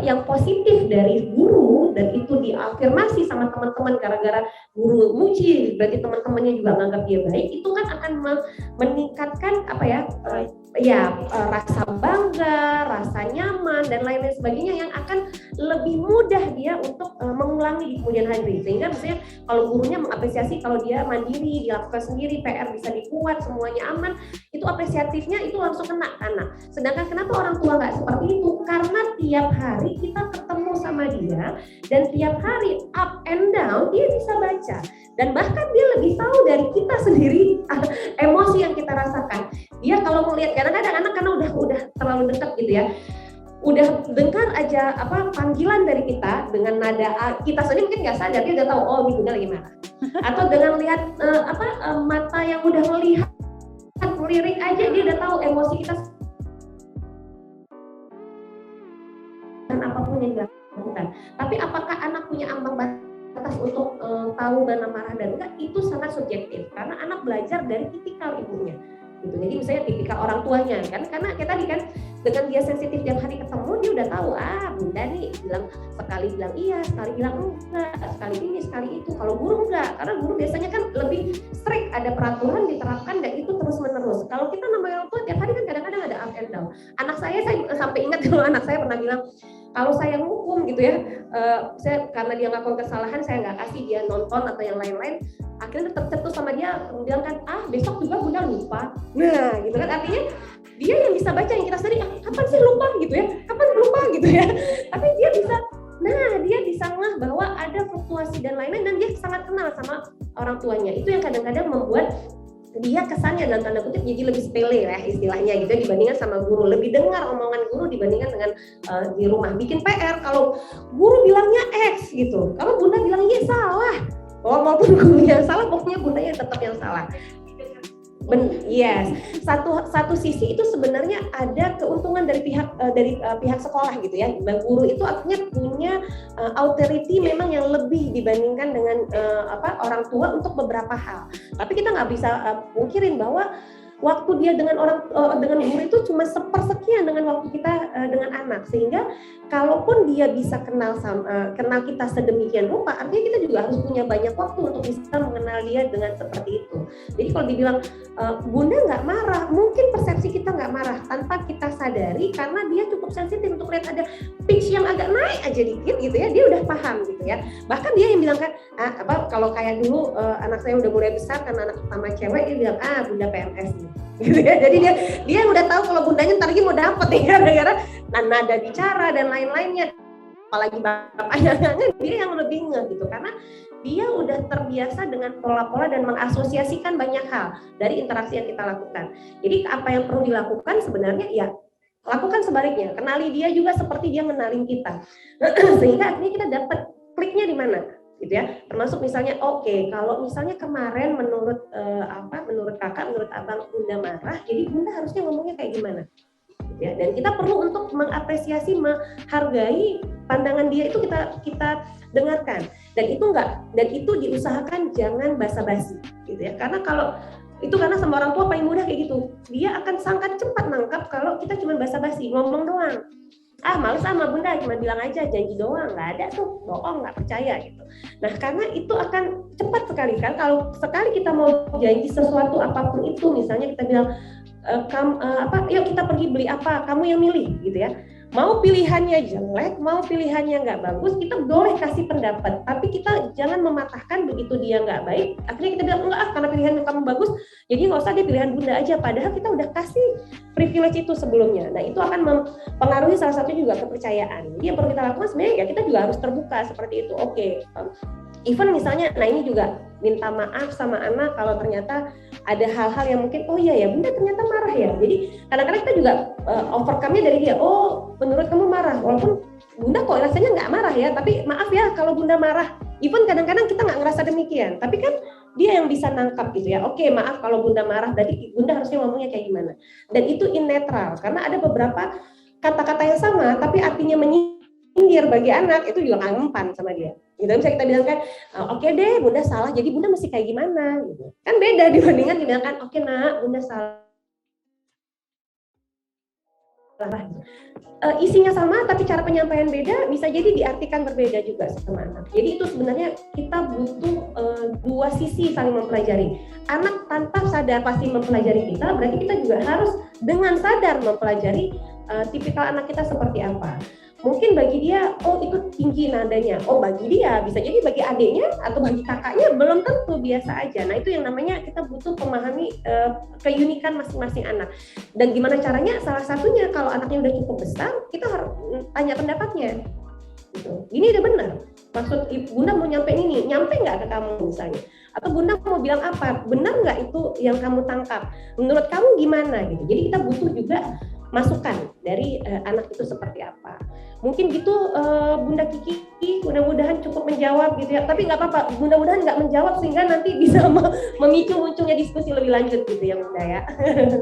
yang positif dari guru dan itu diafirmasi sama teman-teman gara-gara guru muji, berarti teman-temannya juga menganggap dia baik, itu kan akan meningkatkan rasa bangga, rasa nyaman dan lain-lain sebagainya yang akan lebih mudah dia untuk mengulangi di kemudian hari. Sehingga misalnya kalau gurunya mengapresiasi kalau dia mandiri, dilakukan sendiri, PR bisa dibuat, semuanya aman, itu apresiatifnya itu langsung kena anak. Sedangkan kenapa orang tua nggak seperti itu? Karena tiap hari kita ketemu sama dia dan tiap hari up and down dia bisa baca dan bahkan dia lebih tahu dari kita sendiri emosi yang kita rasakan. Dia kalau melihat, kadang-kadang anak karena udah terlalu dekat gitu ya, udah dengar aja panggilan dari kita dengan nada kita sendiri mungkin nggak sadar, dia udah tahu oh ini bunda lagi marah. Atau dengan lihat mata yang udah melihat melirik aja dia udah tahu emosi kita dan apapun yang dilakukan. Tapi apakah anak punya ambang batas untuk tahu mana marah dan enggak? Itu sangat subjektif karena anak belajar dari tipikal ibunya. Gitu. Jadi misalnya tipikal orang tuanya kan, karena kayak tadi kan dengan dia sensitif tiap hari ketemu dia udah tahu bunda nih sekali bilang iya, sekali bilang enggak, sekali ini sekali itu. Kalau guru enggak, karena guru biasanya kan lebih strict, ada peraturan diterapkan dan itu terus menerus. Kalau kita namanya orang tua tiap hari kan kadang-kadang ada up and down. Anak saya sampai ingat dulu anak saya pernah bilang kalau saya ngukum gitu ya, saya karena dia ngelakuin kesalahan saya nggak kasih dia nonton atau yang lain-lain, akhirnya tercetus sama dia bilang kan besok juga bunda lupa. Nah gitu kan, artinya dia yang bisa baca yang kita sendiri kapan sih lupa gitu ya, kapan lupa gitu ya, tapi dia bisa ngeh bahwa ada fluktuasi dan lain-lain dan dia sangat kenal sama orang tuanya. Itu yang kadang-kadang membuat dia kesannya dalam tanda kutip jadi lebih sepele ya istilahnya gitu dibandingkan sama guru, lebih dengar omongan guru dibandingkan dengan di rumah. Bikin PR kalau guru bilangnya X gitu, kalau bunda bilang Y salah, walaupun gurunya salah pokoknya bundanya tetap yang salah. Yes, satu sisi itu sebenarnya ada keuntungan dari pihak sekolah gitu ya. Guru itu artinya punya authority memang yang lebih dibandingkan dengan orang tua untuk beberapa hal. Tapi kita nggak bisa pungkirin bahwa waktu dia dengan guru itu cuma sepersekian dengan waktu kita dengan anak, sehingga kalaupun dia bisa kenal kita sedemikian rupa, artinya kita juga harus punya banyak waktu untuk bisa mengenal dia dengan seperti itu. Jadi kalau dibilang bunda nggak marah, mungkin persepsi kita nggak marah tanpa kita sadari karena dia cukup sensitif untuk lihat ada pitch yang agak naik aja dikit gitu ya, dia udah paham gitu ya. Bahkan dia yang bilang kan kalau kayak dulu anak saya udah mulai besar karena anak pertama cewek, dia bilang bunda PMS nih. Gitu ya. Jadi dia udah tahu kalau bundanya ntar lagi mau dapet nih gara-gara nada bicara dan lain-lainnya. Apalagi bapaknya dia yang lebih ngeh gitu karena dia udah terbiasa dengan pola-pola dan mengasosiasikan banyak hal dari interaksi yang kita lakukan. Jadi apa yang perlu dilakukan sebenarnya ya lakukan sebaliknya. Kenali dia juga seperti dia mengenalin kita. Sehingga akhirnya kita dapat kliknya di mana. Gitu ya, termasuk misalnya kalau misalnya kemarin menurut kakak, menurut abang bunda marah, jadi bunda harusnya ngomongnya kayak gimana, gitu ya. Dan kita perlu untuk mengapresiasi, menghargai pandangan dia itu kita dengarkan, dan itu diusahakan jangan basa-basi, gitu ya. Karena sama orang tua paling mudah kayak gitu, dia akan sangat cepat nangkap kalau kita cuma basa-basi, ngomong doang. Males sama bunda, cuma bilang aja janji doang, nggak ada tuh, bohong, nggak percaya gitu. Nah karena itu akan cepat sekali kan, kalau sekali kita mau janji sesuatu apapun itu, misalnya kita bilang yuk kita pergi beli apa, kamu yang milih gitu ya. Mau pilihannya jelek, mau pilihannya nggak bagus, kita boleh kasih pendapat, tapi kita jangan mematahkan begitu dia nggak baik. Akhirnya kita bilang enggak, karena pilihan kamu bagus, jadi nggak usah deh pilihan bunda aja. Padahal kita udah kasih privilege itu sebelumnya. Nah itu akan mempengaruhi salah satu juga kepercayaan. Jadi yang perlu kita lakukan sebenarnya ya kita juga harus terbuka seperti itu. Even misalnya, nah ini juga minta maaf sama anak kalau ternyata ada hal-hal yang mungkin ya bunda ternyata marah ya. Jadi kadang-kadang kita juga overcome-nya dari dia, menurut kamu marah, walaupun bunda kok rasanya nggak marah ya, tapi maaf ya kalau bunda marah. Even kadang-kadang kita nggak ngerasa demikian, tapi kan dia yang bisa nangkap gitu ya. Maaf kalau bunda marah, jadi bunda harusnya ngomongnya kayak gimana. Dan itu in netral, karena ada beberapa kata-kata yang sama tapi artinya menyinggung, gitu ya. Karena kalau itu artinya menyinggung, kita harus nyindir bagi anak itu juga nggak mempan sama dia. Gitu bisa kita bilang kan, oke deh bunda salah, jadi bunda mesti kayak gimana gitu. Kan beda dibandingkan dibilangkan, oke nak bunda salah. Isinya sama tapi cara penyampaian beda, bisa jadi diartikan berbeda juga sama anak. Jadi itu sebenarnya kita butuh dua sisi saling mempelajari. Anak tanpa sadar pasti mempelajari kita, berarti kita juga harus dengan sadar mempelajari tipikal anak kita seperti apa. Mungkin bagi dia, oh itu tinggi nadanya. Oh bagi dia, bisa jadi bagi adiknya atau bagi kakaknya belum tentu, biasa aja. Nah itu yang namanya kita butuh memahami keunikan masing-masing anak. Dan gimana caranya? Salah satunya kalau anaknya udah cukup besar, kita harus tanya pendapatnya. Gitu. Ini udah benar. Maksud bunda mau nyampe ini, nyampe nggak ke kamu misalnya? Atau bunda mau bilang apa? Benar nggak itu yang kamu tangkap? Menurut kamu gimana? Gitu. Jadi kita butuh juga masukan dari anak itu seperti apa. Mungkin gitu Bunda Kiki, mudah-mudahan cukup menjawab gitu ya. Tapi nggak apa-apa, mudah-mudahan nggak menjawab sehingga nanti bisa memicu munculnya diskusi lebih lanjut gitu ya Bunda ya.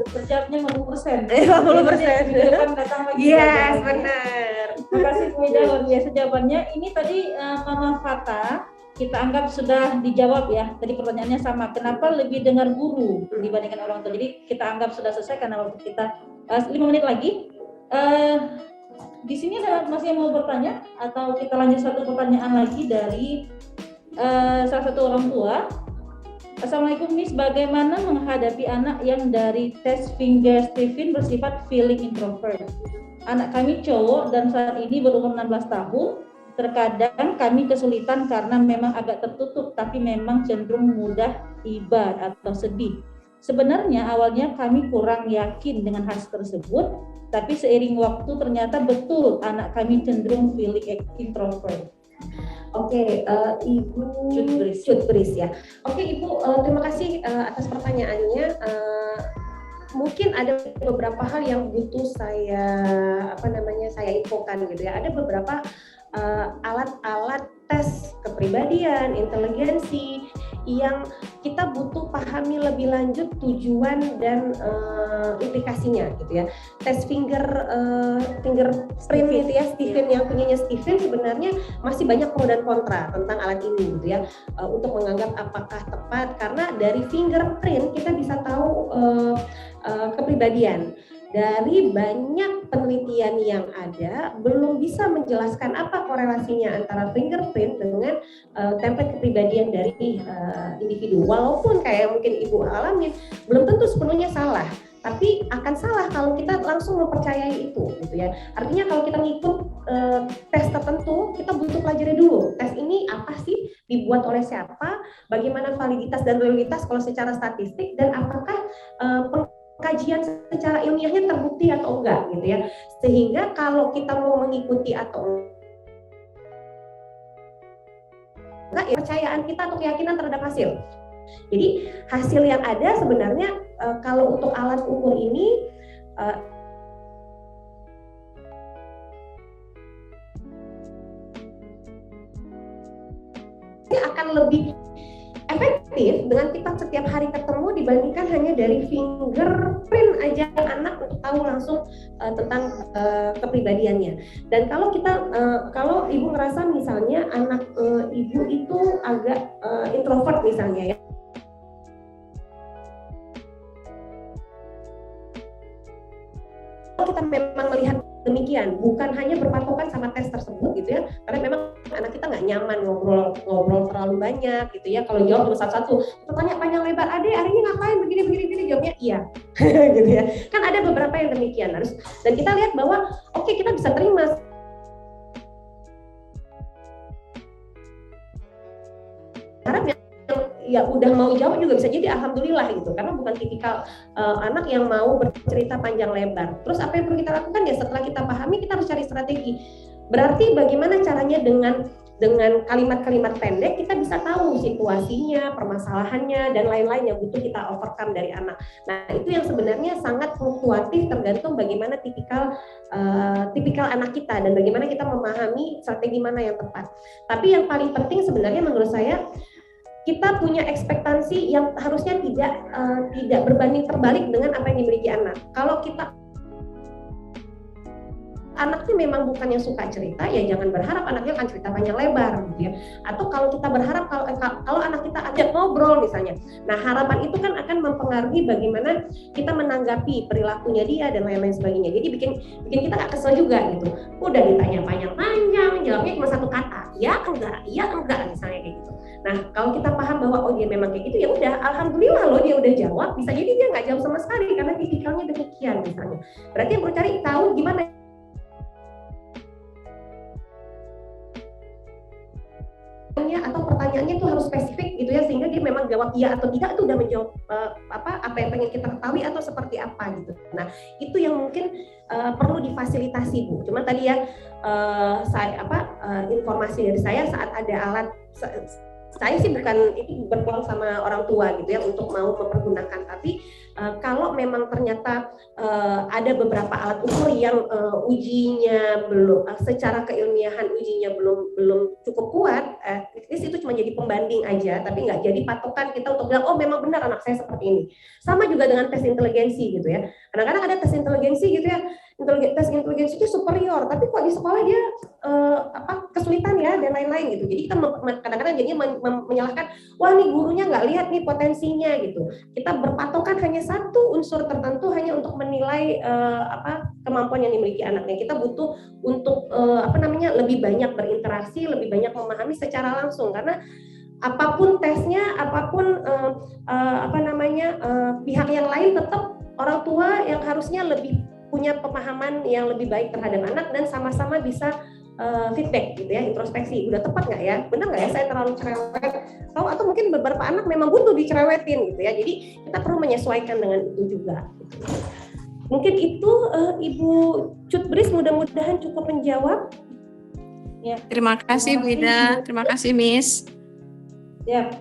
Terjawabnya 50%. 50%. Depan datang lagi. Yes, benar. Terima kasih Bu Ida, luar biasa jawabannya. Ini tadi Mama Fata, kita anggap sudah dijawab ya. Tadi pertanyaannya sama, kenapa lebih dengar guru dibandingkan orang tua. Jadi kita anggap sudah selesai karena waktu kita 5 menit lagi. Di sini ada masih yang mau bertanya atau kita lanjut satu pertanyaan lagi dari salah satu orang tua. Assalamualaikum Miss, bagaimana menghadapi anak yang dari tes finger Stephen bersifat feeling introvert? Anak kami cowok dan saat ini berumur 16 tahun. Terkadang kami kesulitan karena memang agak tertutup, tapi memang cenderung mudah iba atau sedih. Sebenarnya awalnya kami kurang yakin dengan hal tersebut, tapi seiring waktu ternyata betul anak kami cenderung feeling introvert. Oke, Ibu Cutbris ya. Oke Ibu, terima kasih atas pertanyaannya. Mungkin ada beberapa hal yang butuh saya infokan gitu ya. Ada beberapa alat-alat tes kepribadian, inteligensi yang kita butuh pahami lebih lanjut tujuan dan implikasinya gitu ya. Tes fingerprint gitu ya, Stephen yang punyanya Stephen sebenarnya masih banyak pro dan kontra tentang alat ini gitu ya. Untuk menganggap apakah tepat, karena dari fingerprint kita bisa tahu kepribadian. Dari banyak penelitian yang ada, belum bisa menjelaskan apa korelasinya antara fingerprint dengan template kepribadian dari individu. Walaupun kayak mungkin Ibu alamin, belum tentu sepenuhnya salah, tapi akan salah kalau kita langsung mempercayai itu, gitu ya. Artinya kalau kita ngikut tes tertentu, kita butuh pelajari dulu. Tes ini apa sih, dibuat oleh siapa, bagaimana validitas dan realitas kalau secara statistik, dan apakah kajian secara ilmiahnya terbukti atau enggak gitu ya, sehingga kalau kita mau mengikuti atau enggak, ya, kepercayaan kita atau keyakinan terhadap hasil. Jadi hasil yang ada sebenarnya kalau untuk alat ukur ini akan lebih efektif dengan kita setiap hari ketemu dibandingkan hanya dari fingerprint aja anak untuk tahu langsung tentang kepribadiannya. Dan kalau kalau ibu ngerasa misalnya anak ibu itu agak introvert misalnya ya, kita memang melihat demikian, bukan hanya berpatokan sama tes tersebut gitu ya, karena memang anak kita nggak nyaman ngobrol terlalu banyak gitu ya. Kalau jawab cuma satu-satu, kita tanya panjang lebar, adek hari ini ngapain begini, jawabnya iya gitu ya. Kan ada beberapa yang demikian, harus, dan kita lihat bahwa oke, kita bisa terima harap ya udah mau jawab juga bisa jadi alhamdulillah gitu, karena bukan tipikal anak yang mau bercerita panjang lebar. Terus apa yang perlu kita lakukan ya, setelah kita pahami kita harus cari strategi. Berarti bagaimana caranya dengan kalimat-kalimat pendek kita bisa tahu situasinya, permasalahannya dan lain-lain yang butuh kita overcome dari anak. Nah itu yang sebenarnya sangat fluktuatif tergantung bagaimana tipikal anak kita dan bagaimana kita memahami strategi mana yang tepat. Tapi yang paling penting sebenarnya menurut saya, kita punya ekspektasi yang harusnya tidak berbanding terbalik dengan apa yang dimiliki anak. Kalau kita anaknya memang bukan yang suka cerita, ya jangan berharap anaknya akan cerita panjang lebar gitu ya. Atau kalau kita berharap kalau anak kita ajak ngobrol misalnya, nah harapan itu kan akan mempengaruhi bagaimana kita menanggapi perilakunya dia dan lain-lain sebagainya. Jadi bikin kita nggak kesel juga gitu. Udah ditanya panjang-panjang, jawabnya cuma satu kata, iya enggak misalnya kayak gitu. Nah kalau kita paham bahwa oh dia memang kayak gitu, ya udah, alhamdulillah loh dia udah jawab. Bisa jadi dia nggak jawab sama sekali karena tipikalnya demikian misalnya. Berarti yang perlu cari tahu gimana atau pertanyaannya itu harus spesifik gitu ya, sehingga dia memang jawab iya atau tidak itu udah menjawab apa yang pengen kita ketahui atau seperti apa gitu. Nah itu yang mungkin perlu difasilitasi Bu. Cuman tadi ya informasi dari saya saat ada alat, saya sih bukan itu berpeluang sama orang tua gitu ya untuk mau mempergunakan, tapi kalau memang ternyata ada beberapa alat ukur yang ujinya belum secara keilmiahan ujinya belum cukup kuat, itu cuma jadi pembanding aja, tapi nggak jadi patokan kita untuk bilang oh memang benar anak saya seperti ini. Sama juga dengan tes inteligensi gitu ya. Kadang-kadang ada tes inteligensi gitu ya, tes inteligensi itu superior, tapi kok di sekolah dia kesulitan ya dan lain-lain gitu. Jadi kita kadang-kadang jadinya menyalahkan, wah nih gurunya nggak lihat nih potensinya gitu. Kita berpatokan hanya satu unsur tertentu hanya untuk menilai kemampuan yang dimiliki anaknya. Kita butuh untuk lebih banyak berinteraksi, lebih banyak memahami secara langsung, karena apapun tesnya, apapun pihak yang lain, tetap orang tua yang harusnya lebih punya pemahaman yang lebih baik terhadap anak dan sama-sama bisa feedback gitu ya, introspeksi. Udah tepat nggak ya? Benar nggak ya saya terlalu cerewet? Atau mungkin beberapa anak memang butuh dicerewetin gitu ya. Jadi kita perlu menyesuaikan dengan itu juga. Gitu. Mungkin itu Ibu Cutbris mudah-mudahan cukup menjawab. Ya. Terima kasih Bu Ida. Terima kasih Miss. Ya,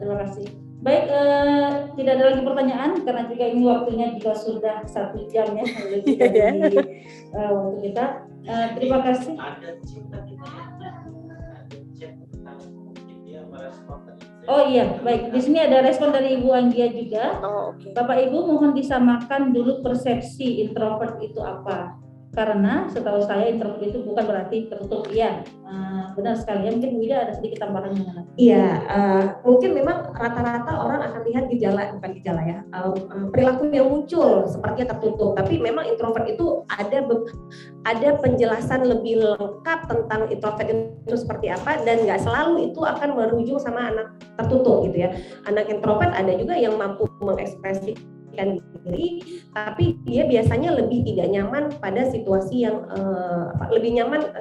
terima kasih. Baik, tidak ada lagi pertanyaan karena juga ini waktunya juga sudah 1 jam ya lebih dari waktu kita. Terima kasih. Oh iya, baik. Di sini ada respon dari Ibu Anggia juga. Oh, okay. Bapak Ibu mohon disamakan dulu persepsi introvert itu apa. Karena setahu saya introvert itu bukan berarti tertutup. Iya, benar sekali. Ya, mungkin Bu Ida ada sedikit tambahan mengenai. Iya, mungkin memang rata-rata orang akan lihat bukan gejala ya, perilaku yang muncul sepertinya tertutup. Tapi memang introvert itu ada penjelasan lebih lengkap tentang introvert itu seperti apa, dan nggak selalu itu akan berujung sama anak tertutup gitu ya. Anak introvert ada juga yang mampu mengekspresikan diri, tapi dia biasanya lebih tidak nyaman pada situasi yang lebih nyaman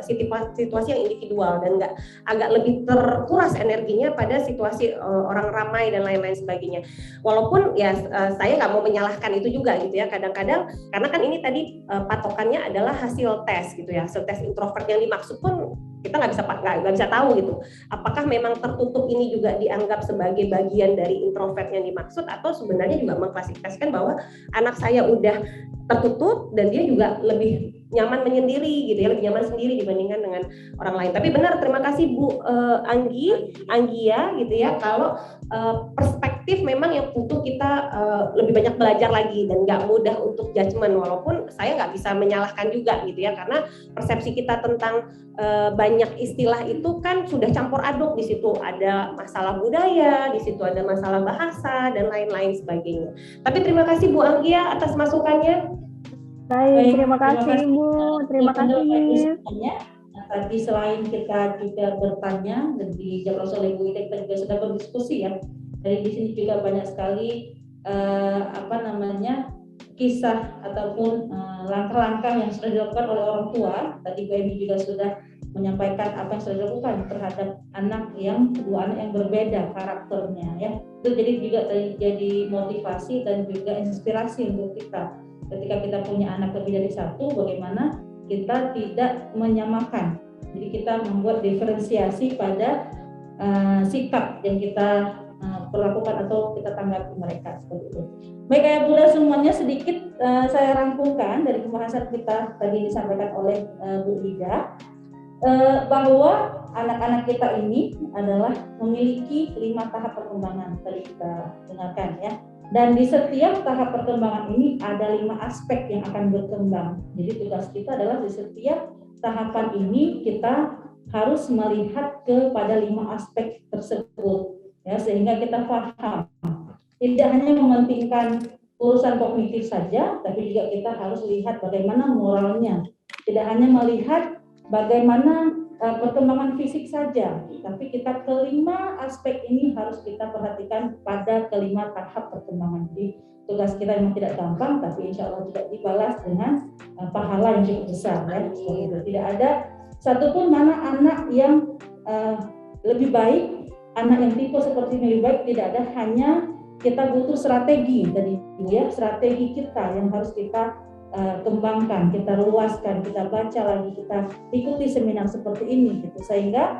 situasi yang individual dan agak lebih terkuras energinya pada situasi orang ramai dan lain-lain sebagainya. Walaupun ya saya nggak mau menyalahkan itu juga gitu ya, kadang-kadang karena kan ini tadi patokannya adalah hasil tes gitu ya, hasil tes introvert yang dimaksud pun kita nggak bisa tahu gitu. Apakah memang tertutup ini juga dianggap sebagai bagian dari introvert yang dimaksud, atau sebenarnya juga mengklasifikasikan bahwa anak saya udah tertutup dan dia juga lebih nyaman menyendiri gitu ya, lebih nyaman sendiri dibandingkan dengan orang lain. Tapi benar, terima kasih Bu Anggia gitu ya, kalau perspektif memang yang butuh kita lebih banyak belajar lagi dan nggak mudah untuk judgement, walaupun saya nggak bisa menyalahkan juga gitu ya, karena persepsi kita tentang banyak istilah itu kan sudah campur aduk. Di situ ada masalah budaya, di situ ada masalah bahasa dan lain-lain sebagainya. Tapi terima kasih Bu Anggia atas masukannya. Baik, terima kasih Bu, terima kasih. Tadi selain kita juga bertanya dan dijawab oleh Bu Ida, kita juga sudah berdiskusi ya. Dari di sini juga banyak sekali kisah ataupun langkah-langkah yang sudah dilakukan oleh orang tua. Tadi Bu Emi juga sudah menyampaikan apa yang sudah dilakukan terhadap kedua anak yang berbeda karakternya ya. Itu jadi motivasi dan juga inspirasi untuk kita. Ketika kita punya anak lebih dari satu, bagaimana kita tidak menyamakan. Jadi kita membuat diferensiasi pada sikap yang kita perlakukan atau kita tanggapi mereka seperti itu. Baik ayah bunda semuanya, sedikit saya rangkumkan dari pembahasan kita tadi disampaikan oleh Bu Ida, bahwa anak-anak kita ini adalah memiliki 5 tahap perkembangan tadi kita dengarkan ya. Dan di setiap tahap perkembangan ini ada 5 aspek yang akan berkembang. Jadi tugas kita adalah di setiap tahapan ini kita harus melihat kepada 5 aspek tersebut, ya, sehingga kita paham. Tidak hanya mementingkan urusan kognitif saja, tapi juga kita harus lihat bagaimana moralnya. Tidak hanya melihat bagaimana perkembangan fisik saja, tapi kita kelima aspek ini harus kita perhatikan pada kelima tahap perkembangan. Jadi tugas kita memang tidak gampang, tapi insya Allah juga dibalas dengan pahala yang cukup besar. Ya. Tidak ada satupun mana anak yang lebih baik, anak yang tipe seperti ini lebih baik, tidak ada. Hanya kita butuh strategi tadi, ya, strategi kita yang harus kita kembangkan, kita luaskan, kita baca lagi, kita ikuti seminar seperti ini gitu. Sehingga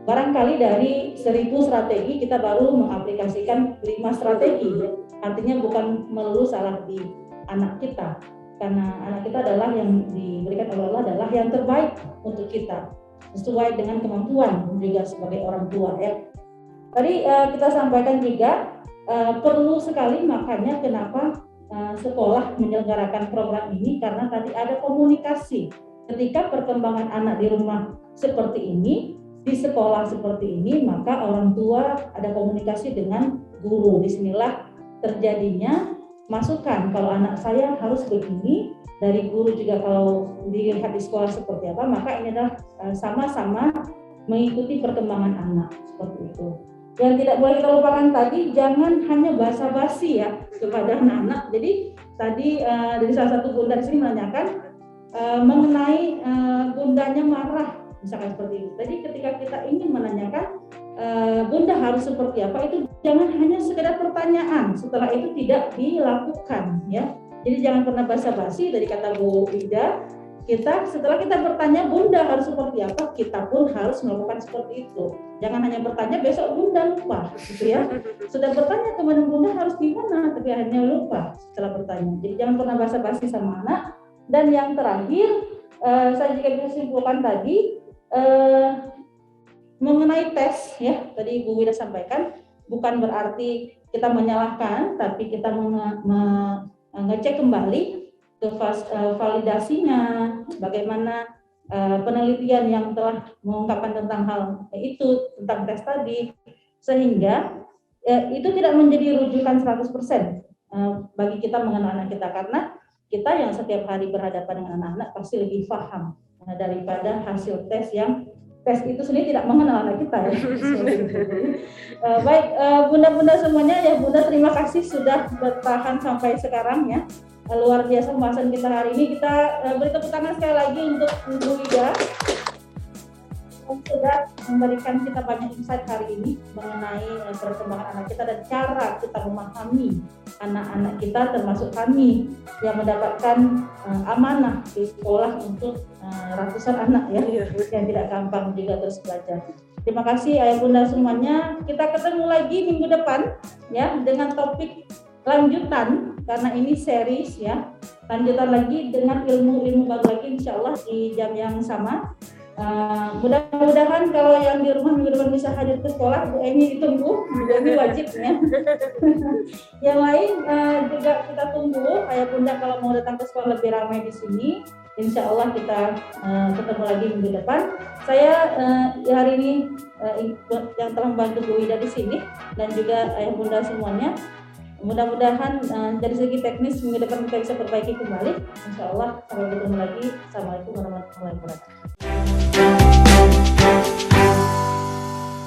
barangkali dari 1000 strategi kita baru mengaplikasikan 5 strategi. Artinya bukan melulu salah di anak kita, karena anak kita adalah yang diberikan oleh Allah adalah yang terbaik untuk kita, sesuai dengan kemampuan juga sebagai orang tua, ya. Tadi kita sampaikan juga perlu sekali, makanya kenapa sekolah menyelenggarakan program ini, karena tadi ada komunikasi. Ketika perkembangan anak di rumah seperti ini, di sekolah seperti ini, maka orang tua ada komunikasi dengan guru. Disinilah terjadinya masukan, kalau anak saya harus begini, dari guru juga kalau dilihat di sekolah seperti apa, maka ini adalah sama-sama mengikuti perkembangan anak seperti itu. Yang tidak boleh kita lupakan tadi, jangan hanya basa-basi ya kepada anak-anak. Jadi tadi dari salah satu bunda di sini menanyakan mengenai bundanya marah, misalkan seperti itu. Jadi ketika kita ingin menanyakan bunda harus seperti apa, itu jangan hanya sekedar pertanyaan, setelah itu tidak dilakukan, ya. Jadi jangan pernah basa-basi. Dari kata Bu Ida, kita setelah kita bertanya bunda harus seperti apa, kita pun harus melakukan seperti itu. Jangan hanya bertanya besok bunda lupa, gitu ya. Sudah bertanya kemana bunda harus gimana, tapi hanya lupa setelah bertanya. Jadi jangan pernah basa-basi sama anak. Dan yang terakhir, saya juga bisa simpulkan tadi mengenai tes, ya. Tadi Bu Wida sampaikan, bukan berarti kita menyalahkan, tapi kita mengecek kembali ke validasinya, bagaimana penelitian yang telah mengungkapkan tentang hal itu, tentang tes tadi, sehingga itu tidak menjadi rujukan 100% bagi kita mengenal anak kita, karena kita yang setiap hari berhadapan dengan anak-anak pasti lebih paham daripada hasil tes yang tes itu sendiri tidak mengenal anak kita, ya. Baik, bunda-bunda semuanya, ya, bunda terima kasih sudah bertahan sampai sekarang, ya. Luar biasa pembahasan kita hari ini. Kita beri tepuk tangan sekali lagi untuk Bu Wida yang sudah memberikan kita banyak insight hari ini mengenai perkembangan anak kita dan cara kita memahami anak-anak kita, termasuk kami yang mendapatkan amanah di sekolah untuk ratusan anak, ya, yang tidak gampang juga terus belajar. Terima kasih ayah bunda semuanya. Kita ketemu lagi minggu depan, ya, dengan topik lanjutan, karena ini series, ya, lanjutan lagi dengan ilmu-ilmu baru lagi, insya Allah di jam yang sama. Mudah-mudahan kalau yang di rumah minggu depan bisa hadir ke sekolah, Bu Eni ditunggu, Bu Eni wajib, ya. Yang lain juga kita tunggu ayah bunda kalau mau datang ke sekolah lebih ramai di sini. Insya Allah kita ketemu lagi minggu depan. Saya hari ini yang telah membantu Bu Wida di sini dan juga ayah bunda semuanya. Mudah-mudahan dari segi teknis minggu depan kita bisa perbaiki kembali. Insya Allah sampai bertemu lagi. Assalamualaikum warahmatullahi wabarakatuh.